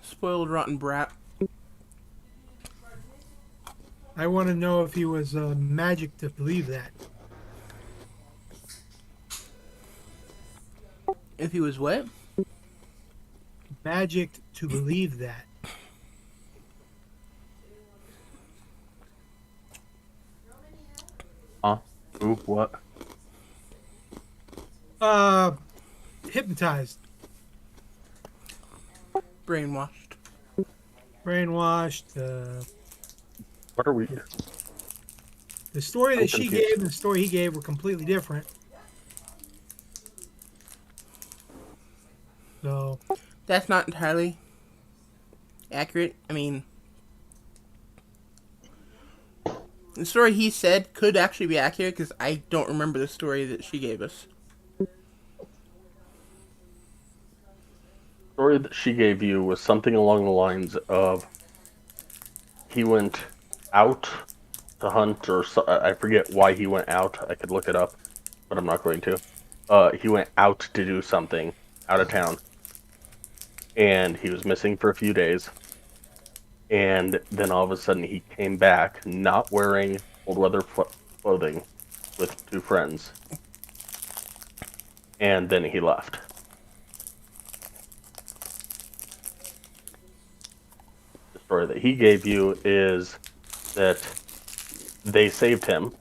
Spoiled, rotten brat. I want to know if he was magic to believe that. If he was what? Magic to believe that. Huh? Ooh, what? Hypnotized, Brainwashed. brainwashed. What are we? The story I'm that she confused. gave and the story he gave were completely different. So That's not entirely accurate. I mean, the story he said could actually be accurate because I don't remember the story that she gave us. The story that she gave you was something along the lines of he went out to hunt, or I forget why he went out. I could look it up, but I'm not going to. He went out to do something out of town, and he was missing for a few days. And then all of a sudden, he came back not wearing cold weather clothing with 2 friends, and then he left. The story that he gave you is that they saved him,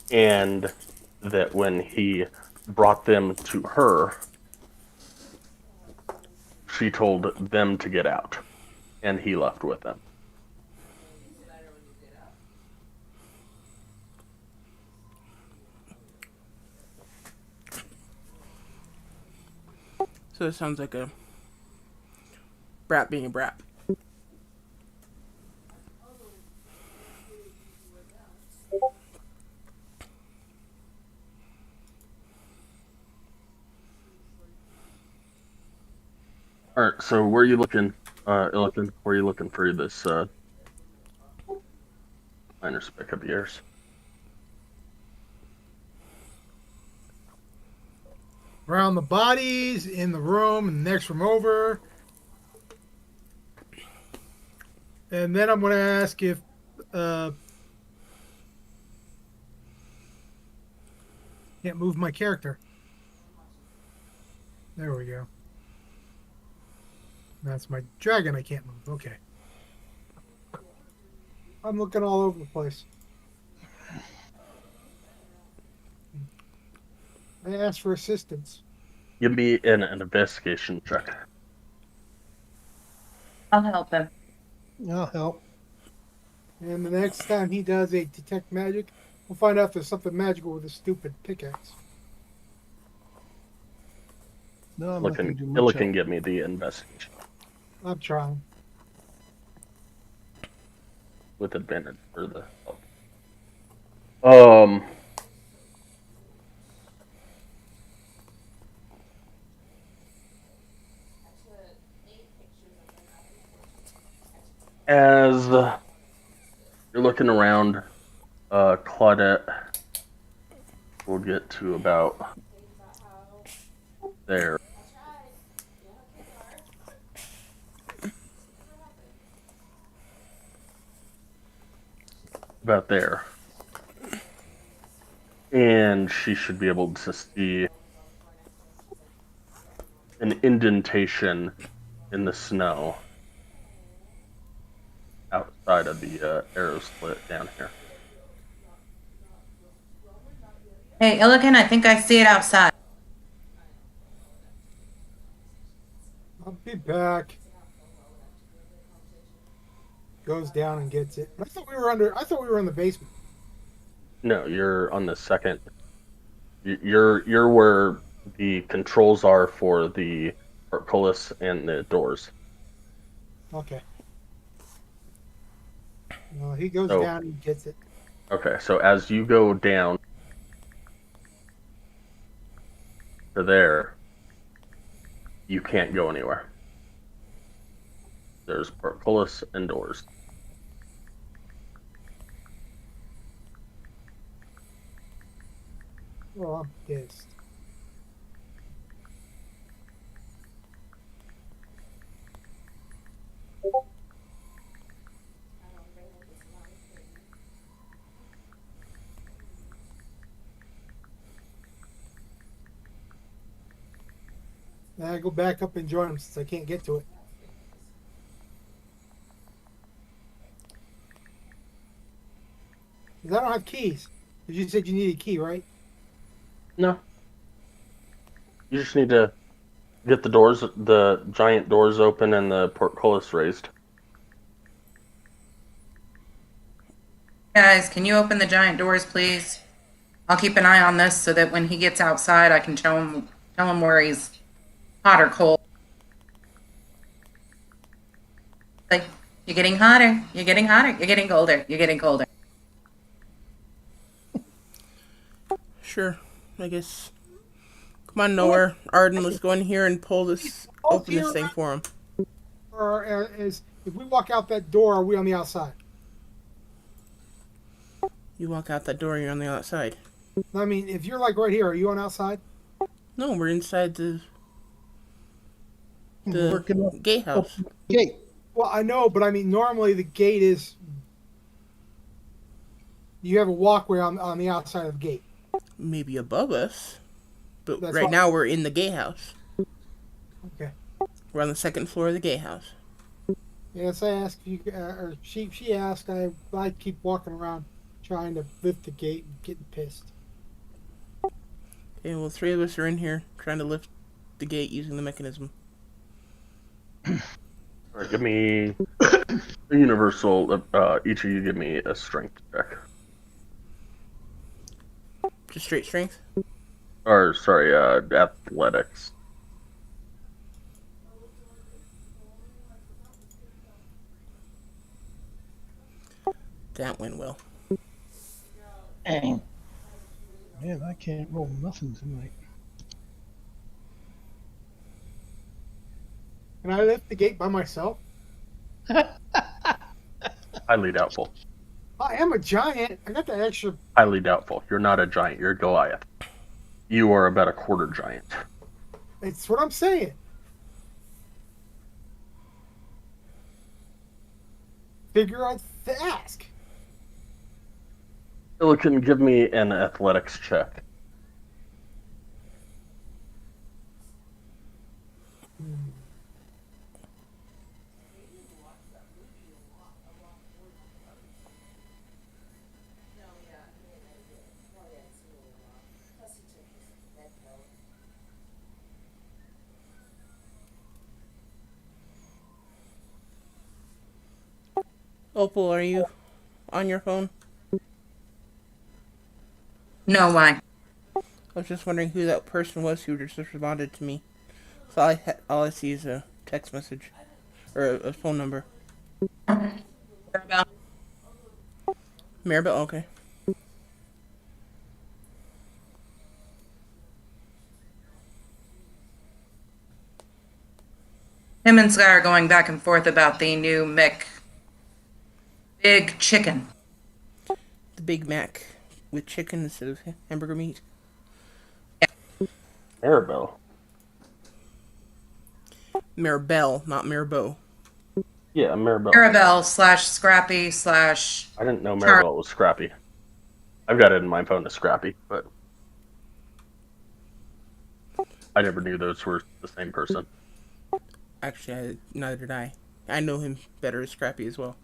and that when he brought them to her, she told them to get out, and he left with them. So it sounds like a brat being a brat. All right, so where are you looking? Where are you looking for this minor spec of yours? around the bodies, in the room, and the next room over. And then I'm going to ask if can't move my character. There we go. That's my dragon. I can't move. Okay. I'm looking all over the place. I asked for assistance. Give me an investigation check. I'll help him. I'll help. And the next time he does a detect magic, we'll find out if there's something magical with his stupid pickaxe. No, I'm Illa not going to do can, much Illa help. can give me the investigation I'm trying. with advantage for the help. As you're looking around, Claudette will get to about there. About there. And she should be able to see an indentation in the snow outside of the arrow slit down here. Hey, Illigan, I think I see it outside. I'll be back. Goes down and gets it. I thought we were under. I thought we were in the basement. No, you're on the second. You're where the controls are for the portcullis and the doors. Okay. Well, he goes So- down and gets it. Okay, so as you go down to there, you can't go anywhere. There's portcullis and doors. Oh, I'm pissed. Now I go back up and join him since I can't get to it. Because I don't have keys. You said you need a key, right? No. You just need to get the giant doors open and the portcullis raised. Guys, can you open the giant doors, please? I'll keep an eye on this so that when he gets outside, I can tell him where he's hot or cold. Like, you're getting hotter. You're getting hotter. You're getting colder. You're getting colder. Sure, I guess. Come on, nowhere. Arden, let's go in here and pull this, open this thing for him. Or is if we walk out that door, are we on the outside? You walk out that door, you're on the outside. I mean, if you're like right here, are you on outside? No, we're inside the Working up gatehouse. gate. Well, I know, but I mean, normally the gate is. You have a walkway on the outside of the gate. Maybe above us, but That's right all. now we're in the gatehouse. Okay. We're on the second floor of the gatehouse. Yes, I asked you, or she asked. I keep walking around trying to lift the gate and getting pissed. Okay, well, three of us are in here trying to lift the gate using the mechanism. All right, give me a universal. Each of you give me a strength check. Just straight strength? Or sorry, athletics. That went well. Man, I can't roll nothing tonight. Can I lift the gate by myself? Highly doubtful. I am a giant. I got that extra. Highly doubtful. You're not a giant. You're a Goliath. You are about a quarter giant. It's what I'm saying. Figure I'd ask. Silicon, give me an athletics check. Opal, are you on your phone? No, why? I was just wondering who that person was who just responded to me. So all I see is a text message or a phone number. Maribel, okay. Him and Sky are going back and forth about the new Big Chicken. The Big Mac with chicken instead of hamburger meat. Maribel. Maribel, not Maribel. Yeah, Maribel. Maribel / Scrappy / I didn't know Maribel was Scrappy. I've got it in my phone as Scrappy, but I never knew those were the same person. Actually, neither did I. I know him better as Scrappy as well.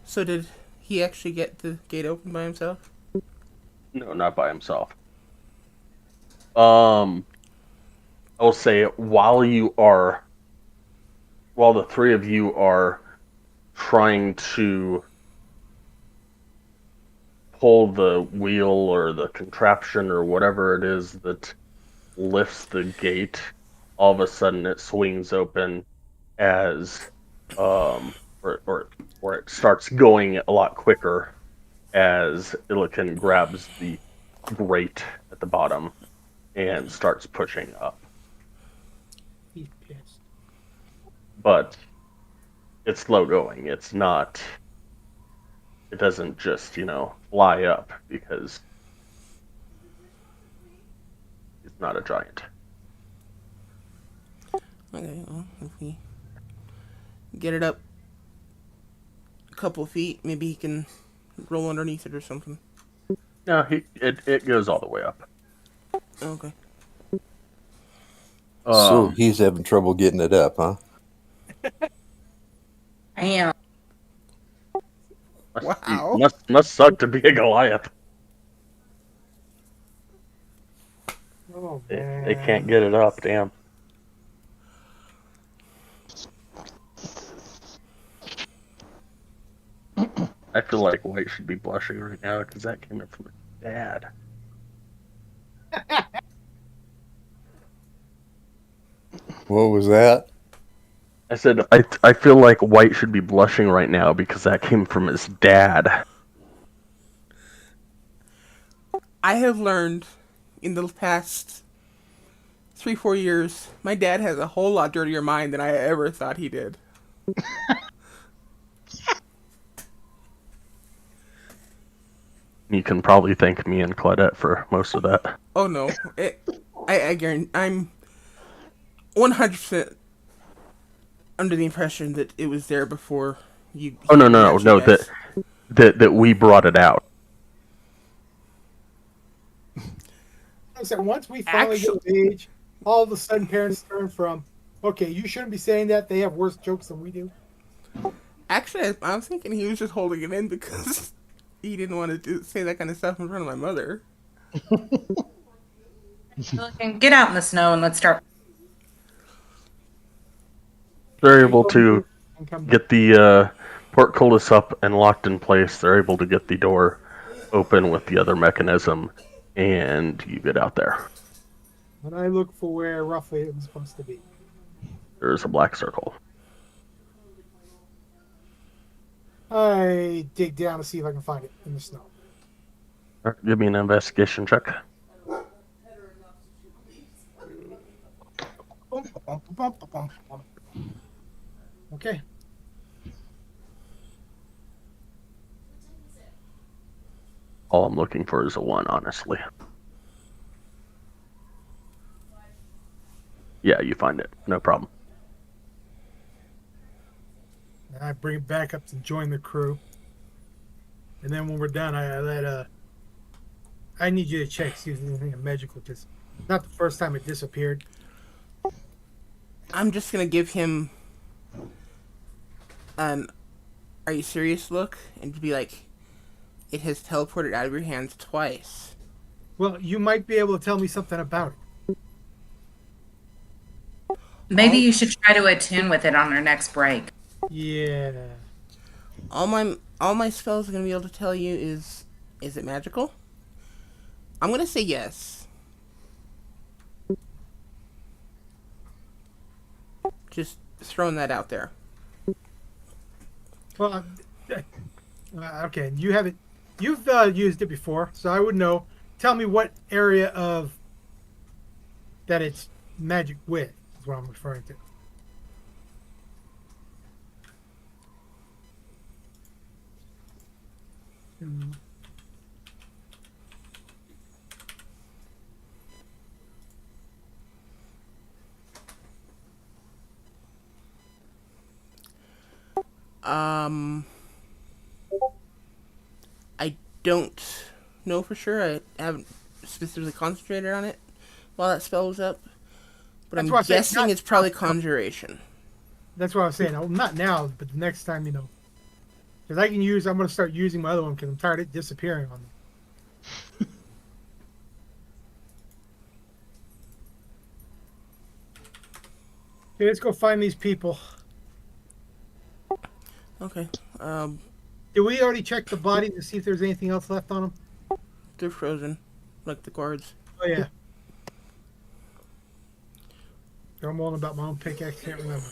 So did he actually get the gate open by himself? No, not by himself. I will say while the three of you are trying to pull the wheel or the contraption or whatever it is that lifts the gate, all of a sudden it swings open as or it starts going a lot quicker as Illican grabs the grate at the bottom and starts pushing up. He's pissed. But it's slow going. It doesn't just, fly up because it's not a giant. Okay, well, if we get it up a couple feet, maybe he can roll underneath it or something. No, it goes all the way up. Okay. So he's having trouble getting it up, huh? I am. Wow. Must suck to be a Goliath. Oh, They man. can't get it up, damn. I feel like White should be blushing right now because that came in from his dad. What was that? I said I feel like White should be blushing right now because that came from his dad. I have learned in the past 3-4 years, my dad has a whole lot dirtier mind than I ever thought he did. You can probably thank me and Claudette for most of that. Oh no, I guarantee I'm 100% under the impression that it was there before you. Oh no, that we brought it out. I said, once we finally get of age, all of a sudden parents turn from, okay, you shouldn't be saying that. They have worse jokes than we do. Actually, I'm thinking he was just holding it in because he didn't want to say that kind of stuff in front of my mother. Get out in the snow and let's start. They're able to get the portcullis up and locked in place. They're able to get the door open with the other mechanism, and you get out there. And I look for where roughly it was supposed to be. There's a black circle. I dig down to see if I can find it in the snow. All right, give me an investigation check. Okay. All I'm looking for is a 1, honestly. Yeah, you find it. No problem. And I bring it back up to join the crew. And then when we're done, I need you to check, see if there's anything magical, because not the first time it disappeared. I'm just gonna give him an "Are you serious?" look and be like, "It has teleported out of your hands twice." Well, you might be able to tell me something about it. Maybe All- you should try to attune with it on our next break. Yeah. all my spells are gonna be able to tell you is it magical? I'm gonna say yes. Just throwing that out there. Well, okay. You haven't. You've used it before, so I would know. Tell me what area of that it's magic with is what I'm referring to. Hmm. Um, I don't know for sure. I haven't specifically concentrated on it while that spell was up, but That's I'm why I say guessing not it's probably conjuration. That's what I was saying. Not now, but the next time, because I can use. I'm going to start using my other one because I'm tired of it disappearing on me. Okay, let's go find these people. Okay. Did we already check the body to see if there's anything else left on them? They're frozen, like the guards. Oh yeah. I'm on about my own pickaxe. Can't remember.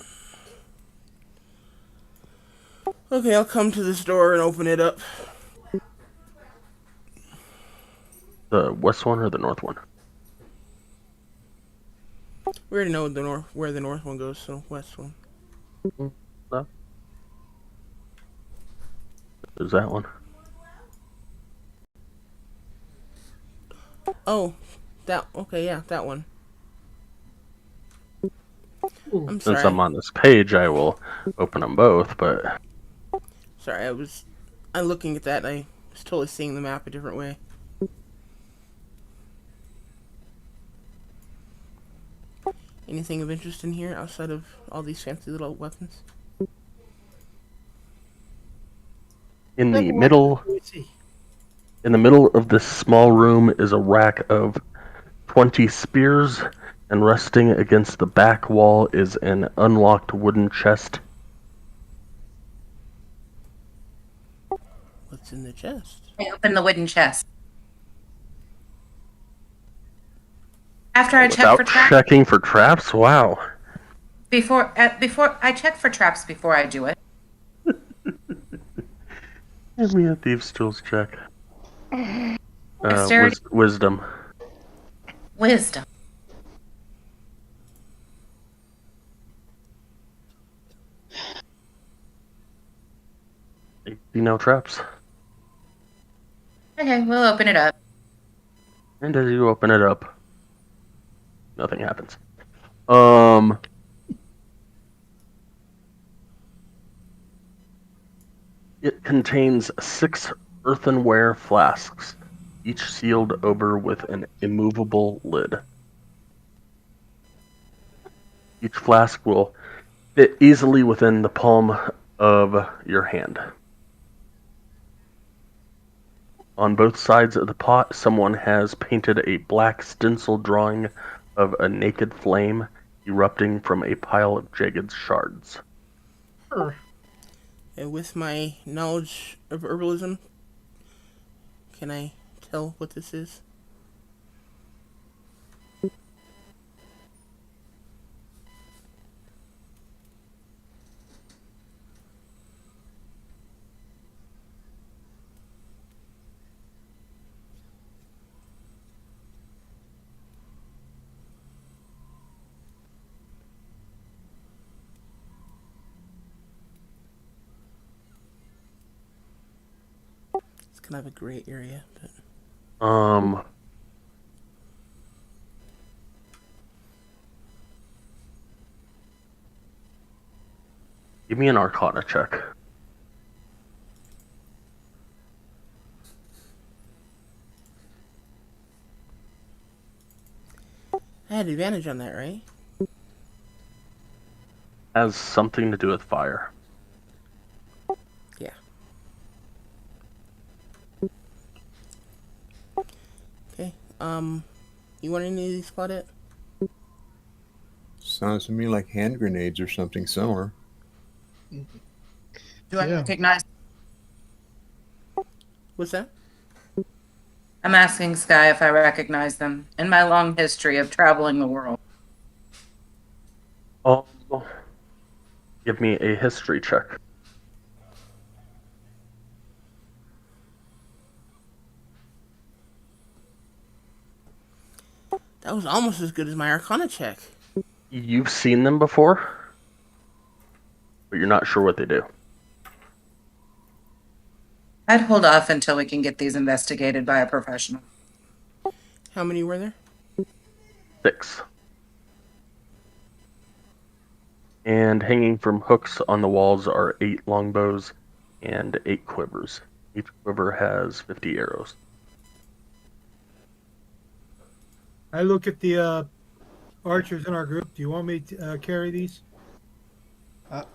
Okay, I'll come to this door and open it up. The west one or the north one? We already know where the north one goes, so west one. No. There's that one. Oh, okay, yeah, that one. Ooh. I'm Since sorry. I'm on this page, I will open them both, but Sorry, I'm looking at that and I was totally seeing the map a different way. Anything of interest in here outside of all these fancy little weapons? in the Never mind. middle Let's see. in the middle of this small room is a rack of 20 spears, and resting against the back wall is an unlocked wooden chest. What's in the chest? I open the wooden chest. After I check Without for traps, checking for traps? Wow. before I check for traps before I do it. Give me a thieves' tools check. Dexterity, Wisdom. wisdom. You know traps. Okay, we'll open it up. And as you open it up, nothing happens. It contains 6 earthenware flasks, each sealed over with an immovable lid. Each flask will fit easily within the palm of your hand. On both sides of the pot, someone has painted a black stencil drawing of a naked flame erupting from a pile of jagged shards. Sure. And with my knowledge of herbalism, can I tell what this is? It's kind of a gray area, but Give me an Arcana check. I had advantage on that, right? Has something to do with fire. Yeah. Okay. You want any of these, Claudette? Sounds to me like hand grenades or something similar. Do I Yeah. recognize? What's that? I'm asking Sky if I recognize them in my long history of traveling the world. Give me a history check. That was almost as good as my Arcana check. You've seen them before, but you're not sure what they do. I'd hold off until we can get these investigated by a professional. How many were there? 6. And hanging from hooks on the walls are 8 longbows and 8 quivers. Each quiver has 50 arrows. I look at the archers in our group. Do you want me to carry these? How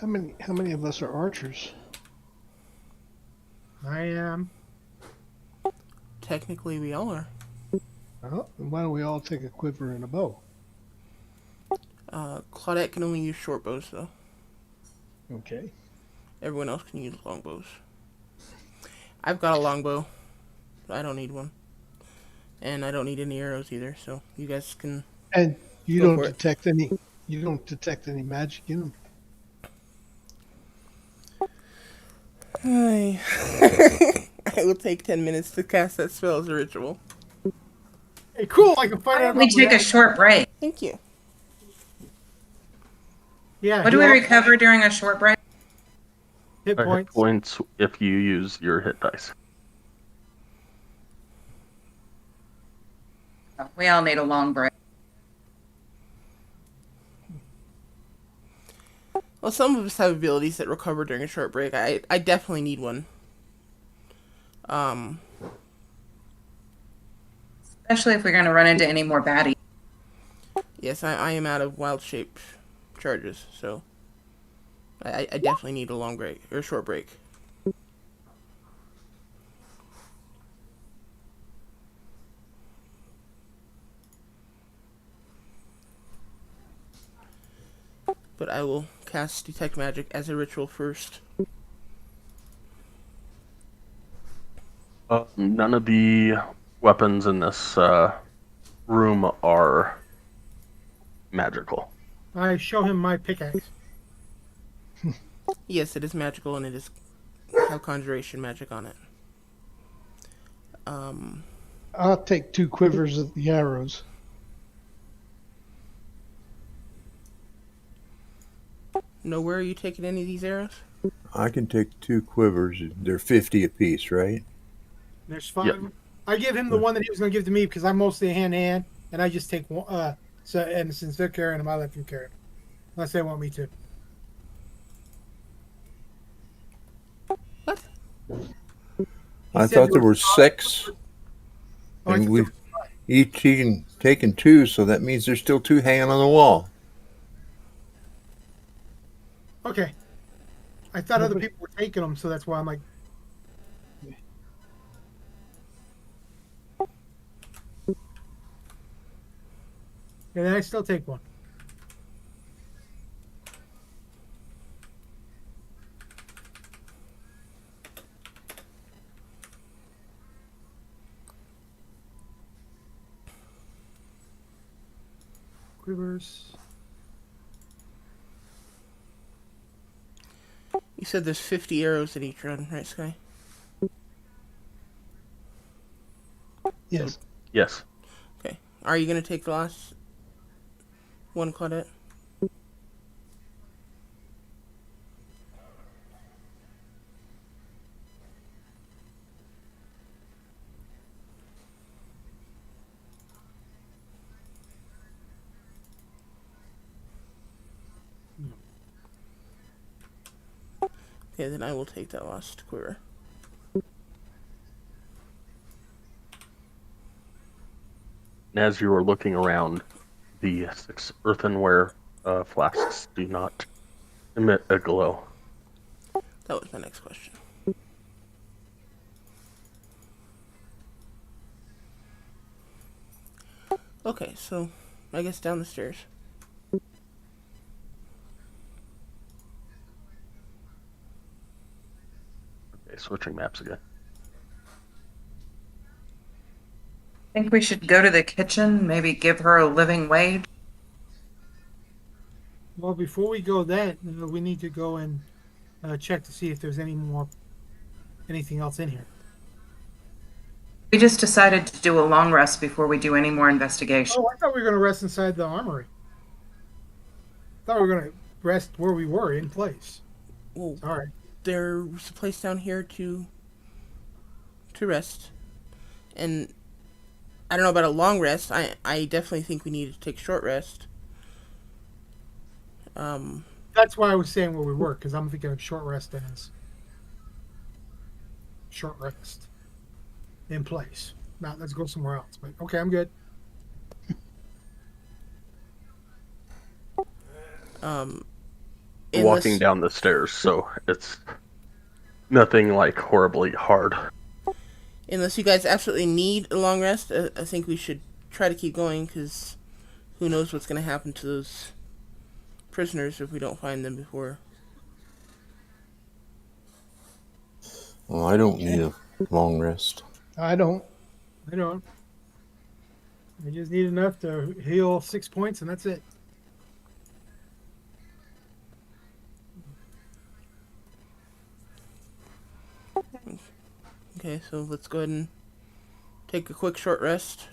many of us are archers? I am. Technically, we all are. Well, then why don't we all take a quiver and a bow? Claudette can only use short bows, though. Okay. Everyone else can use longbows. I've got a longbow. I don't need one. And I don't need any arrows either, so you guys can... And you Go don't for it. detect any. You don't detect any magic in them. I will take 10 minutes to cast that spell as a ritual. Hey, cool. I can find Why out. don't we take a short break? Thank you. Yeah. What do we recover during a short break? Hit Hit points. points if you use your hit dice. We all need a long break. Well, some of us have abilities that recover during a short break. I definitely need one. Especially if we're going to run into any more baddies. Yes, I am out of wild shape charges, so I definitely need a long break or a short break. But I will cast Detect Magic as a ritual first. None of the weapons in this room are magical. I show him my pickaxe. Yes, it is magical and it is have conjuration magic on it. I'll take 2 quivers of the arrows. No, where are you taking any of these arrows? I can take 2 quivers. They're 50 apiece, right? There's 5. Yep. I give him the one that he was going to give to me because I'm mostly hand to hand, and I just take one. And since they're carrying them, I let them carry them, unless they want me to. What? I said thought there there were 6, Oh, I and thought we've each taken 2, so that means there's still 2 hanging on the wall. Okay. I thought other people were taking them, so that's why I'm like. And then I still take one. Quivers. You said there's 50 arrows in each run, right, Sky? Yes. Yes. Okay. Are you going to take the last one, Claudette? Okay, then I will take that last quiver. And as you are looking around, the 6 earthenware flasks do not emit a glow. That was my next question. Okay, so I guess down the stairs. Okay, switching maps again. I think we should go to the kitchen, maybe give her a living wage. Well, before we go that, we need to go and check to see if there's anything else in here. We just decided to do a long rest before we do any more investigation. Oh, I thought we were going to rest inside the armory. I thought we were going to rest where we were in place. Well, All right. there's a place down here to rest, and I don't know about a long rest. I definitely think we need to take a short rest. That's why I was saying where we were, because I'm thinking of short rest as short rest in place. Now let's go somewhere else. But okay, I'm good. Walking down the stairs, so it's nothing like horribly hard. Unless you guys absolutely need a long rest, I think we should try to keep going, because who knows what's going to happen to those prisoners if we don't find them before. Well, I don't need a long rest. I don't. I don't. I just need enough to heal 6 points, and that's it. Okay, so let's go ahead and take a quick short rest.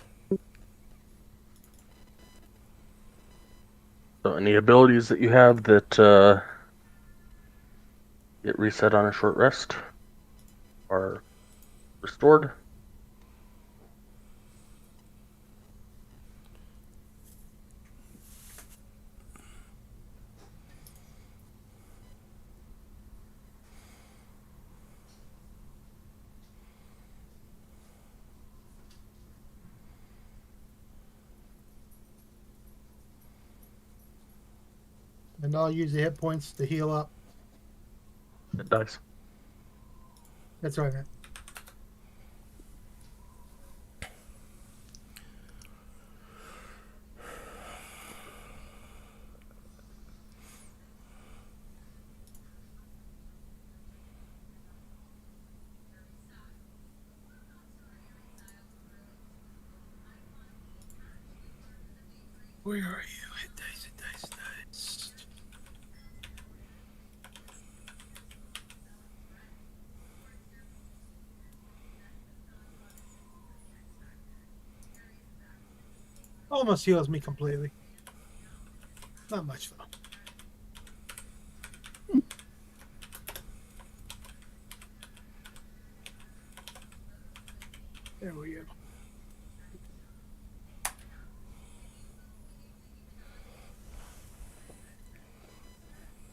So any abilities that you have that get reset on a short rest are restored. And I'll use the hit points to heal up. It dies. That's what I meant. Where are you? Hit dice, hit dice, dice. Almost heals me completely. Not much though. There we go.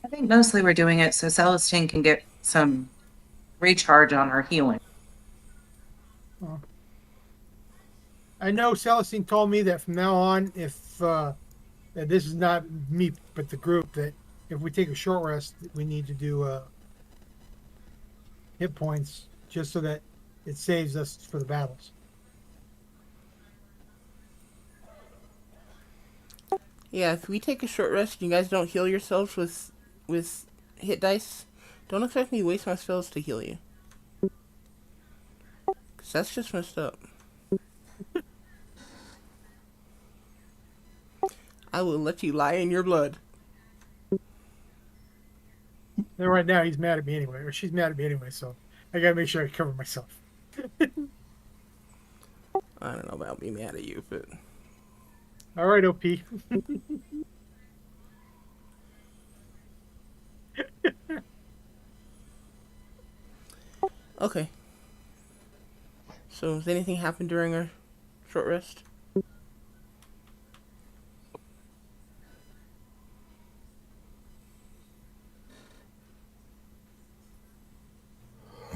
I think mostly we're doing it so Celestine can get some recharge on her healing. I know Celestine told me that from now on, if that this is not me but the group, that if we take a short rest, we need to do hit points just so that it saves us for the battles. Yeah, if we take a short rest and you guys don't heal yourselves with hit dice, don't expect me to waste my spells to heal you. Because that's just messed up. I will let you lie in your blood. And right now he's mad at me anyway, or she's mad at me anyway, so I gotta make sure I cover myself. I don't know about me mad at you, but... Alright, OP. Okay. So, has anything happened during our short rest?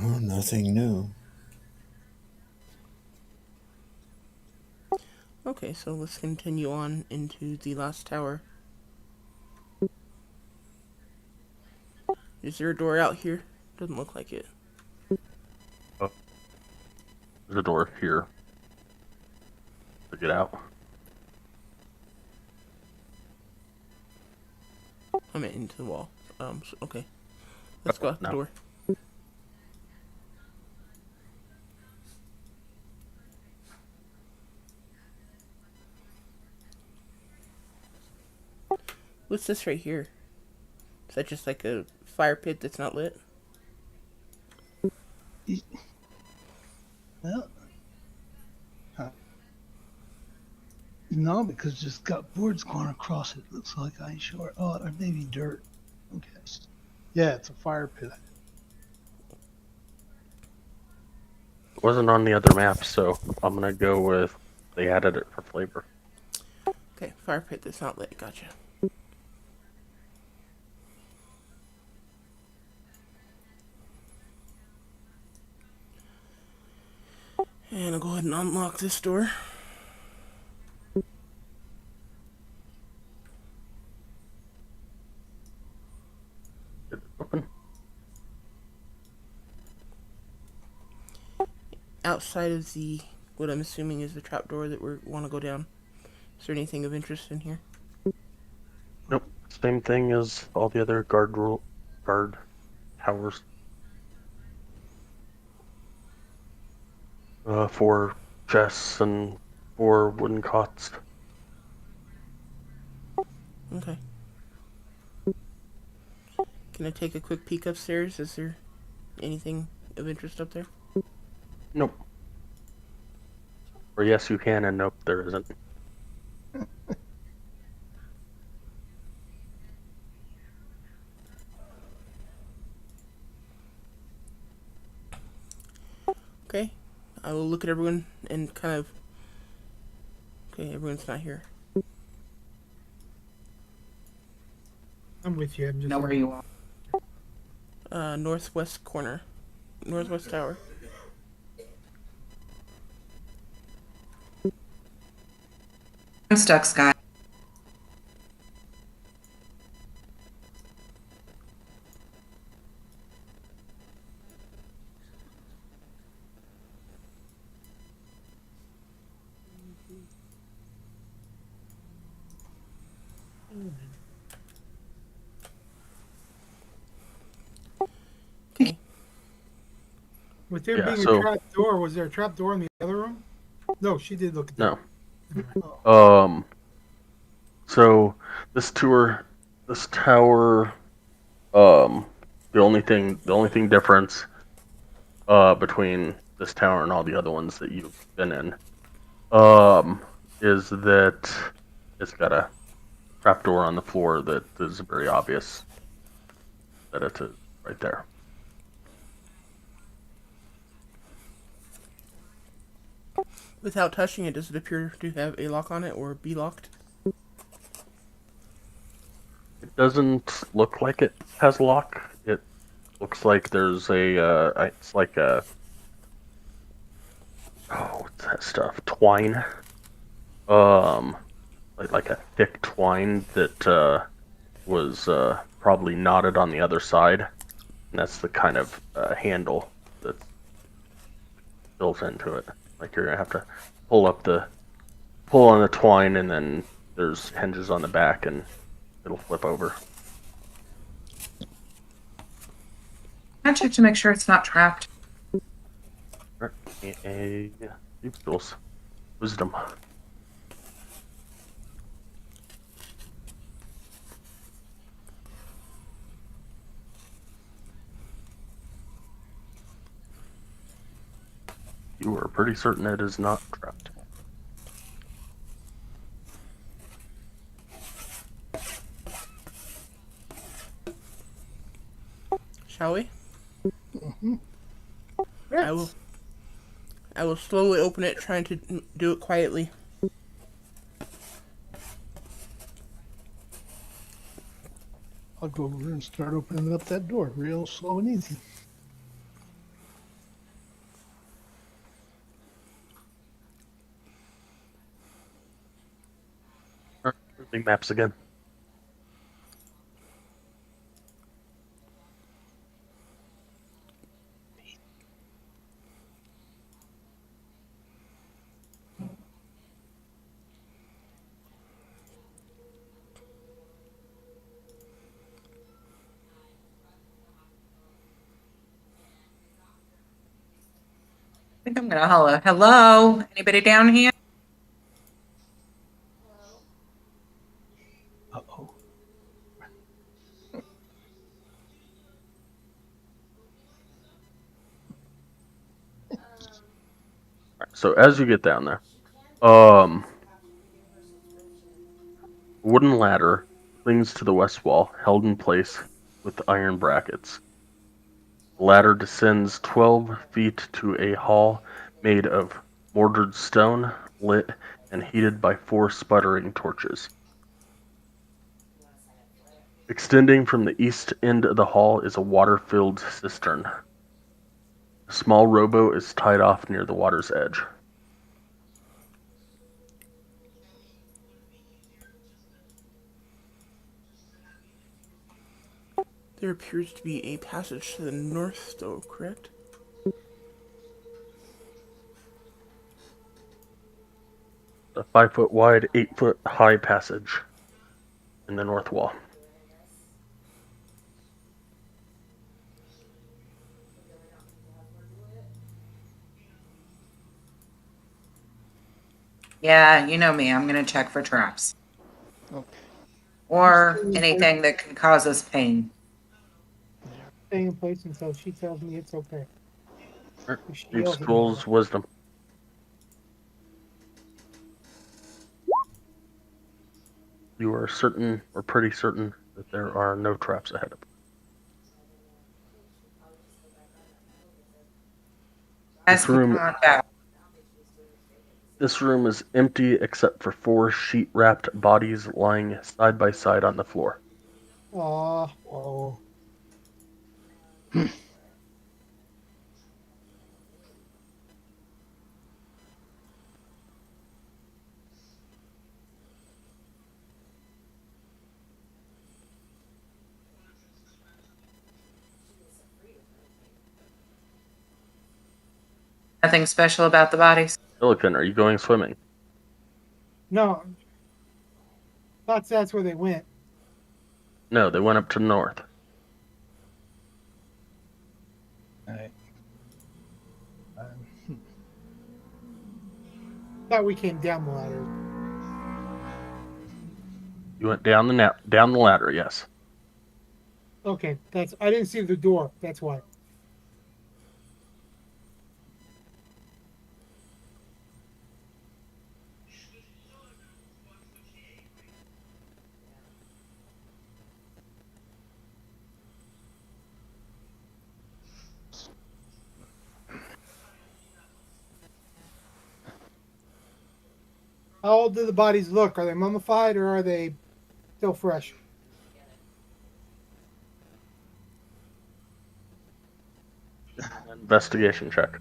Oh, nothing new. Okay, so let's continue on into the last tower. Is there a door out here? Doesn't look like it. There's a door here to get out. I meant into the wall. Okay. Let's go out the No. door. What's this right here? Is that just like a fire pit that's not lit? Well, no, because it's got boards going across it. Looks like ice short. Oh, or maybe dirt. Okay. Yeah, it's a fire pit. It wasn't on the other map, so I'm gonna go with they added it for flavor. Okay, fire pit that's not lit. Gotcha. And I'll go ahead and unlock this door. Is it open? Outside of the, what I'm assuming is the trap door that we want to go down. Is there anything of interest in here? Nope. Same thing as all the other guard towers. 4 chests and 4 wooden cots. Okay. Can I take a quick peek upstairs? Is there anything of interest up there? Nope. Or yes, you can, and nope, there isn't. Okay. I will look at everyone and kind of... Okay, everyone's not here. I'm with you. I'm just Know where you are. Northwest corner. Northwest tower. I'm stuck, Sky. Okay. With there Yeah, being so- a trap door, was there a trap door in the other room? No, she did look at that. No. So this tower, the only thing difference, between this tower and all the other ones that you've been in, is that it's got a trapdoor on the floor that is very obvious that it's right there. Without touching it, does it appear to have a lock on it or be locked? It doesn't look like it has a lock. It looks like there's it's like a, what's that stuff? Twine. Like a thick twine that was probably knotted on the other side. And that's the kind of handle that's built into it. Like you're gonna have to pull on the twine, and then there's hinges on the back, and it'll flip over. Can I check to make sure it's not trapped? Deep skills. Wisdom. You are pretty certain it is not trapped. Shall we? Mm-hmm. Yes. I will slowly open it, trying to do it quietly. I'll go over and start opening up that door real slow and easy. Big maps again. think I'm gonna holler. Hello? Anybody down here? Uh-oh. So as you get down there, wooden ladder clings to the west wall, held in place with iron brackets. The ladder descends 12 feet to a hall made of mortared stone, lit and heated by 4 sputtering torches. Extending from the east end of the hall is a water-filled cistern. A small rowboat is tied off near the water's edge. There appears to be a passage to the north, though, correct? A 5-foot wide, 8-foot high passage in the north wall. Yeah, you know me. I'm gonna check for traps. Okay. Or anything that can cause us pain. Staying in place until she tells me it's okay. She Need yells at me. schools wisdom. You are certain, or pretty certain, that there are no traps ahead of you. As we come on back. This room is empty except for 4 sheet-wrapped bodies lying side by side on the floor. Aw, oh. Nothing special about the bodies. Silicon, are you going swimming? No. Thought that's where they went. No, they went up to the north. Alright. Thought we came down the ladder. You went down the ladder, yes. Okay, I didn't see the door. That's why. How old do the bodies look? Are they mummified or are they still fresh? Investigation check.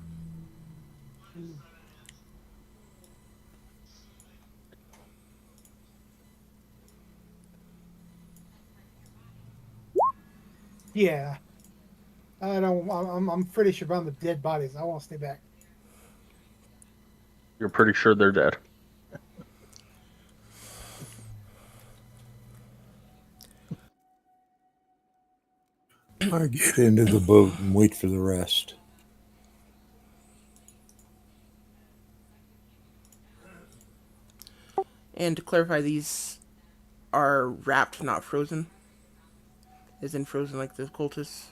Yeah. I don't. I'm pretty sure on the dead bodies. I want to stay back. You're pretty sure they're dead. I get into the boat and wait for the rest. And to clarify, these are wrapped, not frozen. Isn't frozen like the cultists.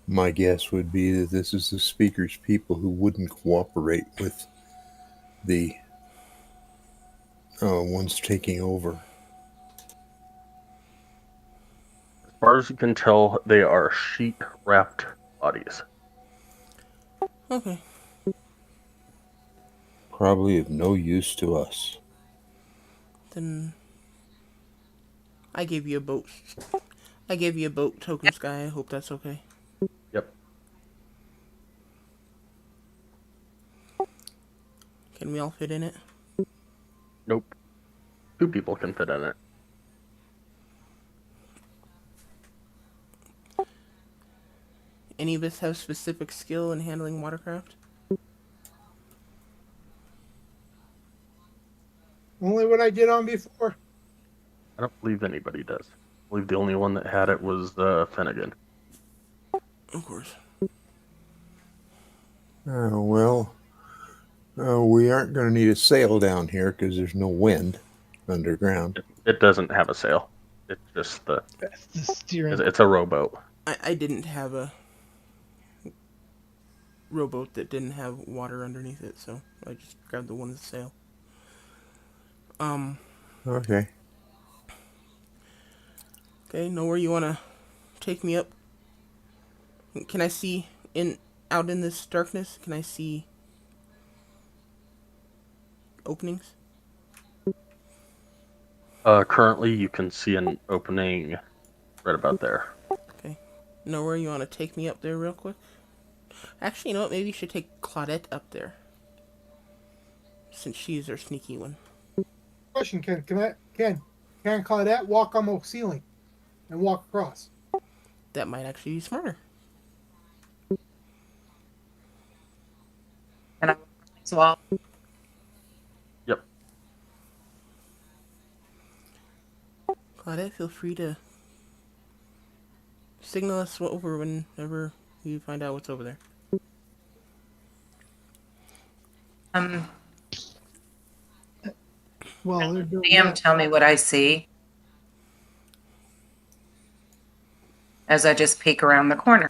My guess would be that this is the speaker's people who wouldn't cooperate with the ones taking over. As far as you can tell, they are sheet-wrapped bodies. Okay. Probably of no use to us. Then I gave you a boat. I gave you a boat token, Sky. I hope that's okay. Yep. Can we all fit in it? Nope. 2 people can fit in it. Any of us have specific skill in handling watercraft? Only what I did on before. I don't believe anybody does. I believe the only one that had it was Finnegan. Of course. Well, we aren't going to need a sail down here because there's no wind underground. It doesn't have a sail. It's just That's the steering. it's a rowboat. I didn't have a rowboat that didn't have water underneath it, so I just grabbed the one with the sail. Okay. Okay, know where you want to take me up? Can I see out in this darkness? Can I see openings? Currently, you can see an opening right about there. Okay. Know where you want to take me up there real quick? Actually, you know what? Maybe you should take Claudette up there. Since she's our sneaky one. Question, Ken. Can Claudette walk on the ceiling and walk across? That might actually be smarter. And I wall. Yep. Claudette, feel free to signal us over whenever you find out what's over there. Well, they're doing DM, that. tell me what I see as I just peek around the corner.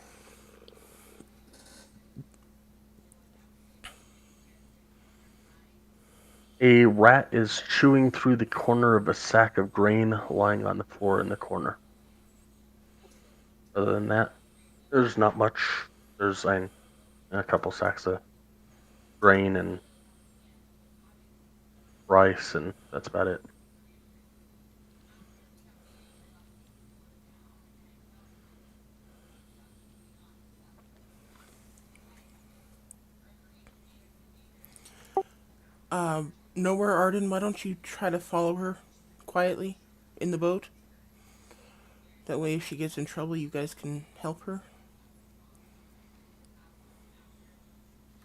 A rat is chewing through the corner of a sack of grain lying on the floor in the corner. Other than that, there's not much. There's a couple sacks of grain and rice, and that's about it. Nowhere, Arden, why don't you try to follow her quietly in the boat? That way, if she gets in trouble, you guys can help her.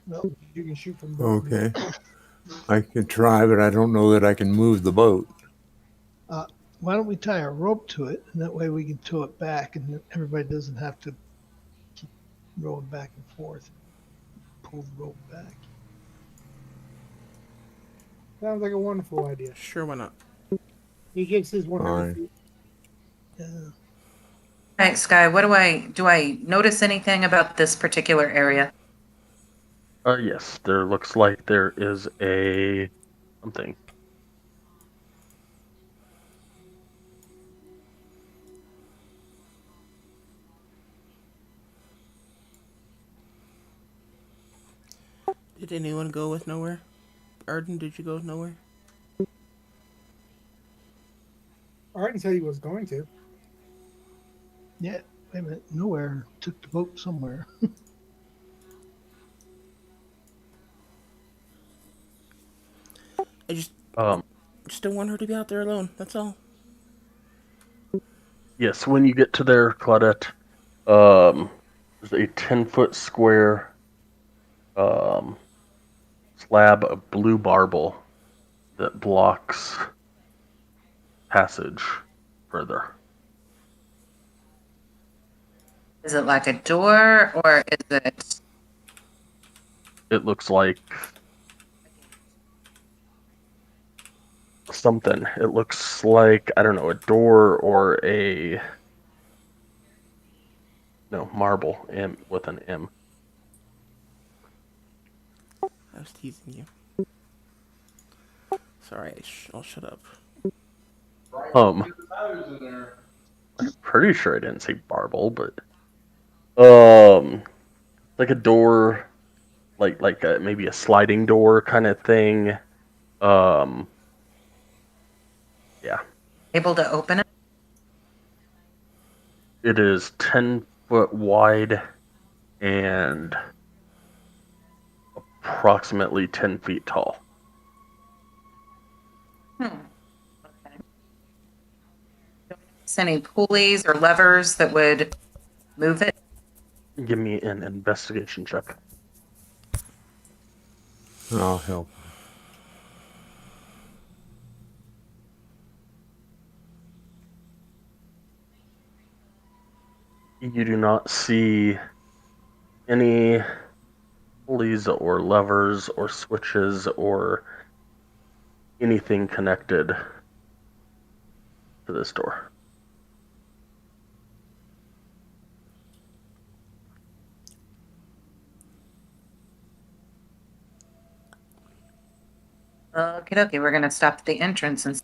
Well, you can shoot from both. Okay. I can try, but I don't know that I can move the boat. Why don't we tie a rope to it, and that way we can tow it back, and everybody doesn't have to keep rowing back and forth. Pull the rope back. Sounds like a wonderful idea. Sure, why not? He gets his 100 Fine. feet. Yeah. All right, Sky, what do I notice anything about this particular area? Yes, there looks like there is a something. Did anyone go with nowhere? Arden, did you go with nowhere? Arden said he was going to. Yeah, wait a minute. Nowhere. Took the boat somewhere. I just Um, don't want her to be out there alone. That's all. yes, when you get to there, Claudette, there's a 10-foot square slab of blue marble that blocks passage further. Is it like a door or is it? It looks like something. It looks like, I don't know, a door or a marble M with an M. I was teasing you. Sorry, I'll shut up. I'm pretty sure I didn't say marble, but like a door, like maybe a sliding door kind of thing. Yeah. Able to open it? It is 10 foot wide and approximately 10 feet tall. Okay. Any pulleys or levers that would move it? Give me an investigation check. I'll help. You do not see any pulleys or levers or switches or anything connected to this door. Okay, we're gonna stop at the entrance and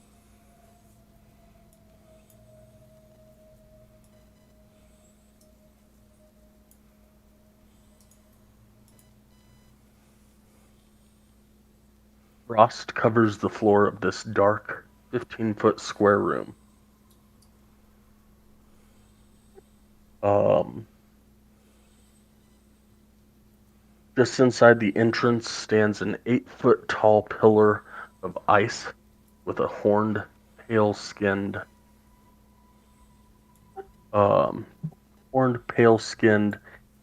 Frost covers the floor of this dark 15-foot square room. Just inside the entrance stands an 8-foot tall pillar of ice with a horned, pale-skinned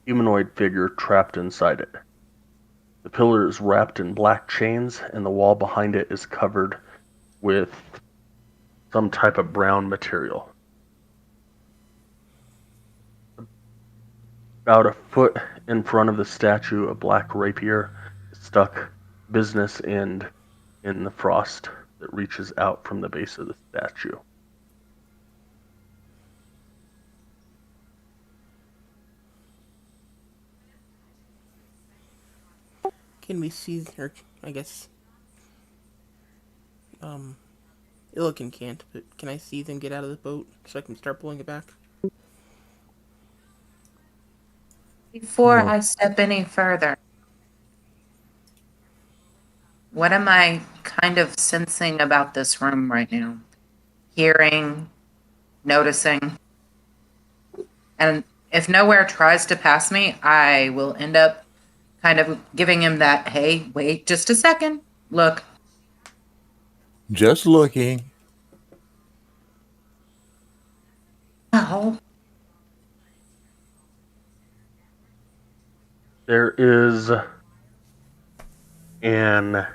humanoid figure trapped inside it. The pillar is wrapped in black chains, and the wall behind it is covered with some type of brown material. About a foot in front of the statue, a black rapier is stuck business end in the frost that reaches out from the base of the statue. Can we see her? I guess. Illiken can't, but can I see them get out of the boat so I can start pulling it back? before No. I step any further, what am I kind of sensing about this room right now? Hearing, noticing. And if nowhere tries to pass me, I will end up kind of giving him that, hey, wait just a second. Look, Just looking. oh, There is an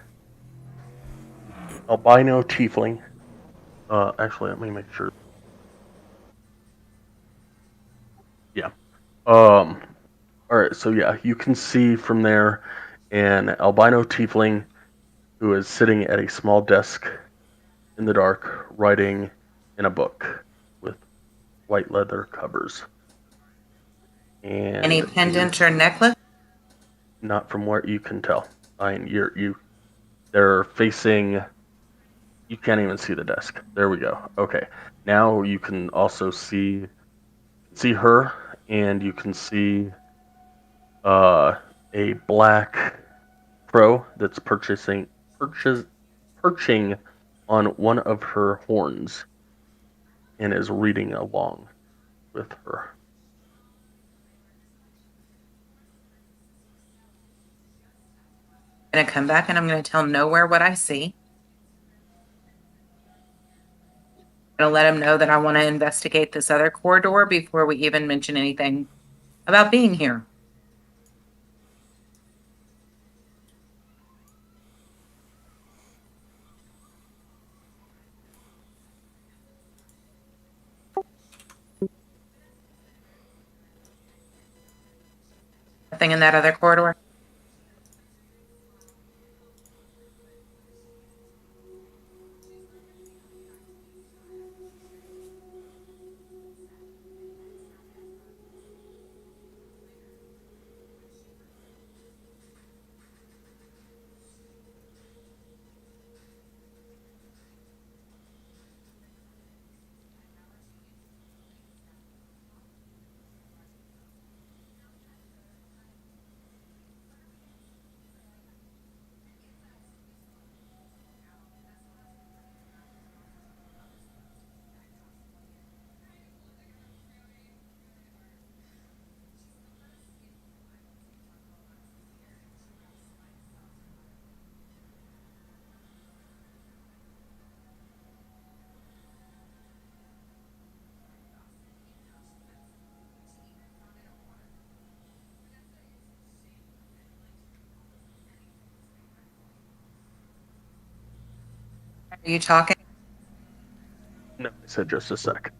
albino tiefling. Actually, let me make sure. Yeah. All right. So yeah, you can see from there an albino tiefling who is sitting at a small desk in the dark, writing in a book with white leather covers. And any pendant or necklace? not from what you can tell. I mean, they're facing. You can't even see the desk. There we go. Okay. Now you can also see her, and you can see a black crow that's perching on one of her horns and is reading along with her. I'm going to come back and I'm going to tell Nowhere what I see. I'm going to let him know that I want to investigate this other corridor before we even mention anything about being here. Nothing in that other corridor? Are you talking? No, I said just a sec.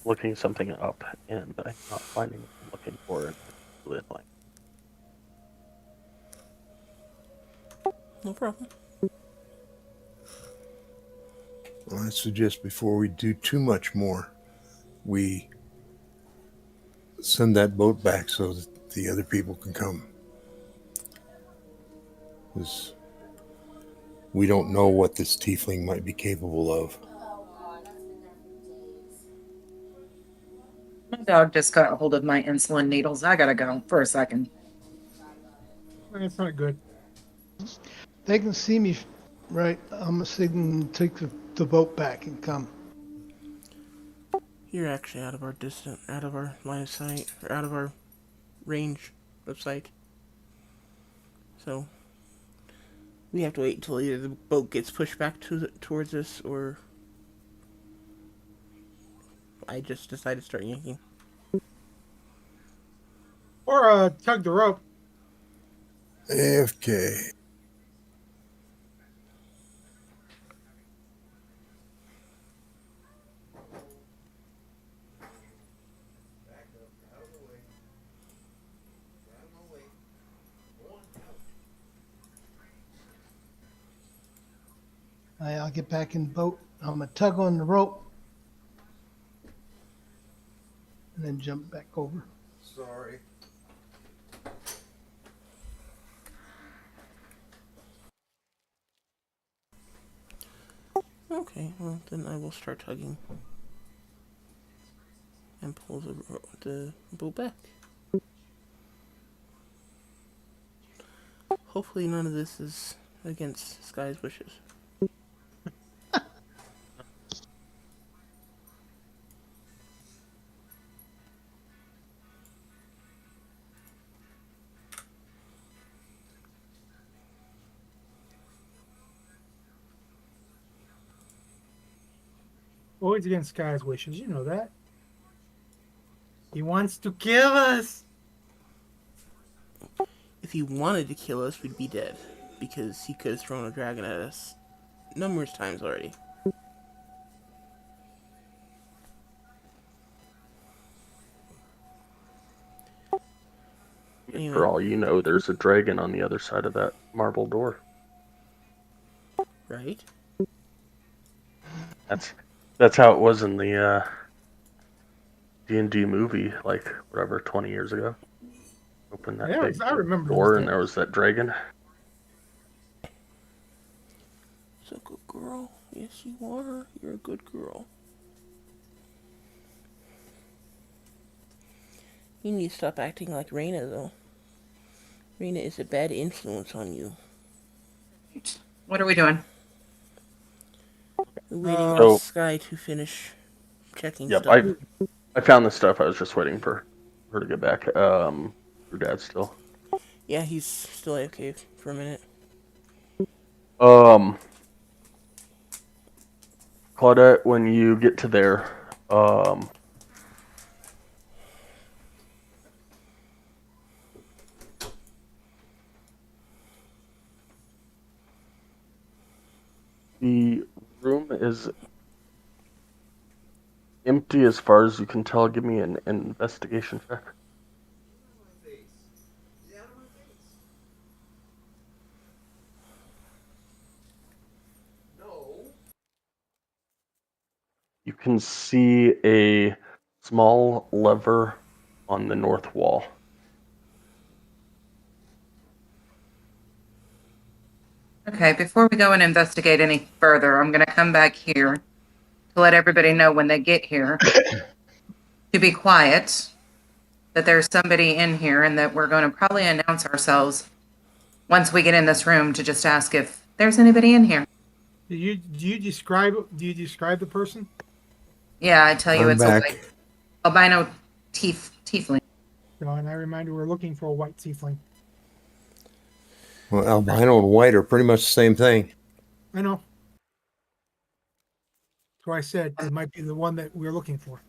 looking something up and I'm not finding what I'm looking for. And it's really annoying. No problem. Well, I suggest before we do too much more, we send that boat back so that the other people can come. Because we don't know what this tiefling might be capable of. My dog just got a hold of my insulin needles. I gotta go for a second. That's not good. They can see me, right? I'm gonna see them take the boat back and come. You're actually out of our line of sight, or out of our range of sight. So we have to wait until either the boat gets pushed back towards us, or I just decide to start yanking. Or tug the rope. AFK. I'll get back in the boat. I'm gonna tug on the rope and then jump back over. Sorry. Okay, well then I will start tugging and pull the boat back. Hopefully none of this is against Sky's wishes. Always against Sky's wishes. You know that. He wants to kill us. If he wanted to kill us, we'd be dead, because he could have thrown a dragon at us numerous times already. Anyway, For all you know, there's a dragon on the other side of that marble door. right? That's how it was in the D&D movie, like whatever, 20 years ago. Open that Yeah, big I remember door, those and there was that dragon. So good girl. Yes, you are. You're a good girl. You need to stop acting like Raina, though. Raina is a bad influence on you. What are we doing? We're waiting on So- Sky to finish checking Yep, stuff. I found the stuff. I was just waiting for her to get back. Her dad's still. Yeah, he's still AFK for a minute. Claudette, when you get to there, the room is empty as far as you can tell. Give me an investigation check. You can see a small lever on the north wall. Okay, before we go and investigate any further, I'm going to come back here to let everybody know when they get here to be quiet, that there's somebody in here, and that we're going to probably announce ourselves once we get in this room to just ask if there's anybody in here. Do you describe the person? Yeah, I tell you, I'm it's back. a white albino tiefling. No, and I remind you, we're looking for a white tiefling. Well, albino and white are pretty much the same thing. I know. So I said it might be the one that we're looking for.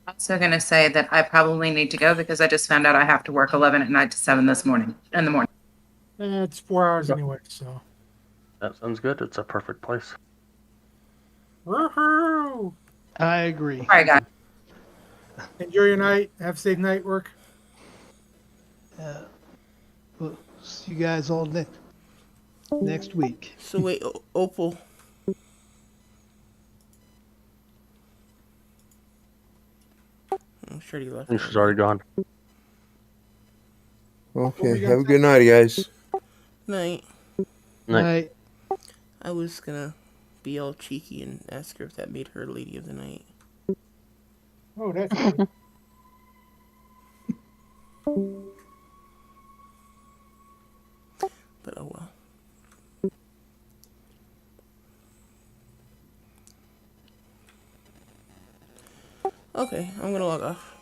I'm also going to say that I probably need to go because I just found out I have to work 11 at night to 7 in the morning. It's 4 hours Yep. anyway, so. That sounds good. It's a perfect place. Woohoo! I agree. All right, guys. Enjoy your night. Have a safe night work. We'll see you guys all next week. So wait, Opal. I'm sure he left. She's already gone. Okay, have a good night, guys. Night. Night. I was gonna be all cheeky and ask her if that made her Lady of the Night. Oh, that's good. But oh well. Okay, I'm gonna log off.